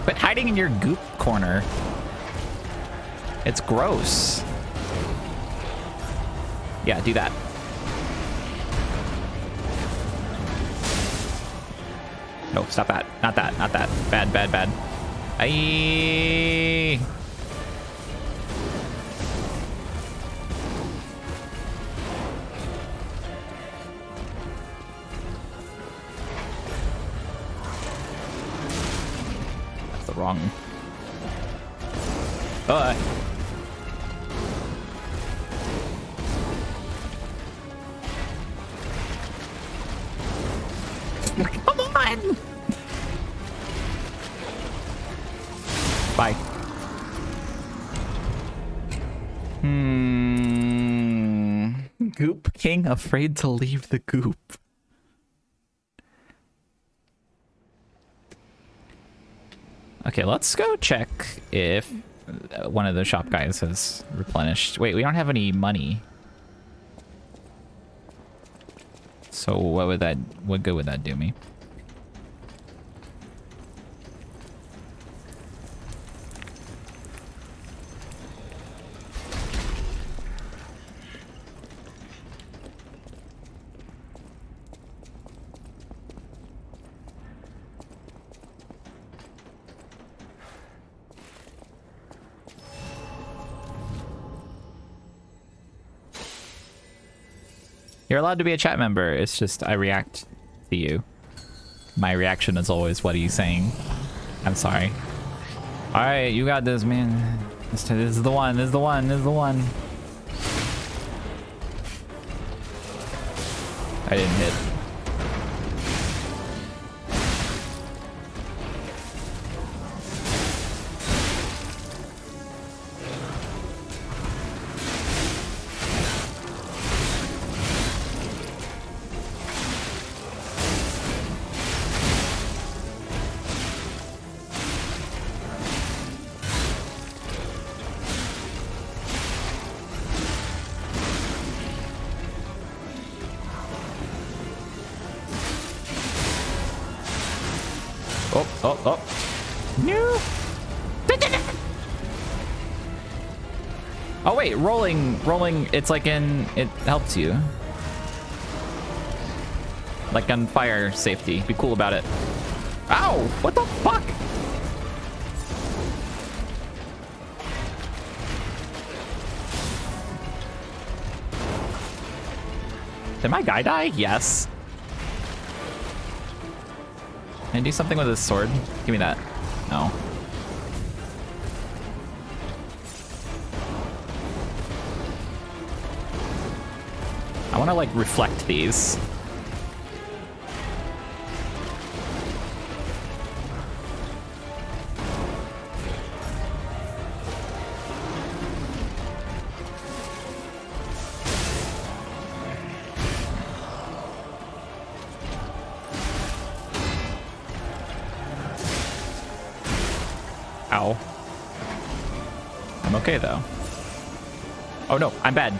Quit hiding in your goop corner. It's gross. Yeah, do that. No, stop that. Not that. Not that. Bad, bad, bad. Aye. That's the wrong. Come on! Bye. Goop King afraid to leave the goop. Okay, let's go check if one of the shop guys has replenished. Wait, we don't have any money. So what good would that do me? You're allowed to be a chat member. It's just I react to you. My reaction is always, what are you saying? I'm sorry. All right, you got this, man. This is the one. This is the one. This is the one. I didn't hit. Oh, oh, oh. No. Oh wait, rolling, it's like it helps you. Like on fire safety. Be cool about it. Ow! What the fuck? Did my guy die? Yes. Can I do something with his sword? Give me that. No. I want to like reflect these. Ow. I'm okay though. Oh no, I'm bad.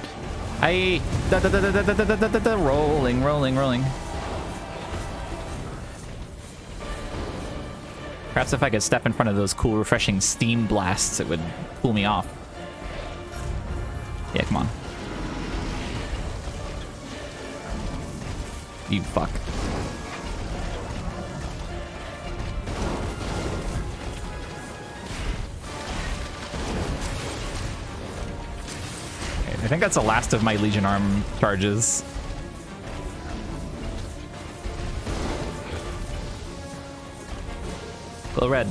Rolling. Perhaps if I could step in front of those cool, refreshing steam blasts, it would cool me off. Yeah, come on. You fuck. I think that's the last of my Legion Arm charges. Glow red.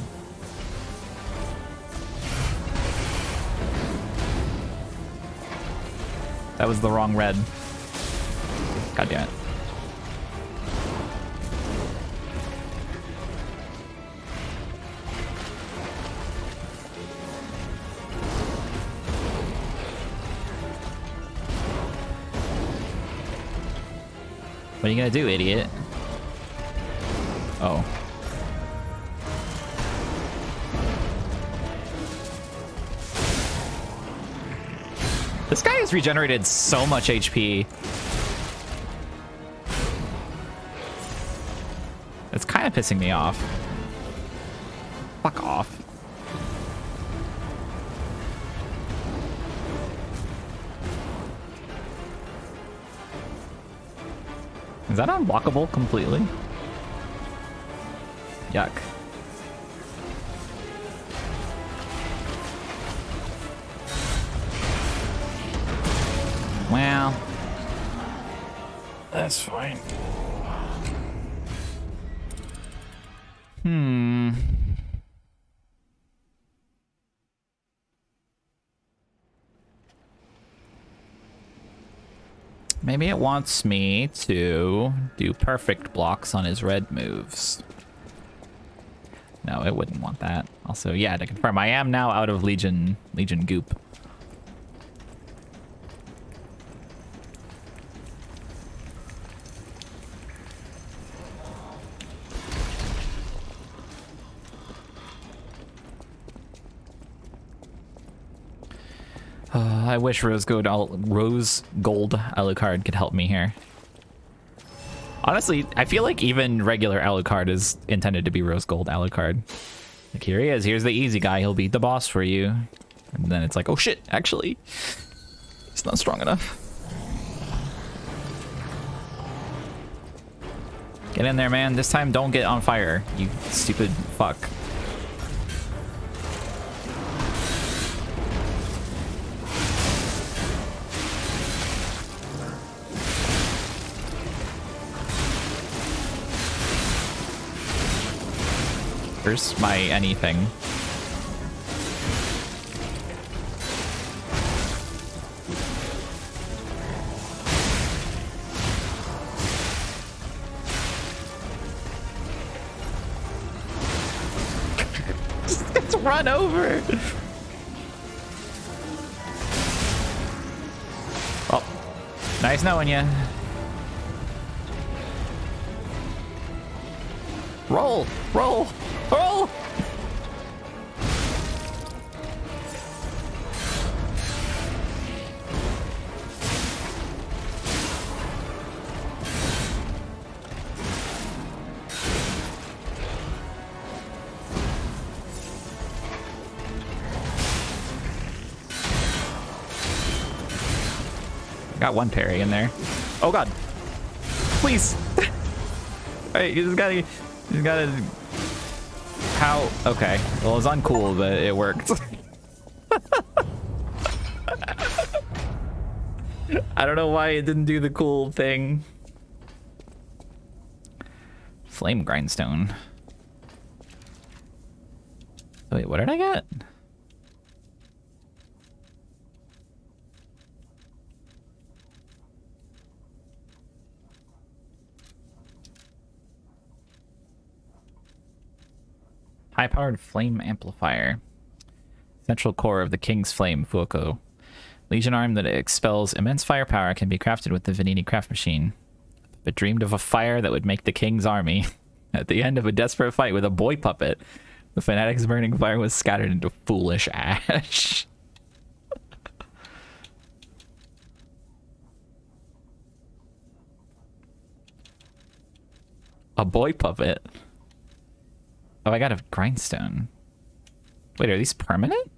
That was the wrong red. God damn it. What are you gonna do, idiot? Oh. This guy has regenerated so much HP. It's kind of pissing me off. Fuck off. Is that unblockable completely? Yuck. Well, that's fine. Maybe it wants me to do perfect blocks on his red moves. No, it wouldn't want that. Also, yeah, to confirm, I am now out of Legion goop. I wish Rose Gold Alucard could help me here. Honestly, I feel like even regular Alucard is intended to be Rose Gold Alucard. Like, here he is. Here's the easy guy. He'll beat the boss for you. And then it's like, oh shit, actually, it's not strong enough. Get in there, man. This time, don't get on fire, you stupid fuck. Where's my anything? Let's run over. Well, nice knowing you. Roll, roll, roll. Got one parry in there. Oh god. Please. Alright, you just gotta how okay. Well, it was uncool, but it worked. I don't know why it didn't do the cool thing. Flame grindstone. Wait, what did I get? High-powered flame amplifier. Central core of the King's Flame, Fuoco. Legion arm that expels immense firepower can be crafted with the Venini craft machine. But dreamed of a fire that would make the King's army. At the end of a desperate fight with a boy puppet, the fanatic's burning fire was scattered into foolish ash. A boy puppet? Oh, I got a grindstone. Wait, are these permanent?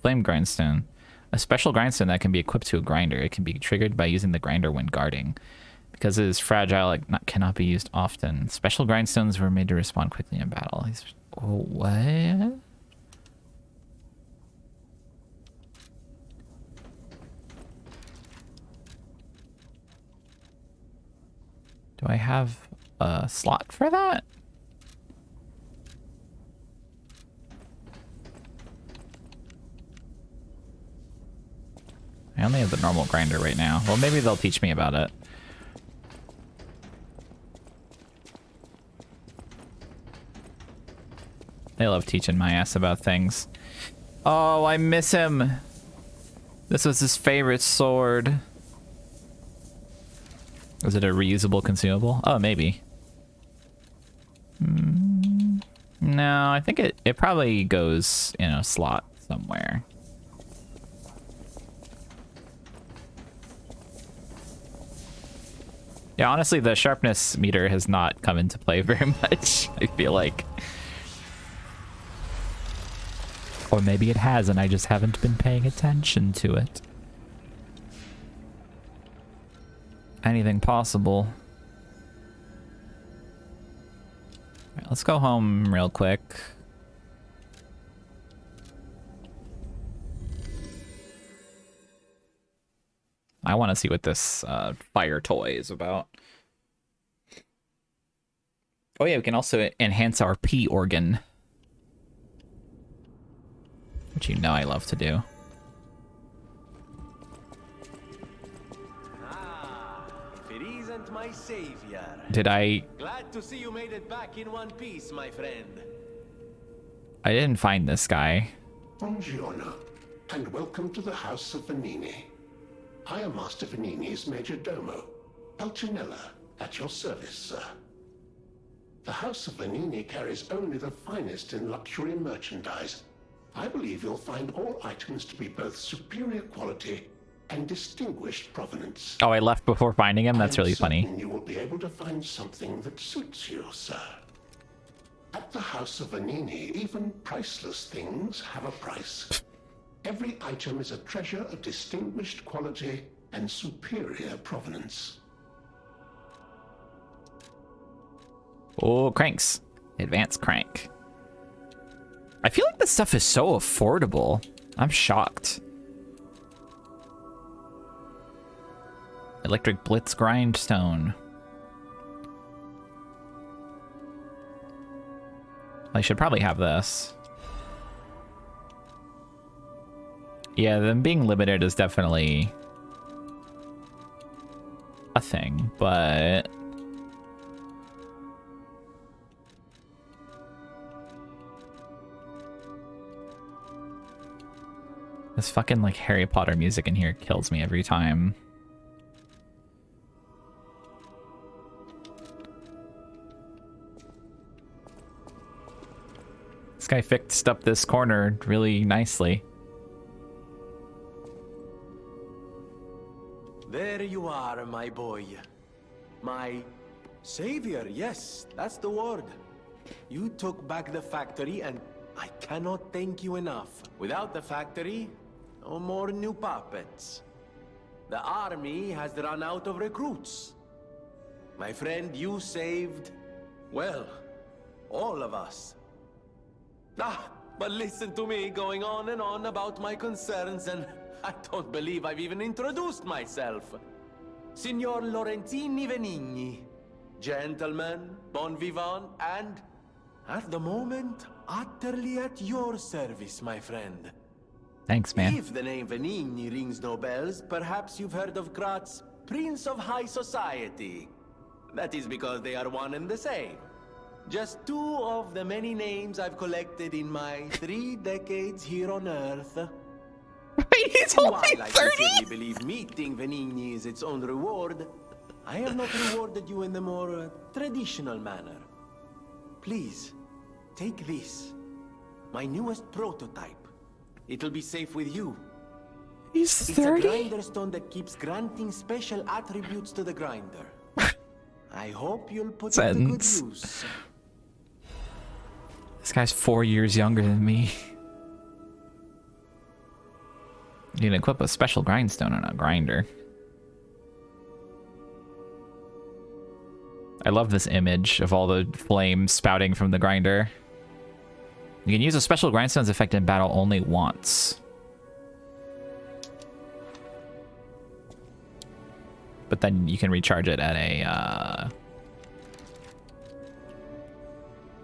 Flame grindstone. A special grindstone that can be equipped to a grinder. It can be triggered by using the grinder when guarding. Because it is fragile, it cannot be used often. Special grindstones were made to respond quickly in battle. Oh, what? Do I have a slot for that? I only have the normal grinder right now. Well, maybe they'll teach me about it. They love teaching my ass about things. Oh, I miss him. This was his favorite sword. Was it a reusable consumable? Oh, maybe. No, I think it probably goes in a slot somewhere. Yeah, honestly, the sharpness meter has not come into play very much, I feel like. Or maybe it has and I just haven't been paying attention to it. Anything possible. All right, let's go home real quick. I want to see what this fire toy is about. Oh yeah, we can also enhance our pee organ. Which you know I love to do. If it isn't my savior. Did I... Glad to see you made it back in one piece, my friend. I didn't find this guy. Buongiorno, and welcome to the House of Venini. I am Master Venini's Major Domo, Pulcinella, at your service, sir. The House of Venini carries only the finest in luxury merchandise. I believe you'll find all items to be both superior quality and distinguished provenance. Oh, I left before finding him? That's really funny. You will be able to find something that suits you, sir. At the House of Venini, even priceless things have a price. Every item is a treasure of distinguished quality and superior provenance. Oh, cranks. Advanced crank. I feel like this stuff is so affordable. I'm shocked. Electric Blitz Grindstone. I should probably have this. Yeah, them being limited is definitely a thing, but... This fucking, like, Harry Potter music in here kills me every time. This guy fixed up this corner really nicely. There you are, my boy. My savior, yes, that's the word. You took back the factory and I cannot thank you enough. Without the factory, no more new puppets. The army has run out of recruits. My friend, you saved, well, all of us. But listen to me going on and on about my concerns, and I don't believe I've even introduced myself. Signor Lorenzini Venigni. Gentleman, bon vivant, and, at the moment, utterly at your service, my friend. Thanks, man. If the name Venigni rings no bells, perhaps you've heard of Graz's Prince of High Society. That is because they are one and the same. Just two of the many names I've collected in my 3 decades here on Earth. He's only 30? I sincerely believe meeting Venigni is its own reward, I have not rewarded you in the more traditional manner. Please, take this. My newest prototype. It'll be safe with you. He's 30? It's a grinder stone that keeps granting special attributes to the grinder. I hope you'll put it to good use. This guy's 4 years younger than me. You can equip a special grindstone on a grinder. I love this image of all the flames spouting from the grinder. You can use a special grindstone's effect in battle only once. But then you can recharge it at a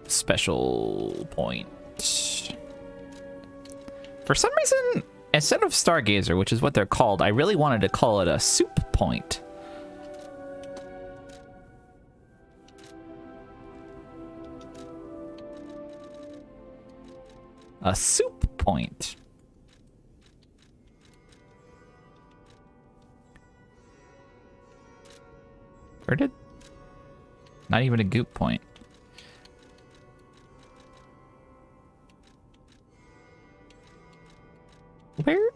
special point. For some reason, instead of Stargazer, which is what they're called, I really wanted to call it a soup point. A soup point. Where did... Not even a goop point. Where?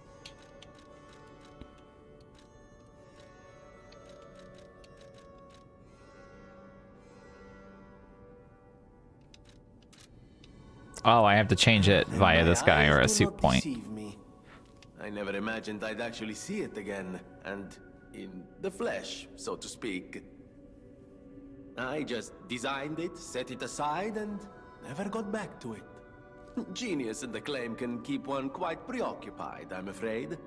Oh, I have to change it via this guy or a soup point. I never imagined I'd actually see it again, and in the flesh, so to speak. I just designed it, set it aside, and never got back to it. Genius and acclaim can keep one quite preoccupied, I'm afraid.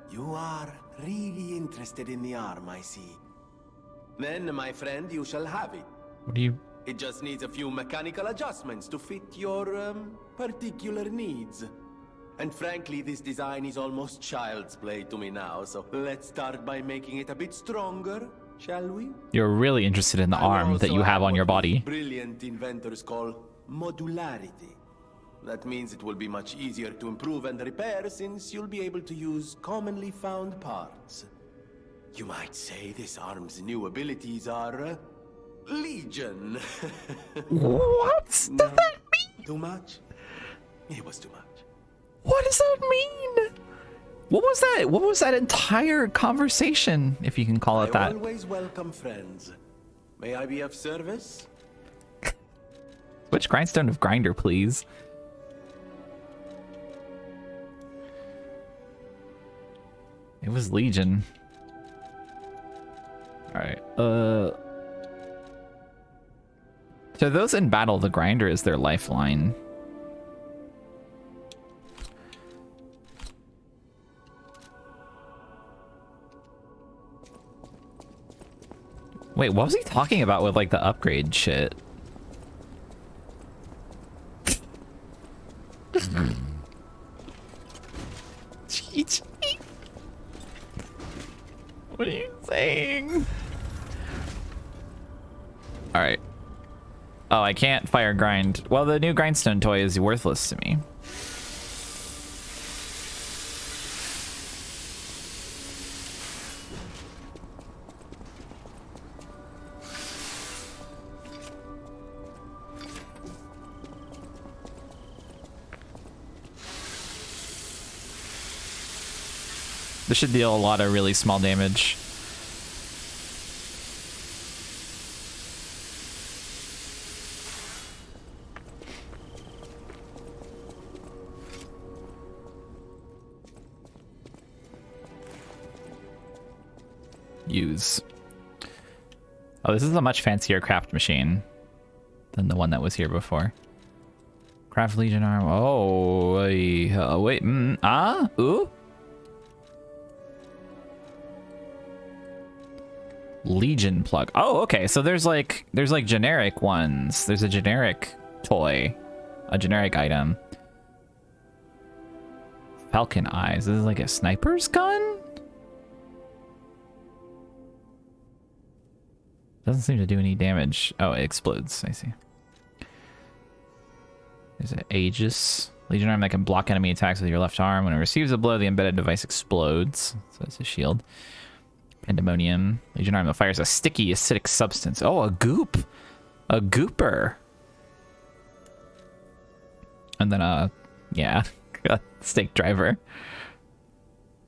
You are really interested in the arm, I see. Then, my friend, you shall have it. What do you... It just needs a few mechanical adjustments to fit your, particular needs. And frankly, this design is almost child's play to me now, so let's start by making it a bit stronger, shall we? You're really interested in the arm that you have on your body. Brilliant inventors call modularity. That means it will be much easier to improve and repair since you'll be able to use commonly found parts. You might say this arm's new abilities are... Legion. What does that mean? Too much? It was too much. What does that mean? What was that? What was that entire conversation, if you can call it that? I always welcome friends. May I be of service? Which grindstone of grinder, please? It was Legion. All right. So those in battle, the grinder is their lifeline. Wait, what was he talking about with like the upgrade shit? What are you saying? All right. Oh, I can't fire grind. Well, the new grindstone toy is worthless to me. This should deal a lot of really small damage. use. Oh, this is a much fancier craft machine than the one that was here before. Craft Legion arm. Oh, wait. Ooh. Legion plug. Oh, okay. So there's like generic ones. There's a generic toy, a generic item. Falcon eyes. This is like a sniper's gun? Doesn't seem to do any damage. Oh, it explodes. I see. There's an Aegis. Legion arm that can block enemy attacks with your left arm. When it receives a blow, the embedded device explodes. So it's a shield. Pandemonium. Legion arm that fires a sticky acidic substance. Oh, a goop. A gooper. And then yeah, a stake driver.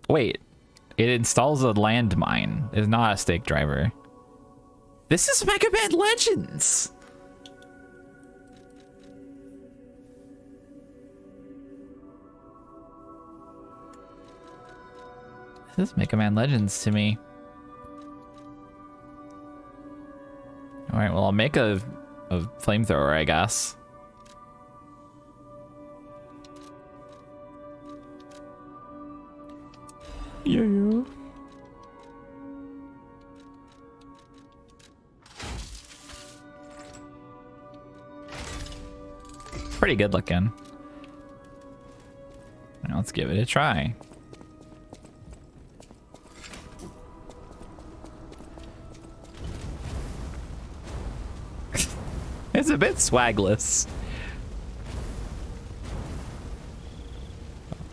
Wait, it installs a landmine. It's not a stake driver. This is Mega Man Legends. This is Mega Man Legends to me. Alright, well, I'll make a flamethrower, I guess. Yeah. Pretty good looking. Now let's give it a try. It's a bit swagless.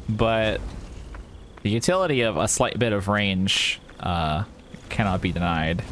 But the utility of a slight bit of range cannot be denied.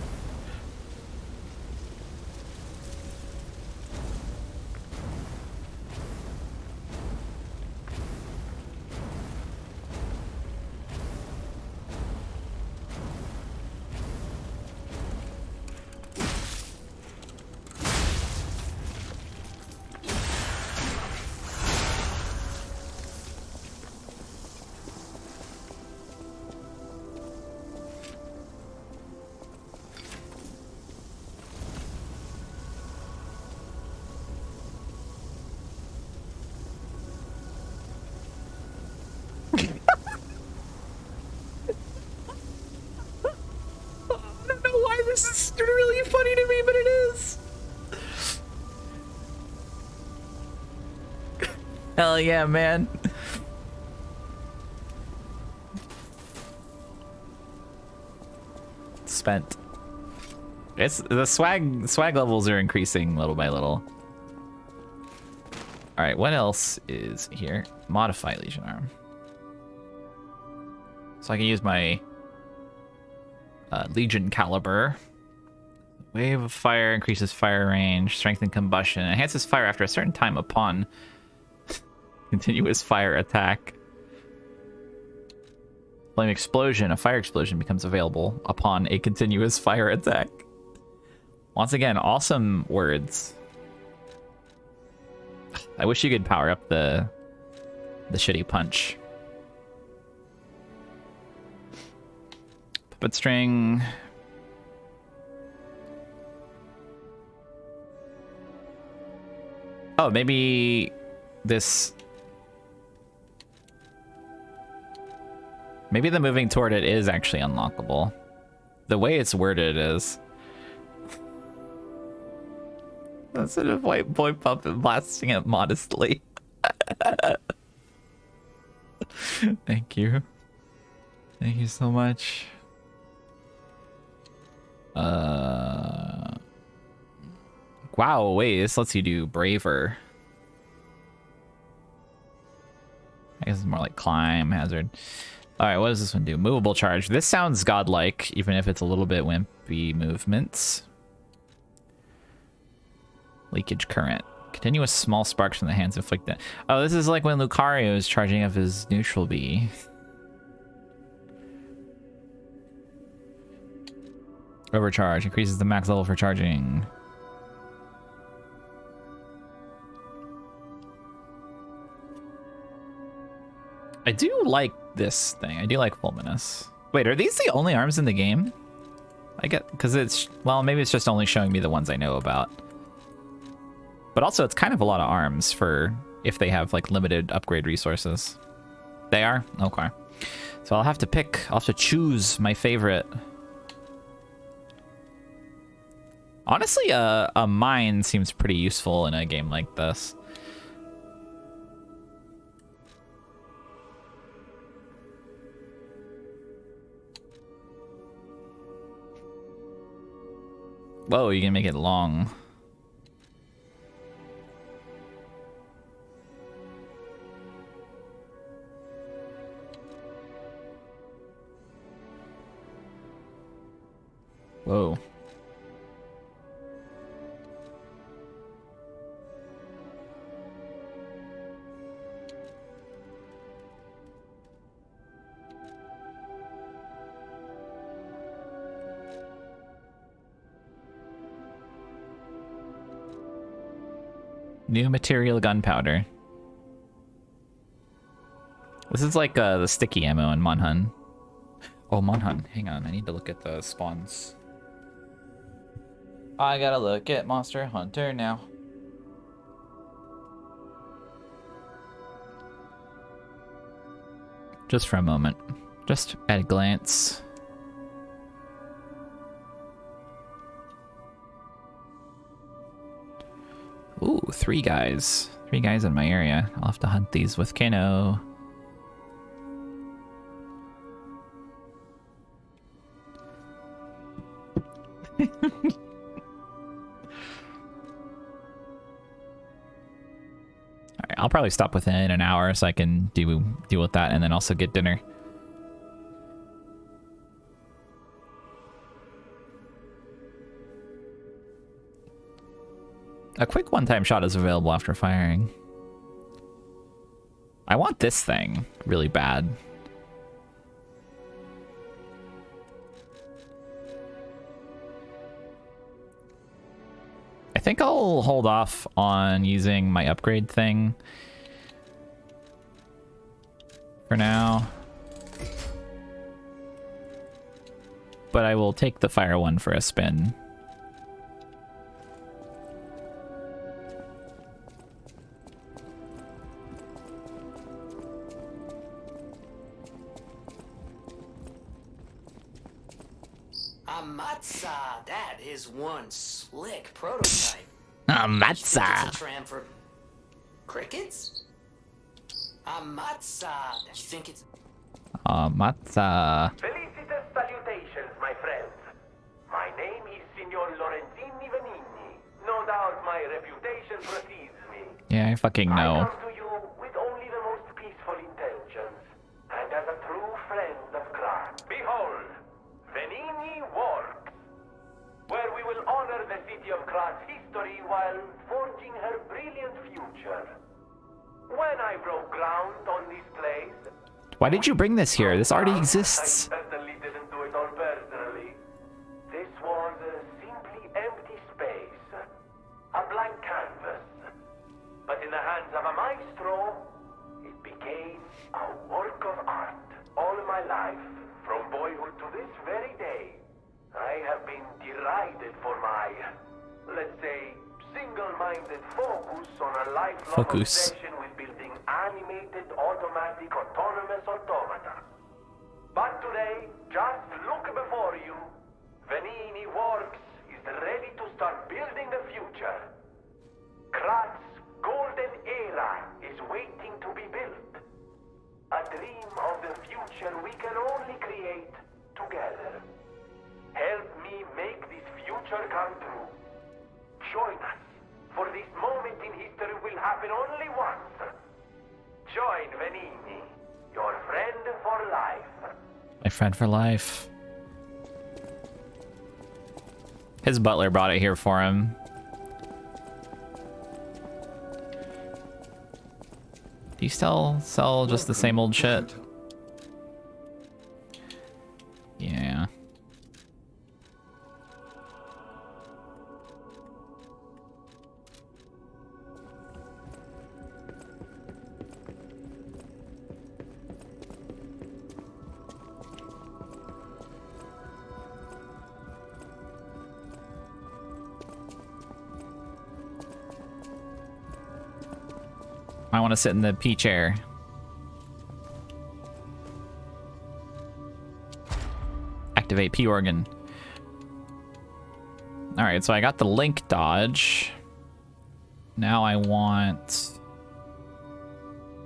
Hell yeah, man. Spent. It's the swag levels are increasing little by little. All right, what else is here? Modify Legion arm. So I can use my Legion caliber. Wave of fire increases fire range, strength and combustion, enhances fire after a certain time upon continuous fire attack. Flame explosion, a fire explosion becomes available upon a continuous fire attack. Once again, awesome words. I wish you could power up the shitty punch. Puppet string. Oh, maybe this... Maybe the moving toward it is actually unlockable. The way it's worded is. That's sort of white boy puppet blasting it modestly. Thank you. Thank you so much. Wow, wait, this lets you do braver. I guess it's more like climb hazard. All right, what does this one do? Movable charge. This sounds godlike, even if it's a little bit wimpy movements. Leakage current. Continuous small sparks from the hands inflict that. Oh, this is like when Lucario is charging up his neutral B. Overcharge. Increases the max level for charging. I do like this thing. I do like Fulminous. Wait, are these the only arms in the game? I get, because it's, well, maybe it's just only showing me the ones I know about. But also, it's kind of a lot of arms for if they have like limited upgrade resources. They are? Okay. So I'll have to choose my favorite. Honestly, a mine seems pretty useful in a game like this. Whoa, you can make it long. Whoa. New material gunpowder. This is like the sticky ammo in Monhun. Oh, Monhun. Hang on, I need to look at the spawns. I gotta look at Monster Hunter now. Just for a moment. Just at a glance. Ooh, 3 guys. 3 guys in my area. I'll have to hunt these with Kano. Alright, I'll probably stop within an hour so I can deal with that and then also get dinner. A quick one-time shot is available after firing. I want this thing really bad. I think I'll hold off on using my upgrade thing for now. But I will take the fire one for a spin. Amatsa, that is one slick prototype. Amatsa. It's a tram for crickets? Amatsa. You think it's Amatsa. Felicitous salutations, my friends. My name is Signor Lorenzini Venini. No doubt my reputation precedes me. Yeah, I fucking know. I come to you with only the most peaceful intentions, and as a true friend of Krat. Behold, Venini Works, where we will honor the city of Krat's history while forging her brilliant future. When I broke ground on this place, Why did you bring this here? This already exists. I certainly didn't do it all personally. This was a simply empty space, a blank canvas. But in the hands of a maestro, it became a work of art. All my life, from boyhood to this very day, I have been derided for my, let's say, single-minded focus on a lifelong obsession with building animated, automatic, autonomous automata. But today, just look before you. Venini Works is ready to start building the future. Krat's golden era is waiting to be built. A dream of the future we can only create together. Help me make this future come true. Join us, for this moment in history will happen only once. Join Venini, your friend for life. My friend for life. His butler brought it here for him. Do you still sell just the same old shit? Yeah. I want to sit in the P chair. Activate P organ. Alright, so I got the link dodge. Now I want...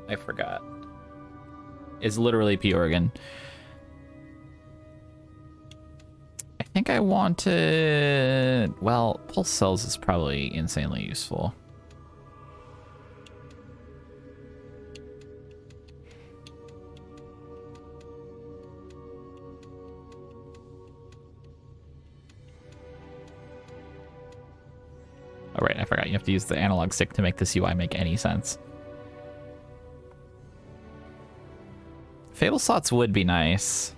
I forgot. It's literally P organ. I think I wanted... Well, pulse cells is probably insanely useful. Oh, right, I forgot. You have to use the analog stick to make this UI make any sense. Fable slots would be nice.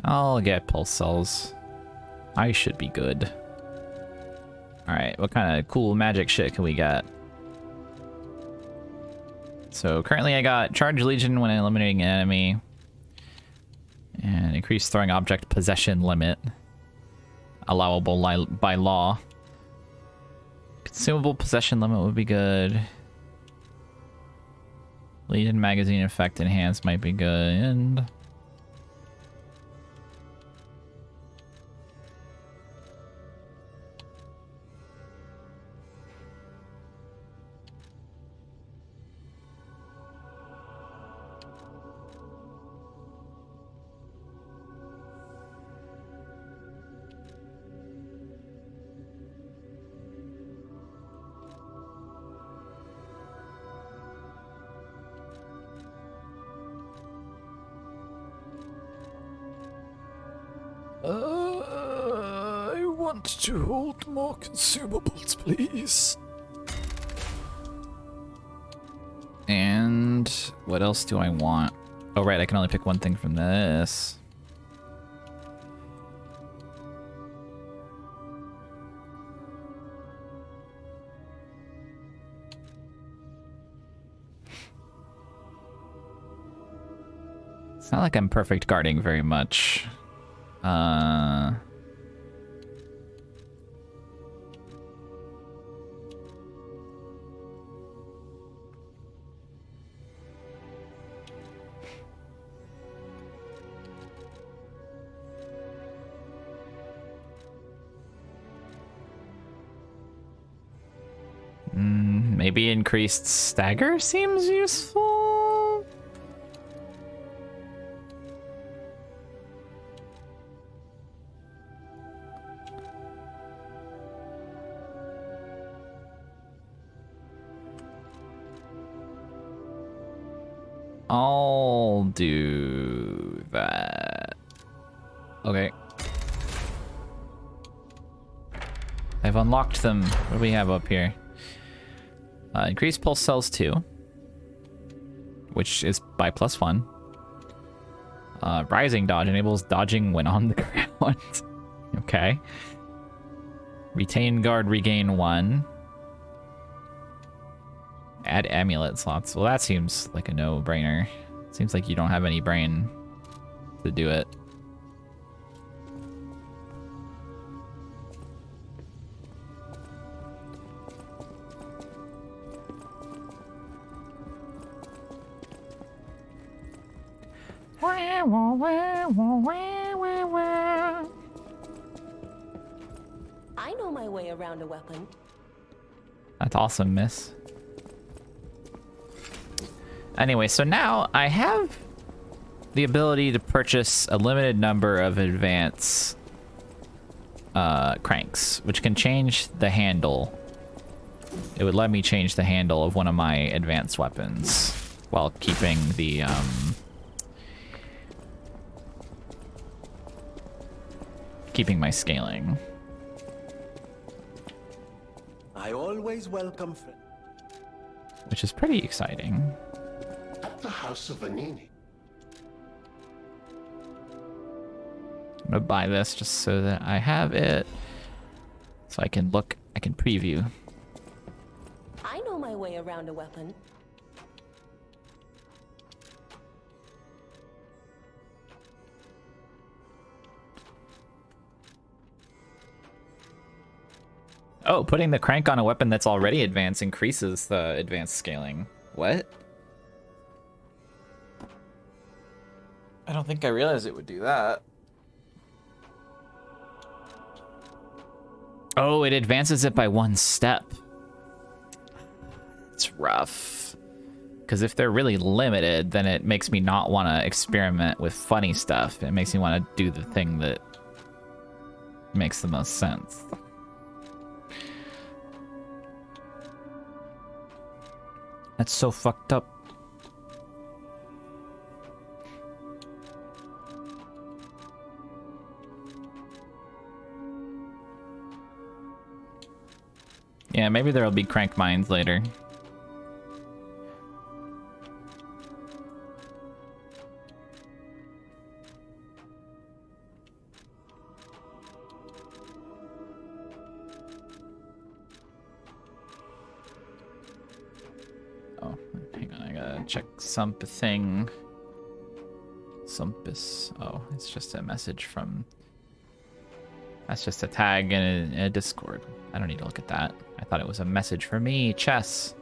I'll get pulse cells. I should be good. Alright, what kind of cool magic shit can we get? So currently I got Charge Legion when eliminating an enemy. And increased throwing object possession limit. Allowable by law. Consumable possession limit would be good. Legion magazine effect enhanced might be good. I want to hold more consumables, please. And what else do I want? Oh, right, I can only pick one thing from this. It's not like I'm perfect guarding very much. Maybe increased stagger seems useful. I'll do that. Okay. I've unlocked them. What do we have up here? Increase pulse cells 2, which is by +1. Rising dodge enables dodging when on the ground. Okay. Retain guard regain 1. Add amulet slots. Well, that seems like a no-brainer. Seems like you don't have any brain to do it. I know my way around a weapon. That's awesome, miss. Anyway, so now I have the ability to purchase a limited number of advance cranks, which can change the handle. It would let me change the handle of one of my advanced weapons while keeping the keeping my scaling. I always welcome friends. Which is pretty exciting. At the House of Vanini. I'm gonna buy this just so that I have it. So I can look, I can preview. I know my way around a weapon. Oh, putting the crank on a weapon that's already advanced increases the advanced scaling. What? I don't think I realized it would do that. Oh, it advances it by 1 step. It's rough. Because if they're really limited, then it makes me not want to experiment with funny stuff. It makes me want to do the thing that makes the most sense. That's so fucked up. Yeah, maybe there'll be crank mines later. Oh, hang on, I gotta check something. Sumpus. Oh, it's just a message from... That's just a tag in a Discord. I don't need to look at that. I thought it was a message for me. Chess.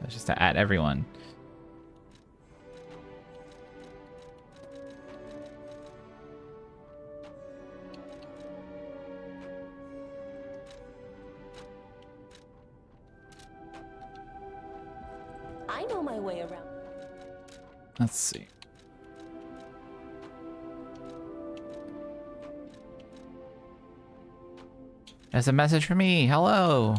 That's just to add everyone. I know my way around. Let's see. There's a message for me. Hello.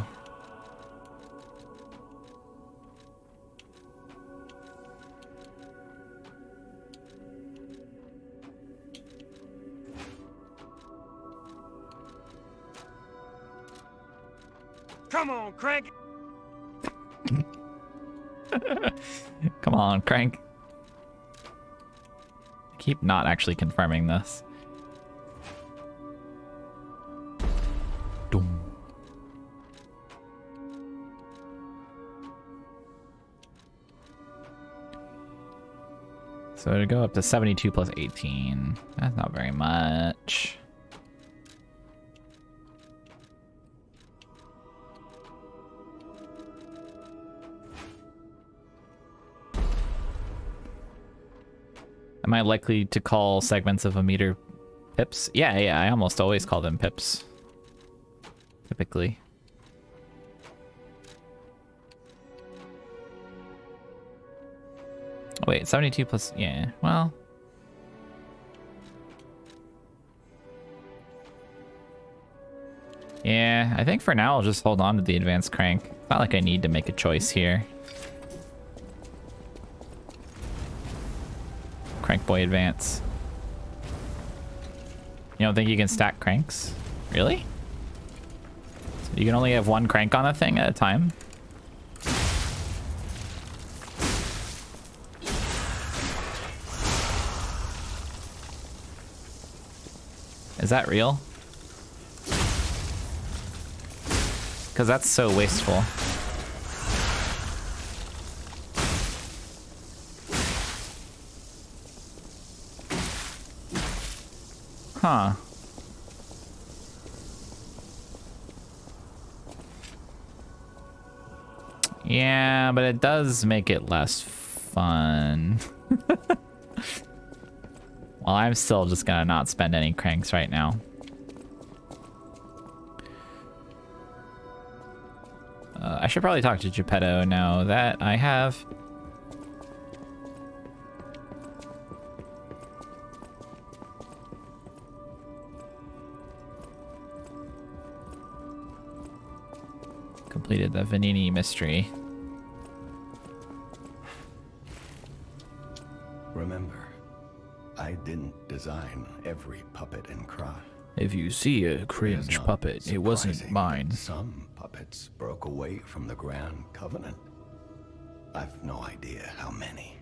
Come on, Crank. Come on, Crank. I keep not actually confirming this. Doom. So to go up to 72 plus 18. That's not very much. Am I likely to call segments of a meter pips? Yeah, I almost always call them pips. Typically. Oh wait, 72 plus, yeah, well. Yeah, I think for now I'll just hold on to the advanced crank. It's not like I need to make a choice here. Crank boy advance. You don't think you can stack cranks? Really? So you can only have 1 crank on a thing at a time? Is that real? Because that's so wasteful. Huh. Yeah, but it does make it less fun. Well, I'm still just gonna not spend any cranks right now. I should probably talk to Geppetto now that I have. Completed the Vanini mystery. Remember, I didn't design every puppet in Krat. If you see a cringe puppet, it wasn't mine. Some puppets broke away from the Grand Covenant. I've no idea how many.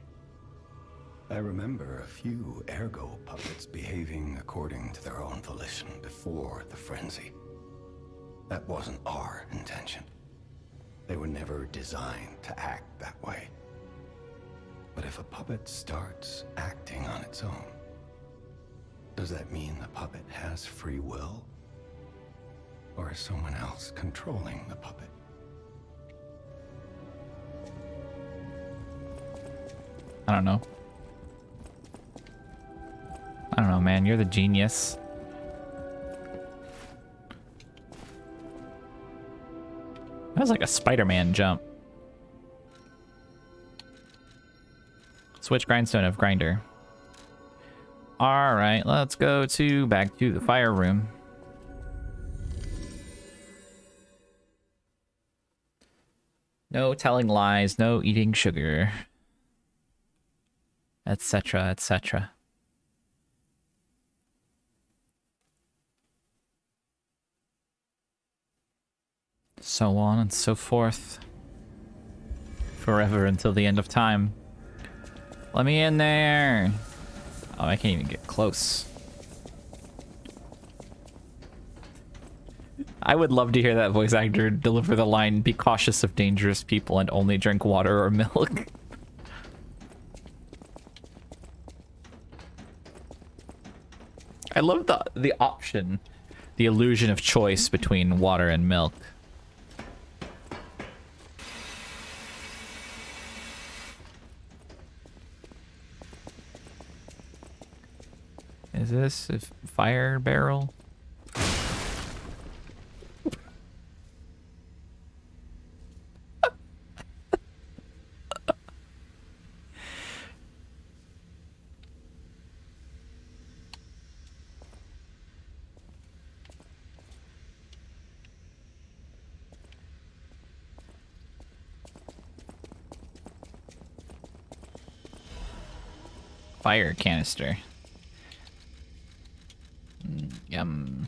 I remember a few ergo puppets behaving according to their own volition before the frenzy. That wasn't our intention. They were never designed to act that way. But if a puppet starts acting on its own, does that mean the puppet has free will? Or is someone else controlling the puppet? I don't know. I don't know, man. You're the genius. That was like a Spider-Man jump. Switch grindstone of grinder. All right, let's go back to the fire room. No telling lies, no eating sugar, etc., etc. So on and so forth. Forever until the end of time. Let me in there. Oh, I can't even get close. I would love to hear that voice actor deliver the line, "Be cautious of dangerous people and only drink water or milk." I love the option, the illusion of choice between water and milk. Is this a fire barrel? Fire canister. Yum.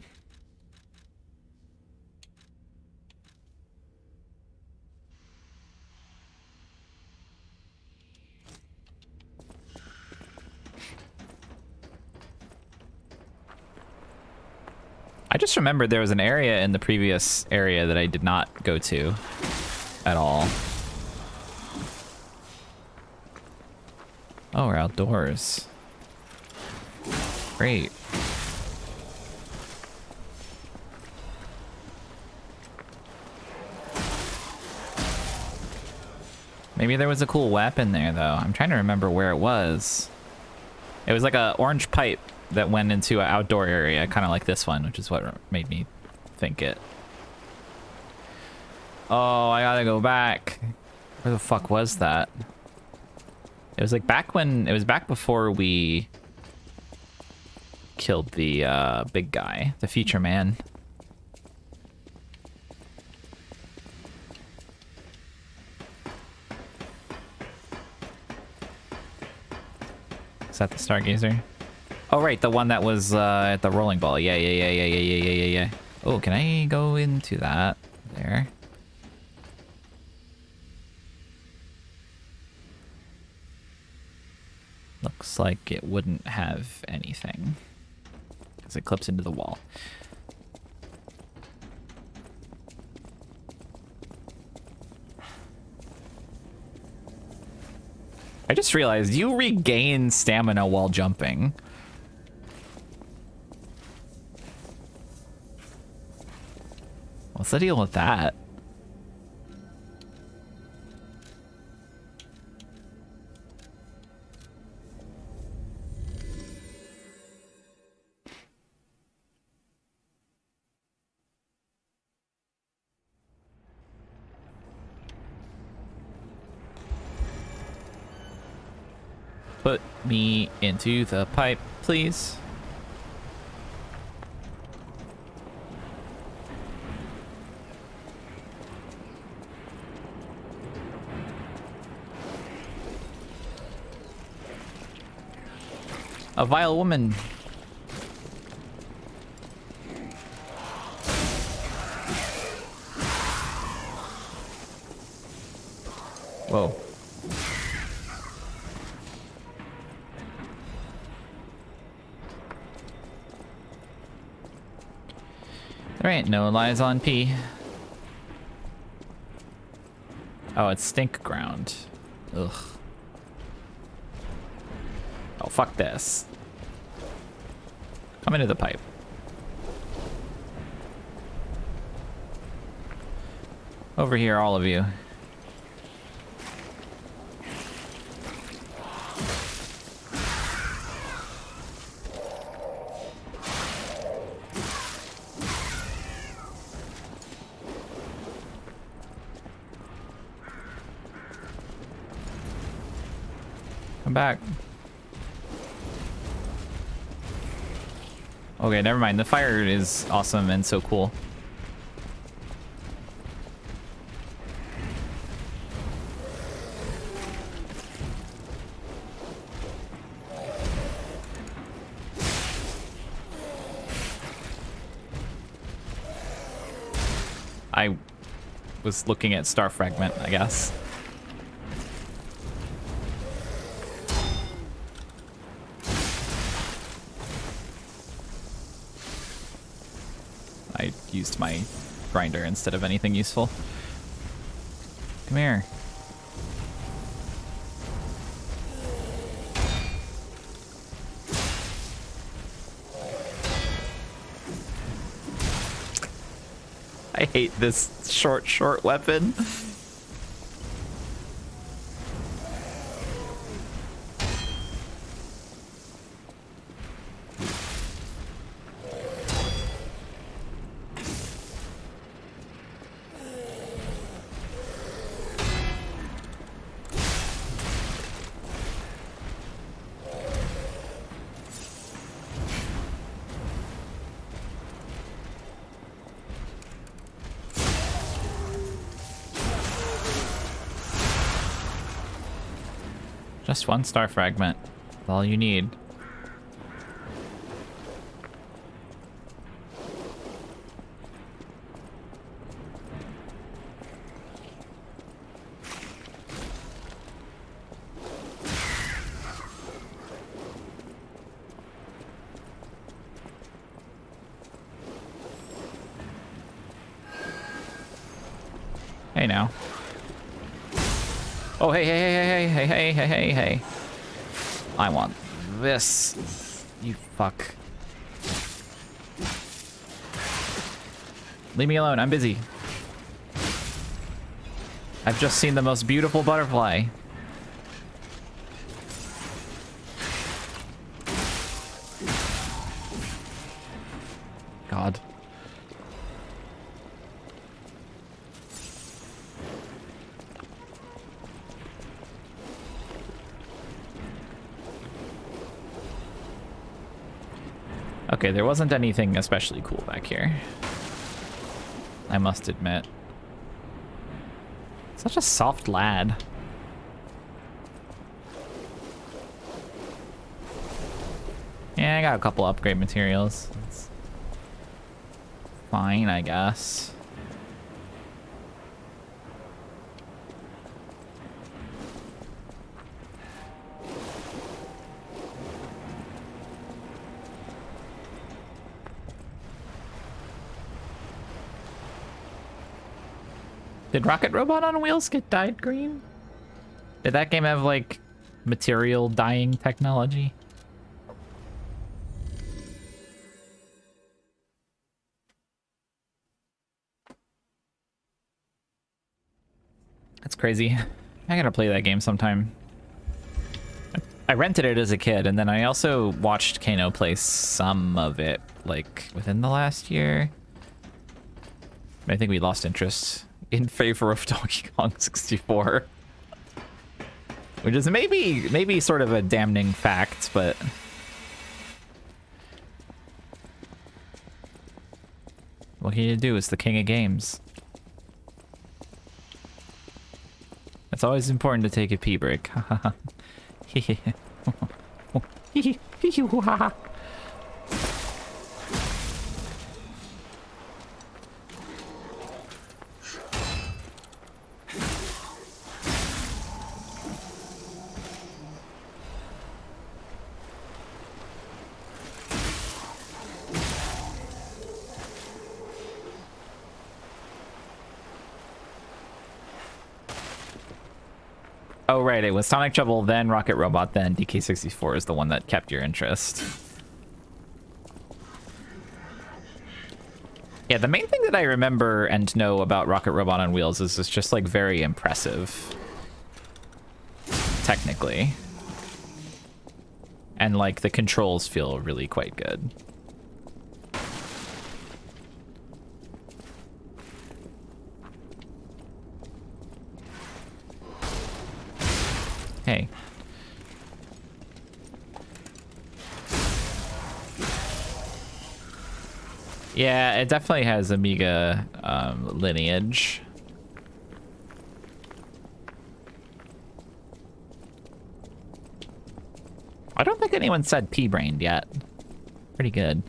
I just remembered there was an area in the previous area that I did not go to at all. Oh, we're outdoors. Great. Maybe there was a cool weapon there, though. I'm trying to remember where it was. It was like a orange pipe that went into an outdoor area, kind of like this one, which is what made me think it. Oh, I gotta go back. Where the fuck was that? It was like back when... It was back before we killed the big guy, the future man. Is that the Stargazer? Oh, right, the one that was at the rolling ball. Yeah. Oh, can I go into that? There. Looks like it wouldn't have anything, because it clips into the wall. I just realized you regain stamina while jumping. What's the deal with that? Put me into the pipe, please. A vile woman. Whoa. There ain't no lies on P. Oh, it's stink ground. Ugh. Oh, fuck this. Come into the pipe. Over here, all of you. Come back. Okay, never mind. The fire is awesome and so cool. I was looking at Star Fragment, I guess. I used my grinder instead of anything useful. Come here. I hate this short weapon. Just one star fragment. That's all you need. Hey now. Oh, hey. I want this. You fuck. Leave me alone. I'm busy. I've just seen the most beautiful butterfly. God. Okay, there wasn't anything especially cool back here, I must admit. Such a soft lad. Yeah, I got a couple upgrade materials. It's fine, I guess. Did Rocket Robot on Wheels get dyed green? Did that game have, like, material dyeing technology? That's crazy. I gotta play that game sometime. I rented it as a kid, and then I also watched Kano play some of it, like, within the last year. I think we lost interest in favor of Donkey Kong 64. Which is maybe sort of a damning fact, but... what can you do? It's the king of games. It's always important to take a pee break. Oh, right, it was Sonic Trouble, then Rocket Robot, then DK64 is the one that kept your interest. Yeah, the main thing that I remember and know about Rocket Robot on Wheels is it's just like very impressive. Technically. And like the controls feel really quite good. Hey. Yeah, it definitely has Amiga lineage. I don't think anyone said pea-brained yet. Pretty good.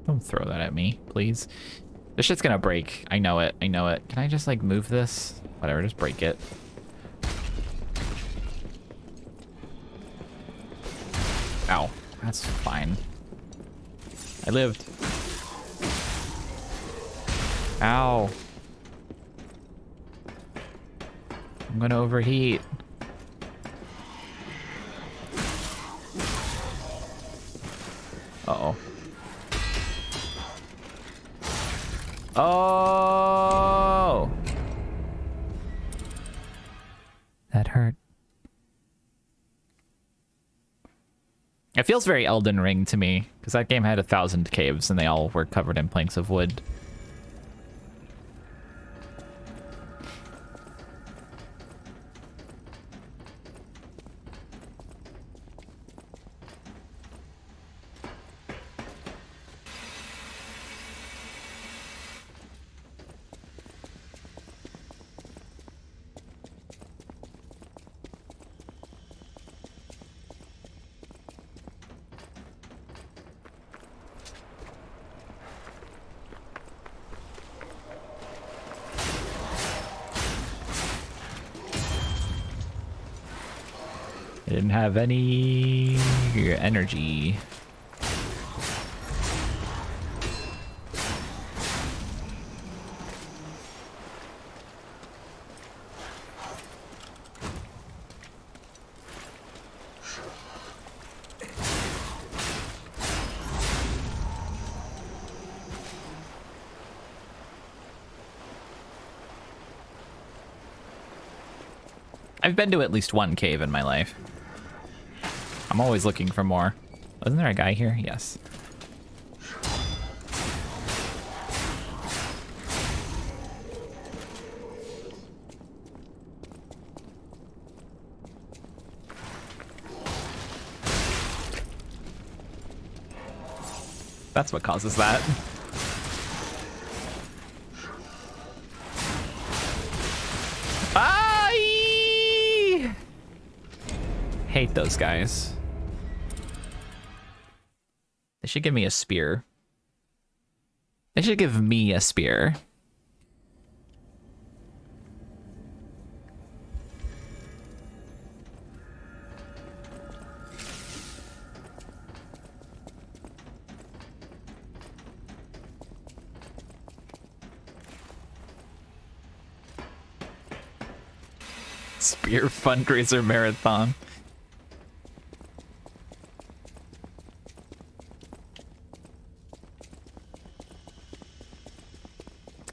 Don't throw that at me, please. This shit's gonna break. I know it. I know it. Can I just like move this? Whatever, just break it. Ow. That's fine. I lived. Ow. I'm gonna overheat. Uh-oh. Oh! That hurt. It feels very Elden Ring to me, because that game had 1,000 caves and they all were covered in planks of wood. I didn't have any energy. I've been to at least one cave in my life. I'm always looking for more. Wasn't there a guy here? Yes. That's what causes that. I hate those guys. They should give me a spear. They should give me a spear. Spear fundraiser marathon.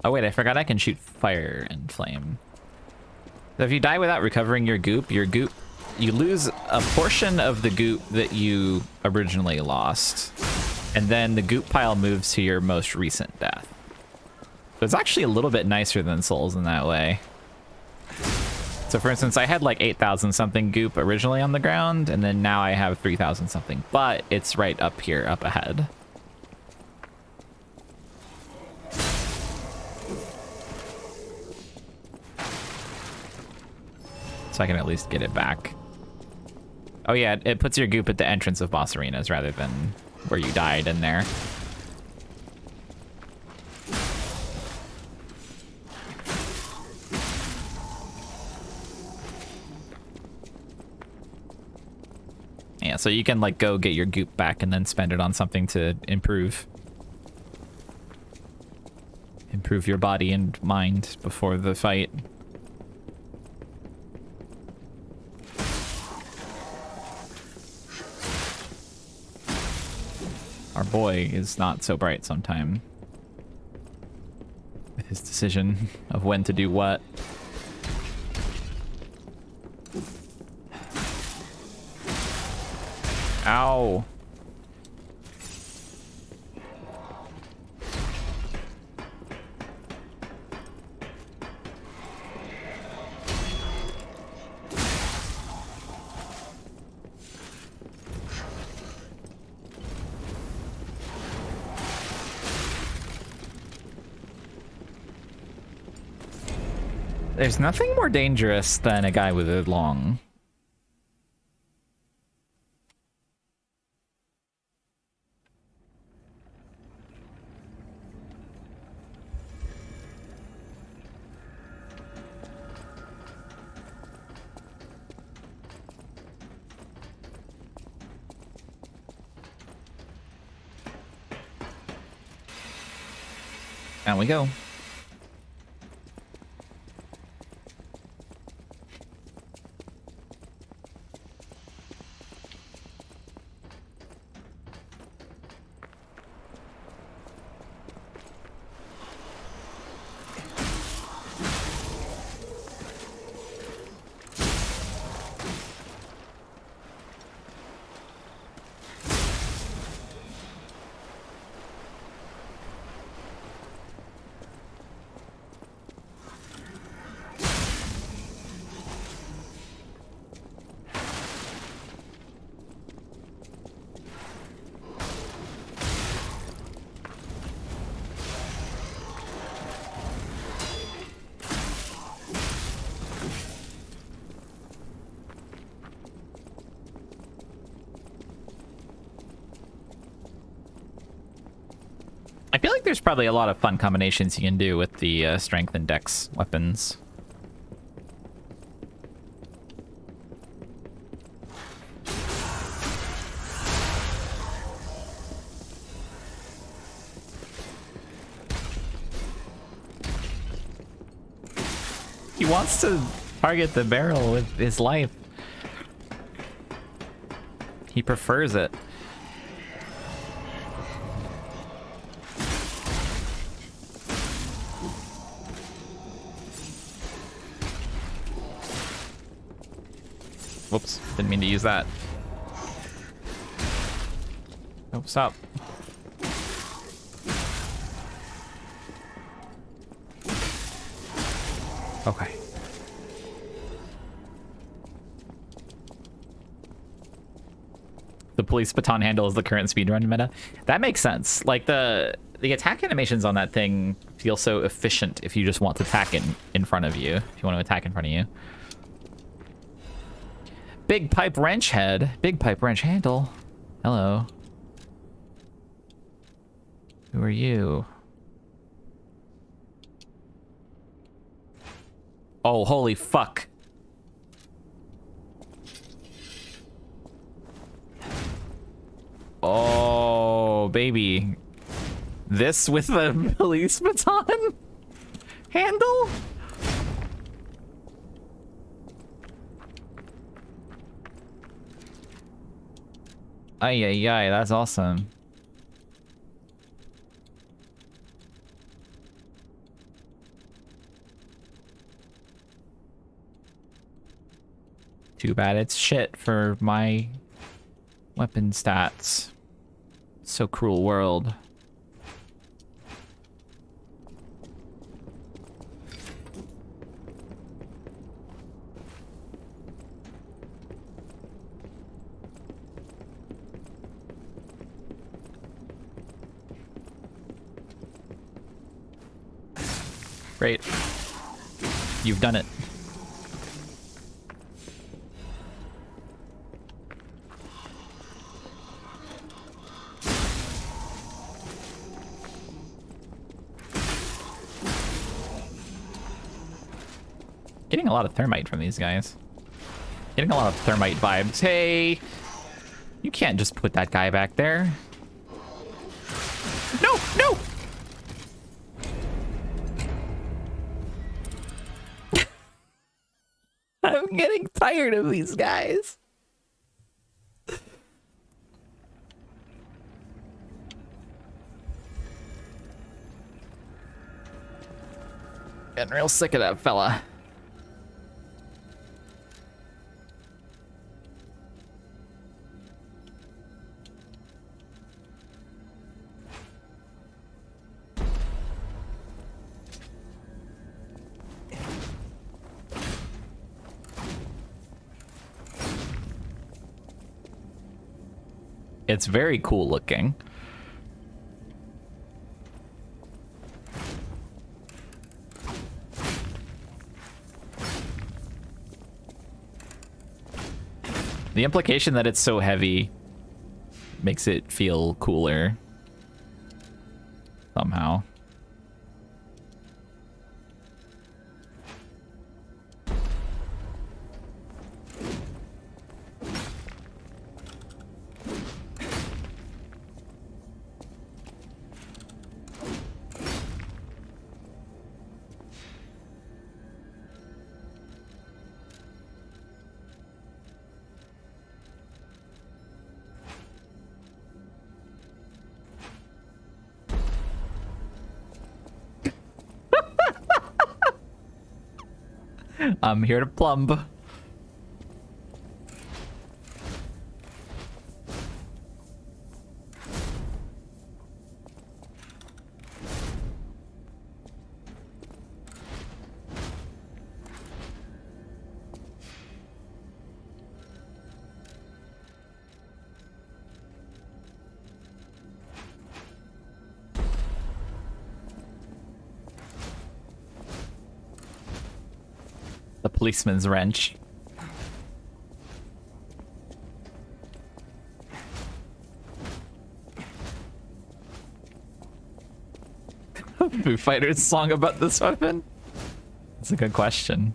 Oh wait, I forgot I can shoot fire and flame. So if you die without recovering your goop, you lose a portion of the goop that you originally lost. And then the goop pile moves to your most recent death. So it's actually a little bit nicer than Souls in that way. So for instance, I had like 8,000 something goop originally on the ground, and then now I have 3,000 something, but it's right up here, up ahead. So I can at least get it back. Oh yeah, it puts your goop at the entrance of boss arenas rather than where you died in there. Yeah, so you can like go get your goop back and then spend it on something to improve. improve your body and mind before the fight. Our boy is not so bright sometime with his decision of when to do what. Ow. There's nothing more dangerous than a guy with a long. Down we go. I feel like there's probably a lot of fun combinations you can do with the strength and dex weapons. He wants to target the barrel with his life. He prefers it. Whoops, didn't mean to use that. Nope, stop. Okay. The police baton handle is the current speedrun meta. That makes sense. Like the attack animations on that thing feel so efficient if you just want to attack in front of you. If you want to attack in front of you. Big pipe wrench head. Big pipe wrench handle. Hello. Who are you? Oh, holy fuck. Oh, baby. This with the police baton handle? Ay, ay, ay, that's awesome. Too bad it's shit for my weapon stats. So cruel world. Great. You've done it. Getting a lot of thermite from these guys. Getting a lot of thermite vibes. Hey! You can't just put that guy back there. No! No! I'm getting tired of these guys. Getting real sick of that fella. It's very cool looking. The implication that it's so heavy makes it feel cooler somehow. I'm here to plumb. The policeman's wrench. Foo Fighters song about this weapon? That's a good question.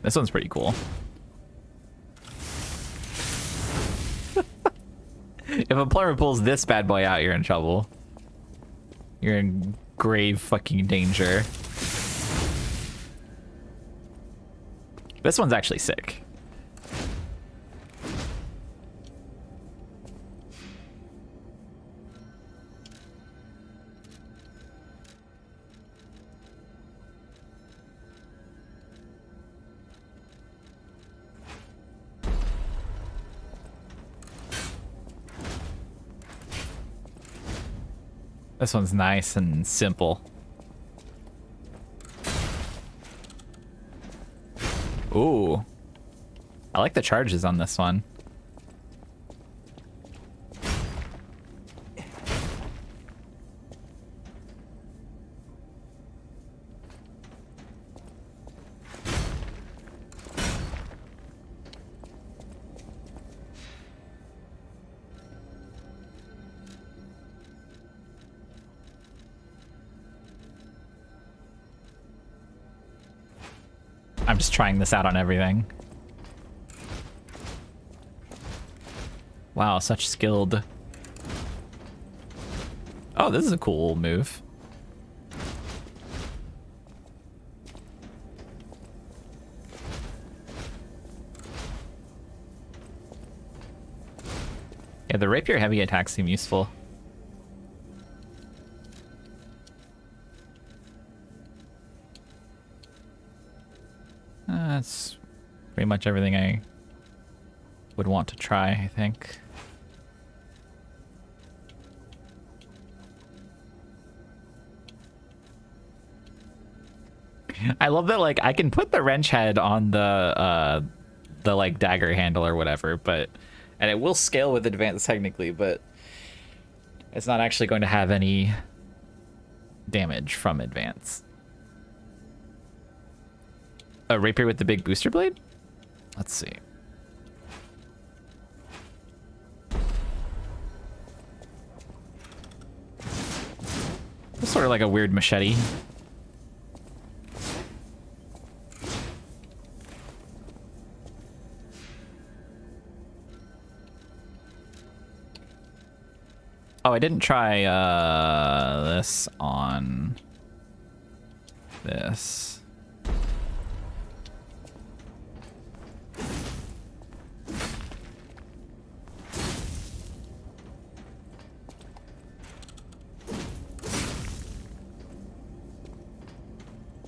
This one's pretty cool. If a plumber pulls this bad boy out, you're in trouble. You're in grave fucking danger. This one's actually sick. This one's nice and simple. Ooh. I like the charges on this one. I'm just trying this out on everything. Wow, such skilled. Oh, this is a cool move. Yeah, the rapier heavy attacks seem useful. That's pretty much everything I would want to try, I think. I love that, like, I can put the wrench head on the like dagger handle or whatever, but and it will scale with advance technically, but it's not actually going to have any damage from advance. A rapier with the big booster blade? Let's see. It's sort of like a weird machete. Oh, I didn't try this on this.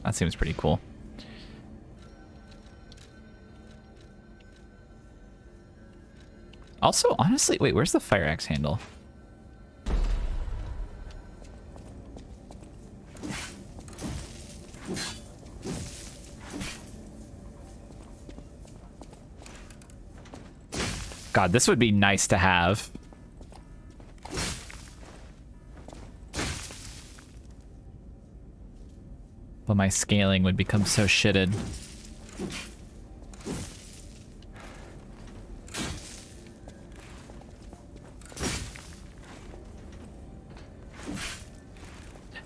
That seems pretty cool. Also, honestly, wait, where's the fire axe handle? God, this would be nice to have. But my scaling would become so shitted.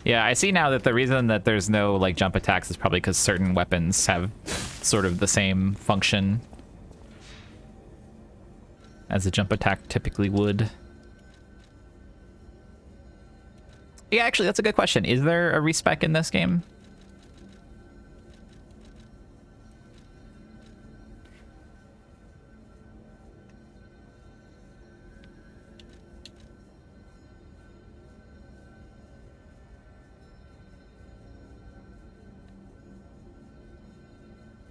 Yeah, I see now that the reason that there's no like jump attacks is probably because certain weapons have sort of the same function as a jump attack typically would. Yeah, actually, that's a good question. Is there a respec in this game?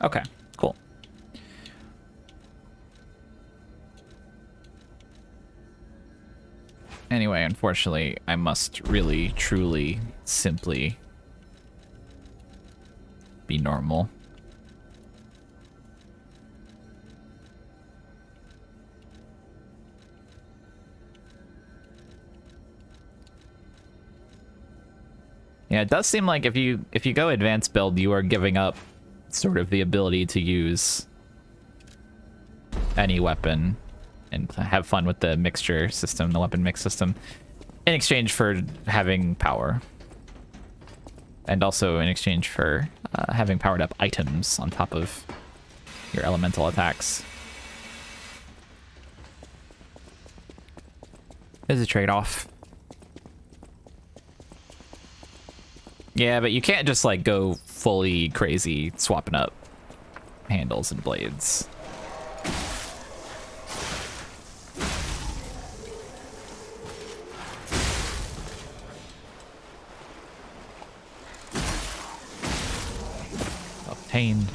Okay, cool. Anyway, unfortunately, I must really, truly, simply be normal. Yeah, it does seem like if you go advanced build, you are giving up sort of the ability to use any weapon and have fun with the mixture system, the weapon mix system, in exchange for having power. And also in exchange for having powered up items on top of your elemental attacks. There's a trade-off. Yeah, but you can't just like go fully crazy swapping up handles and blades. Obtained.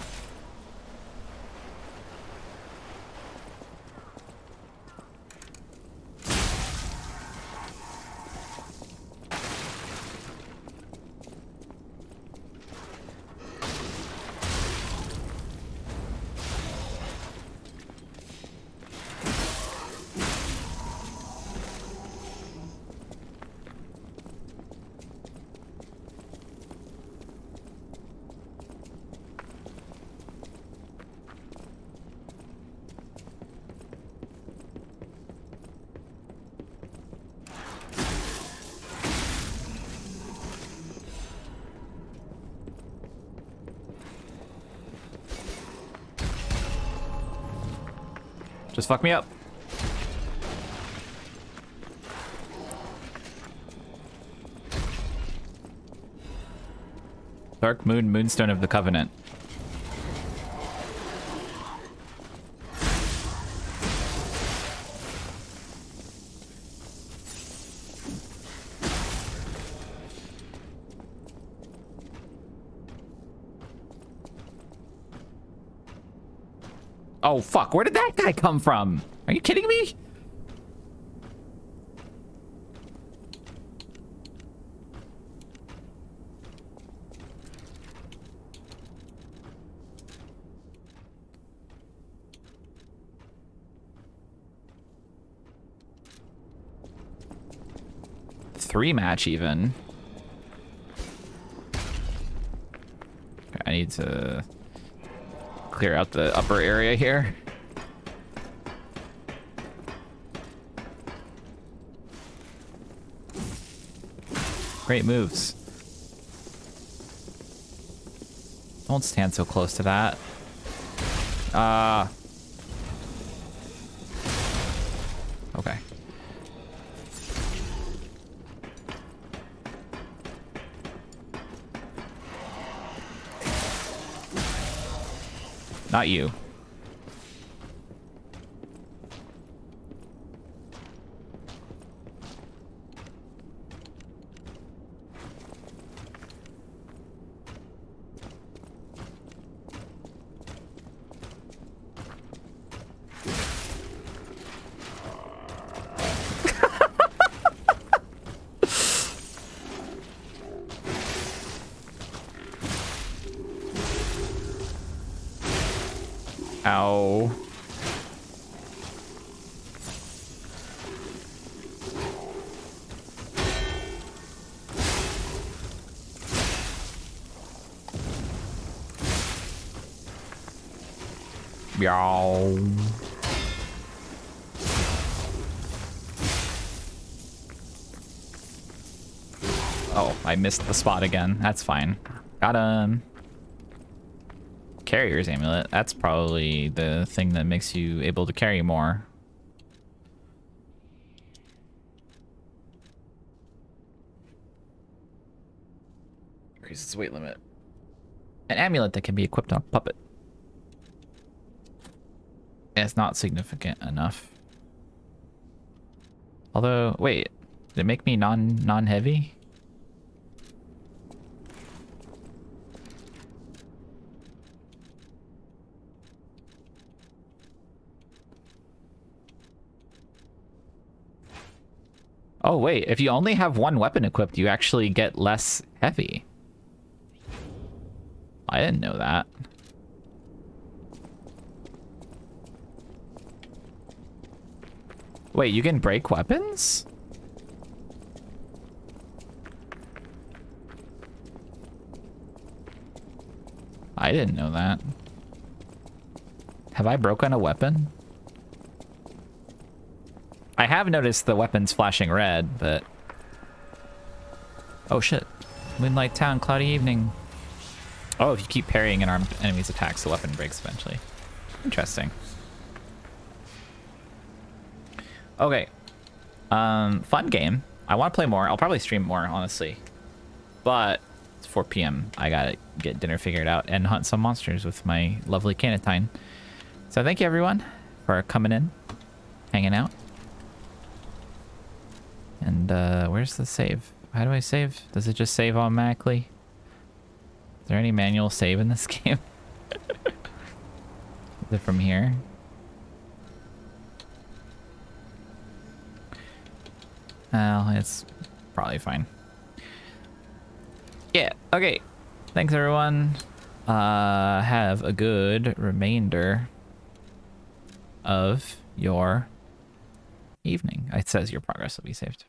Just fuck me up. Dark Moon, Moonstone of the Covenant. Oh, fuck. Where did that guy come from? Are you kidding me? Three match even. Okay, I need to clear out the upper area here. Great moves. Don't stand so close to that. Okay. Not you. Ow. Meow. Oh, I missed the spot again. That's fine. Got him. Carrier's amulet. That's probably the thing that makes you able to carry more. Increases weight limit. An amulet that can be equipped on a puppet. It's not significant enough. Although, wait, did it make me non-heavy? Oh wait, if you only have one weapon equipped, you actually get less heavy. I didn't know that. Wait, you can break weapons? I didn't know that. Have I broken a weapon? I have noticed the weapons flashing red, but... Oh shit. Moonlight Town, cloudy evening. Oh, if you keep parrying an armed enemy's attacks, the weapon breaks eventually. Interesting. Okay. Fun game. I want to play more. I'll probably stream more, honestly. But it's 4 p.m. I gotta get dinner figured out and hunt some monsters with my lovely canatine. So thank you everyone for coming in, hanging out. And where's the save? How do I save? Does it just save automatically? Is there any manual save in this game? Is it from here? Well, it's probably fine. Yeah, okay. Thanks everyone. Have a good remainder of your evening. It says your progress will be saved.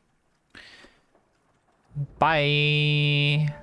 Bye.